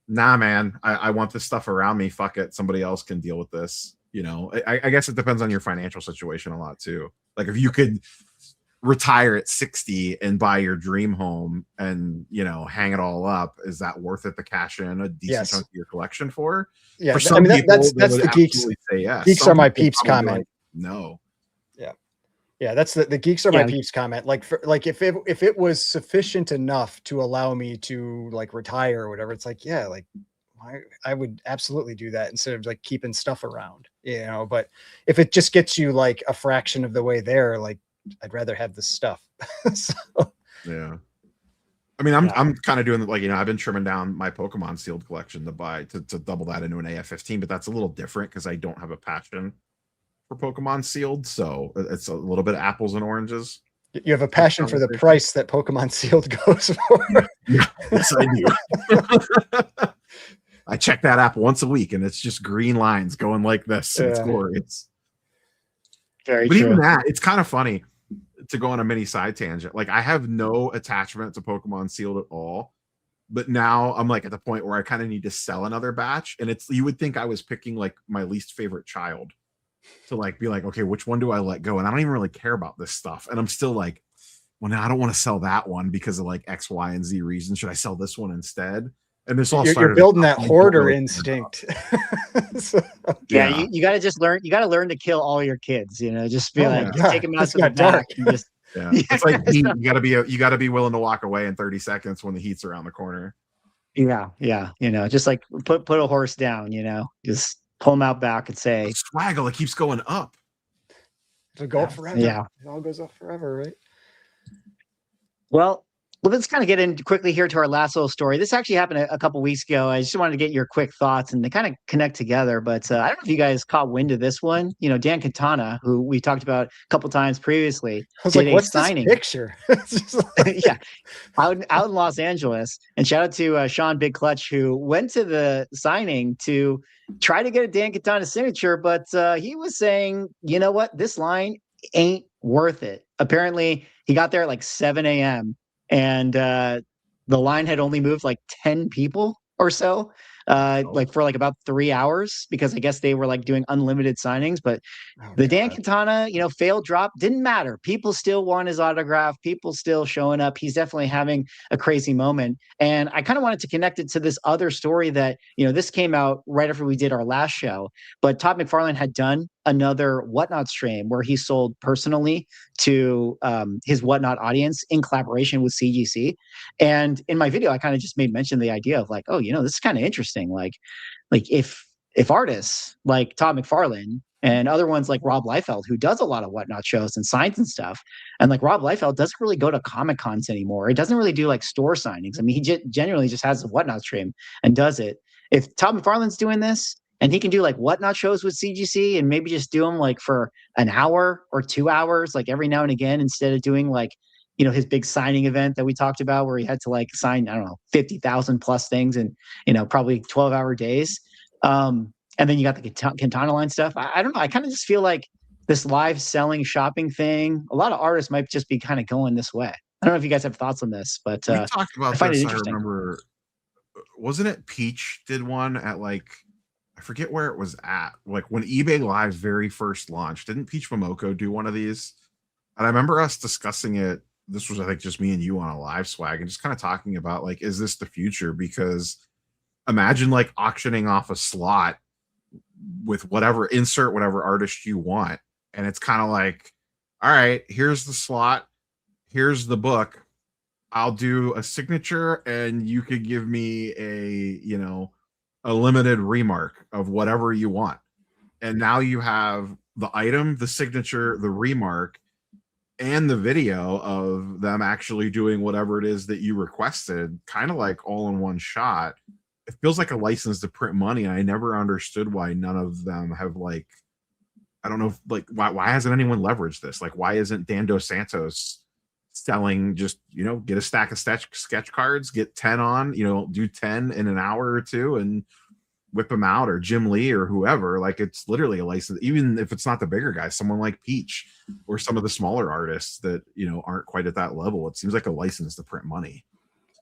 nah, man, I want this stuff around me. Fuck it, somebody else can deal with this. I guess it depends on your financial situation a lot too. Like if you could retire at 60 and buy your dream home and hang it all up, is that worth it to cash in a decent chunk of your collection for? Yeah, for some people, that's the geeks. Say yes. Geeks some are my peeps comment. Like, no. Yeah, that's the geeks are my peeps comment. Like if it was sufficient enough to allow me to like retire or whatever, it's like, yeah, like I would absolutely do that instead of like keeping stuff around, but if it just gets you like a fraction of the way there, like I'd rather have the stuff. Yeah. I mean, I'm kind of doing like, I've been trimming down my Pokemon sealed collection to double that into an AF-15, but that's a little different because I don't have a passion for Pokemon sealed. So it's a little bit of apples and oranges. You have a passion for the price that Pokemon sealed goes for. Yes, I do. I check that app once a week and it's just green lines going like this. And it's glorious. Very but true. Even that, it's kind of funny to go on a mini side tangent. Like I have no attachment to Pokemon sealed at all, but now I'm like at the point where I kind of need to sell another batch. And you would think I was picking like my least favorite child to like be like, okay, which one do I let go? And I don't even really care about this stuff. And I'm still like, well, now I don't want to sell that one because of like X, Y, and Z reasons. Should I sell this one instead? And this all you're building that hoarder instinct. You got to just learn. You got to learn to kill all your kids. Just be just take them out to the back and just. Yeah, it's like heat. You got to be willing to walk away in 30 seconds when the heat's around the corner. Yeah. Just like put a horse down. Just pull them out back and say, swaggle. It keeps going up. It'll go up forever. Yeah, it all goes up forever, right? Well, let's kind of get in quickly here to our last little story. This actually happened a couple weeks ago. I just wanted to get your quick thoughts and they kind of connect together. But I don't know if you guys caught wind of this one. Dan Quintana, who we talked about a couple times previously, I was like, "What's this picture?" Yeah, out in Los Angeles. And shout out to Sean Big Clutch, who went to the signing to try to get a Dan Quintana signature, but he was saying, "You know what? This line ain't worth it." Apparently, he got there at like 7 a.m. and the line had only moved like 10 people or so, like for like about 3 hours, because I guess they were like doing unlimited signings. But Dan Quintana, failed drop, didn't matter. People still want his autograph. People still showing up. He's definitely having a crazy moment. And I kind of wanted to connect it to this other story that, this came out right after we did our last show. But Todd McFarlane had done another Whatnot stream where he sold personally to his Whatnot audience in collaboration with CGC. And in my video, I kind of just made mention of the idea of like, oh, this is kind of interesting. Like if artists like Todd McFarlane and other ones like Rob Liefeld, who does a lot of Whatnot shows and signs and stuff, and like Rob Liefeld doesn't really go to Comic Cons anymore. It doesn't really do like store signings. I mean, he genuinely just has a Whatnot stream and does it. If Todd McFarlane's doing this, and he can do like whatnot shows with CGC and maybe just do them like for an hour or 2 hours, like every now and again, instead of doing like, his big signing event that we talked about where he had to like sign, I don't know, 50,000 plus things in, probably 12-hour days. And then you got the Quintana line stuff. I don't know. I kind of just feel like this live selling shopping thing, a lot of artists might just be kind of going this way. I don't know if you guys have thoughts on this, but we talked about I find this. it I interesting. remember, wasn't it Peach did one at like, I forget where it was at, like when eBay Live very first launched. Didn't Peach Momoko do one of these? And I remember us discussing it. This was, I think, just me and you on a live swag and just kind of talking about like, is this the future? Because imagine like auctioning off a slot with whatever, insert whatever artist you want. And it's kind of like, all right, here's the slot. Here's the book. I'll do a signature and you could give me a limited remark of whatever you want. And now you have the item, the signature, the remark, and the video of them actually doing whatever it is that you requested, kind of like all in one shot. It feels like a license to print money. And I never understood why none of them have like, I don't know, like why hasn't anyone leveraged this? Like, why isn't Dan Dos Santos selling just, get a stack of sketch cards, get 10 on, do 10 in an hour or two and whip them out, or Jim Lee or whoever. Like, it's literally a license, even if it's not the bigger guys, someone like Peach or some of the smaller artists that, aren't quite at that level. It seems like a license to print money.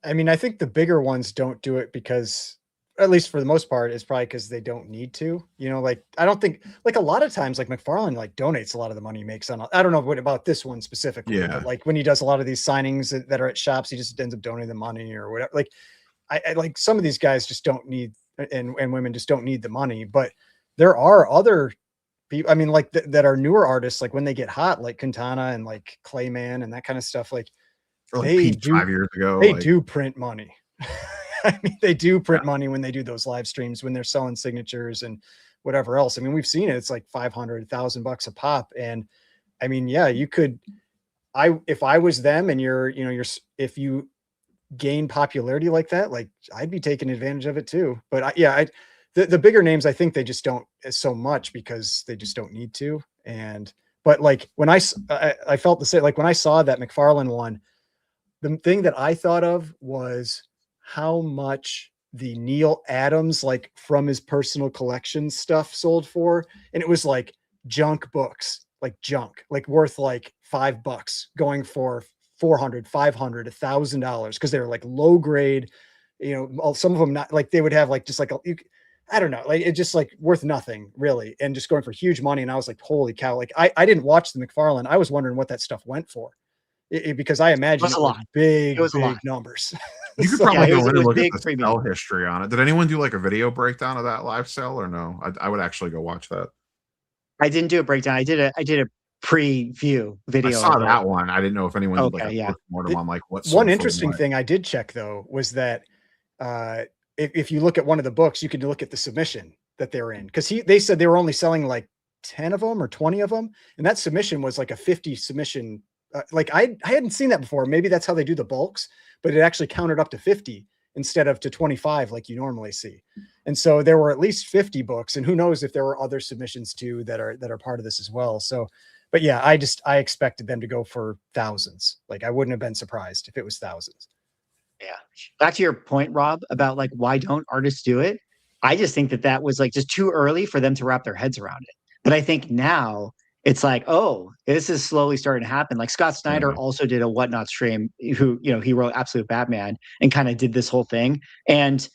I mean, I think the bigger ones don't do it because, at least for the most part, it's probably because they don't need to, like, I don't think, like, a lot of times, like, McFarlane, like, donates a lot of the money he makes on, I don't know what about this one specifically, but like when he does a lot of these signings that are at shops, he just ends up donating the money or whatever. Like, I like some of these guys just don't need, and women just don't need the money, but there are other people, I mean, like that are newer artists, like when they get hot, like Quintana and like Clayman and that kind of stuff, like, or like they Peach do, 5 years ago, they like, do print money. I mean, they do print money when they do those live streams, when they're selling signatures and whatever else. I mean, we've seen it. It's like $500,000 a pop. And I mean, yeah, you could, if I was them and if you gain popularity like that, like I'd be taking advantage of it too. But the bigger names, I think they just don't so much because they just don't need to. But like when I felt the same, like when I saw that McFarlane one, the thing that I thought of was how much the Neil Adams, like from his personal collection stuff sold for. And it was like junk books, like junk, like worth like $5 going for $400, $500, $1,000. Cause they were like low grade, some of them not like, they would have like, just like, I don't know, like it's just like worth nothing really. And just going for huge money. And I was like, holy cow. Like I didn't watch the McFarlane. I was wondering what that stuff went for. Because I imagine it was a lot. Big lot. numbers. You could probably go in and look at the premium sell history on it. Did anyone do like a video breakdown of that live sale or no? I would actually go watch that. I didn't do a breakdown. I did a preview video. I saw that one. I didn't know if anyone did like a postmortem on like what. One interesting thing I did check though was that if you look at one of the books, you can look at the submission that they're in, because they said they were only selling like 10 of them or 20 of them, and that submission was like a 50 submission. Like I hadn't seen that before. Maybe that's how they do the bulks, but it actually counted up to 50 instead of to 25 like you normally see. And so there were at least 50 books, and who knows if there were other submissions too that are part of this as well. So, but yeah, I expected them to go for thousands. Like I wouldn't have been surprised if it was thousands. Yeah. Back to your point, Rob, about like, why don't artists do it? I just think that was like just too early for them to wrap their heads around it. But I think now it's like, oh, this is slowly starting to happen. Like Scott Snyder also did a Whatnot stream, who, he wrote Absolute Batman and kind of did this whole thing. And,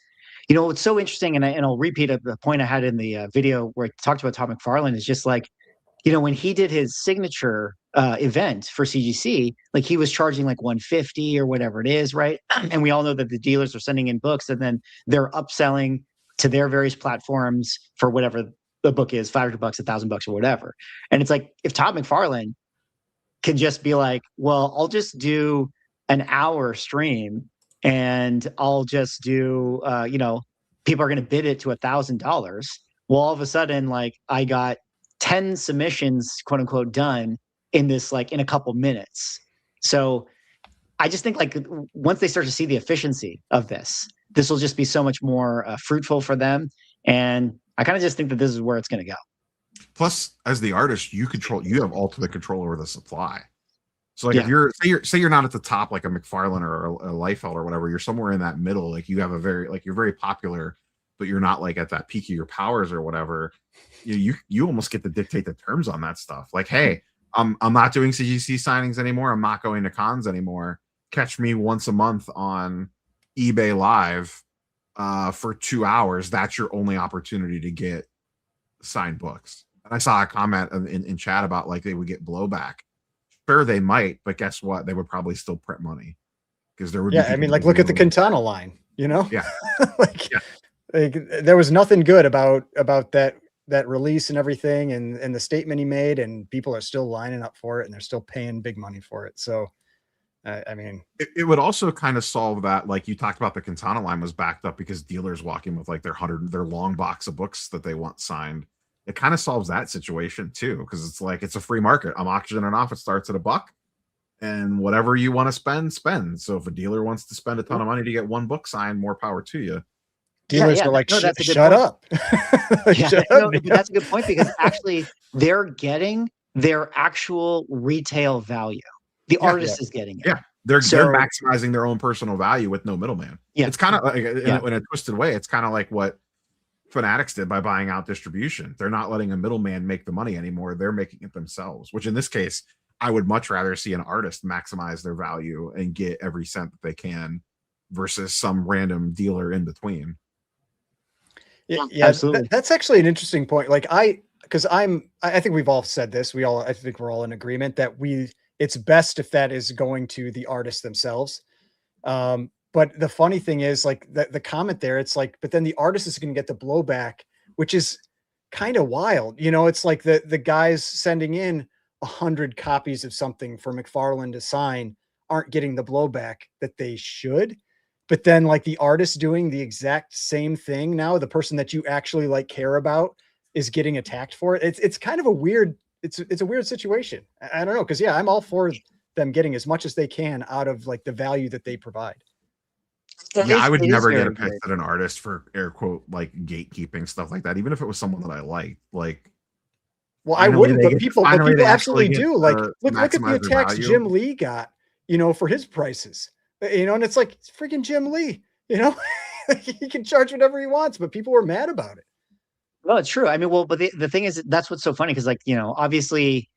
what's so interesting, and I'll repeat the point I had in the video where I talked about Todd McFarlane, is just like, when he did his signature event for CGC, like he was charging like $150 or whatever it is, right? And we all know that the dealers are sending in books and then they're upselling to their various platforms for whatever the book is, $500, $1,000 or whatever. And it's like, if Todd McFarlane can just be like, well, I'll just do an hour stream and I'll just do, people are going to bid it to $1,000. Well, all of a sudden, like I got 10 submissions, quote unquote, done in this, like in a couple minutes. So I just think like once they start to see the efficiency of this will just be so much more fruitful for them. And I kind of just think that this is where it's going to go. Plus, as the artist, you have ultimate control over the supply. So like if you're not at the top like a McFarlane or a Liefeld or whatever, you're somewhere in that middle. Like you have you're very popular, but you're not like at that peak of your powers or whatever. You almost get to dictate the terms on that stuff. Like, hey, I'm not doing CGC signings anymore. I'm not going to cons anymore. Catch me once a month on eBay Live for 2 hours. That's your only opportunity to get signed books. And I saw a comment in chat about like they would get blowback. Sure, they might, but guess what? They would probably still print money because there would. Yeah, I mean, like look at the Quintana line. You know, yeah, like there was nothing good about that release and everything, and the statement he made, and people are still lining up for it, and they're still paying big money for it. So, I mean, it would also kind of solve that. Like you talked about, the Quintana line was backed up because dealers walk in with like their long box of books that they want signed. It kind of solves that situation too, because it's like it's a free market. I'm auctioning it off. It starts at $1, and whatever you want to spend. So if a dealer wants to spend a ton of money to get one book signed, more power to you. Dealers are like, shut up. That's a good point, because actually they're getting their actual retail value. The artist is getting it. Yeah, they're maximizing their own personal value with no middleman. Yeah, it's kind of like in a twisted way. It's kind of like what Fanatics did by buying out distribution. They're not letting a middleman make the money anymore. They're making it themselves, which in this case, I would much rather see an artist maximize their value and get every cent that they can versus some random dealer in between. Yeah, absolutely. That's actually an interesting point. Like I think we've all said this. I think we're all in agreement that it's best if that is going to the artists themselves. But the funny thing is, like the comment there, it's like, but then the artist is going to get the blowback, which is kind of wild. You know, it's like the guys sending in 100 copies of something for McFarlane to sign aren't getting the blowback that they should. But then like the artist doing the exact same thing now, the person that you actually like care about is getting attacked for it. It's kind of a weird, it's a weird situation. I don't know. Cause I'm all for them getting as much as they can out of like the value that they provide. Yeah, I would never get pissed at an artist for air quote like gatekeeping stuff like that, even if it was someone that I liked. Like, well, I wouldn't, but people actually do. Like, look at the attacks Jim Lee got, for his prices, and it's like it's freaking Jim Lee, he can charge whatever he wants, but people were mad about it. Well, it's true. I mean, but the thing is, that's what's so funny because, like, obviously,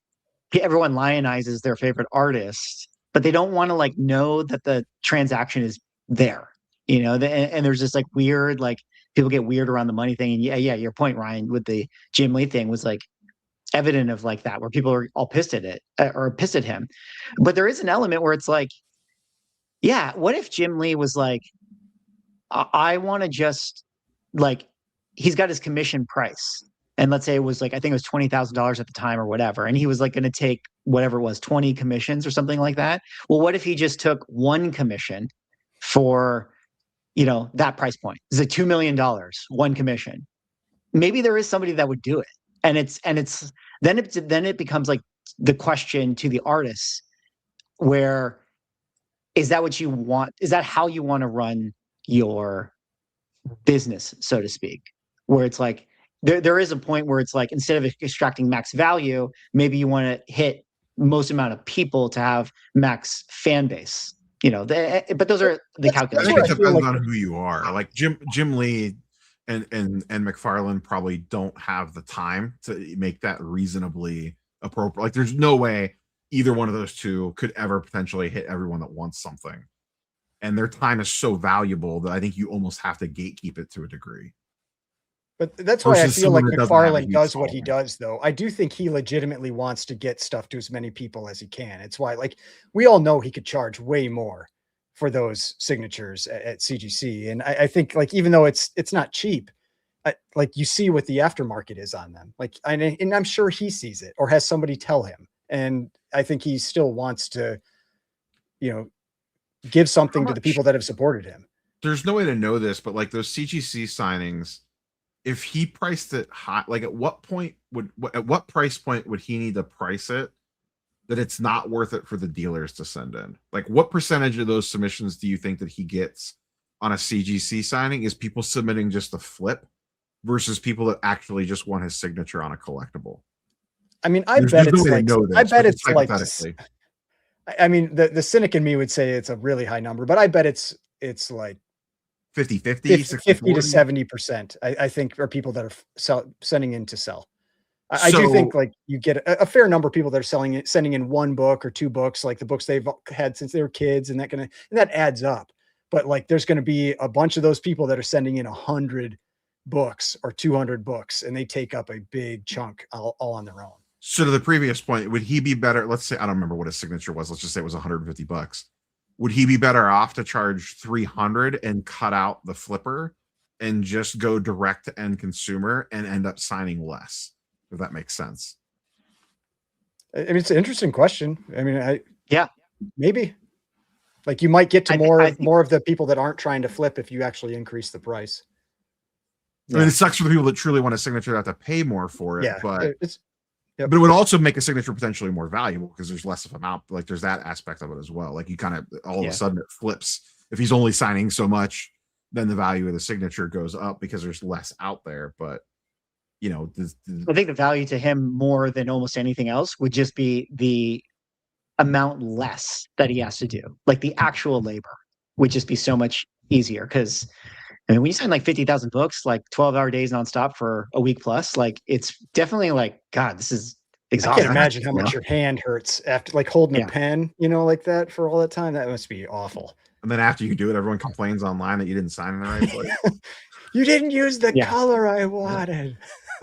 everyone lionizes their favorite artist, but they don't want to like know that the transaction is there. And there's just like weird, like people get weird around the money thing. And yeah, your point, Ryan, with the Jim Lee thing was like evident of like that, where people are all pissed at it or pissed at him. But there is an element where it's like, yeah, what if Jim Lee was like, I want to just like, he's got his commission price. And let's say it was like, I think it was $20,000 at the time or whatever. And he was like going to take whatever it was, 20 commissions or something like that. Well, what if he just took one commission for, that price point? It's like $2 million, one commission. Maybe there is somebody that would do it. And then it becomes like the question to the artists, where is that what you want? Is that how you want to run your business, so to speak? Where it's like, there is a point where it's like, instead of extracting max value, maybe you want to hit most amount of people to have max fan base. But those are the calculations. I think it depends on who you are. Like Jim Lee and McFarlane probably don't have the time to make that reasonably appropriate. Like there's no way either one of those two could ever potentially hit everyone that wants something. And their time is so valuable that I think you almost have to gatekeep it to a degree. But that's why I feel like McFarlane does what he does, though. I do think he legitimately wants to get stuff to as many people as he can. It's why, like, we all know he could charge way more for those signatures at CGC. And I think, like, even though it's not cheap, like, you see what the aftermarket is on them. Like, and I'm sure he sees it or has somebody tell him. And I think he still wants to, give something to the people that have supported him. There's no way to know this, but like those CGC signings, if he priced it high, like at what price point would he need to price it that it's not worth it for the dealers to send in? Like what percentage of those submissions do you think that he gets on a CGC signing is people submitting just a flip versus people that actually just want his signature on a collectible? I mean, I There's bet no it's way to like, know this, I bet but it's like, hypothetically. I mean, the cynic in me would say it's a really high number, but I bet it's like 50-50, 50 to 60-40? 70%, I think, are people that are sending in to sell. I do So- think like you get a fair number of people that are sending in one book or two books, like the books they've had since they were kids, and that adds up. But like, there's going to be a bunch of those people that are sending in 100 books or 200 books, and they take up a big chunk all on their own. So to the previous point, would he be better? Let's say, I don't remember what his signature was. Let's just say it was $150. Would he be better off to charge $300 and cut out the flipper and just go direct to end consumer and end up signing less? If that makes sense. I mean, it's an interesting question. I mean, Yeah, maybe like you might get to I think more of the people that aren't trying to flip if you actually increase the price. I mean, it sucks for the people that truly want a signature that have to pay more for it, Yeah, but it's but it would also make a signature potentially more valuable because there's less of an amount. Like there's that aspect of it as well. Like you kind of all of a sudden it flips. If he's only signing so much, then the value of the signature goes up because there's less out there. But you know, I think the value to him more than almost anything else would just be the amount less that he has to do. Like the actual labor would just be so much easier. Because I mean, when you sign like 50,000 books, like 12-hour days nonstop for a week plus, like it's definitely like, God, this is I exhausting. can't imagine how much your hand hurts after like holding a pen, like that for all that time. That must be awful. and then after you do it, everyone complains online that you didn't sign in the right place. You didn't use the color I wanted.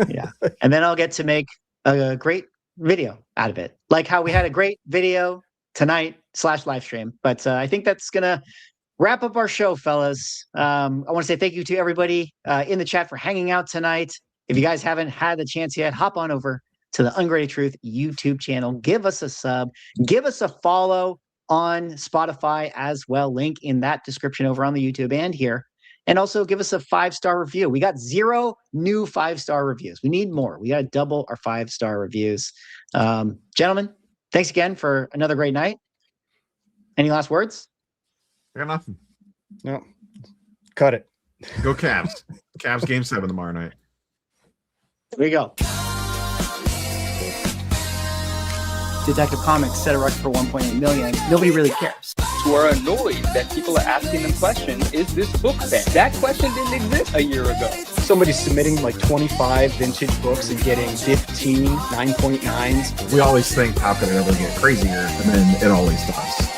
Yeah. And then I'll get to make a great video out of it. Like how we had a great video tonight / live stream. But I think that's going to wrap up our show, fellas. I want to say thank you to everybody in the chat for hanging out tonight. If you guys haven't had the chance yet, hop on over to the Ungraded Truth YouTube channel. Give us a sub. Give us a follow on Spotify as well. Link in that description over on the YouTube and here. And also give us a 5-star review. We got 0 new 5-star reviews. We need more. We got to double our 5-star reviews. Gentlemen, thanks again for another great night. Any last words? I got nothing. No, cut it. Go Cavs. Cavs game 7 tomorrow night. There we go. Detective Comics set a record for 1.8 million. Nobody really cares. Who are annoyed that people are asking them questions, is this book banned? That question didn't exist a year ago. Somebody's submitting like 25 vintage books and getting 15 9.9s. We always think, how could it ever get crazier? And then it always does.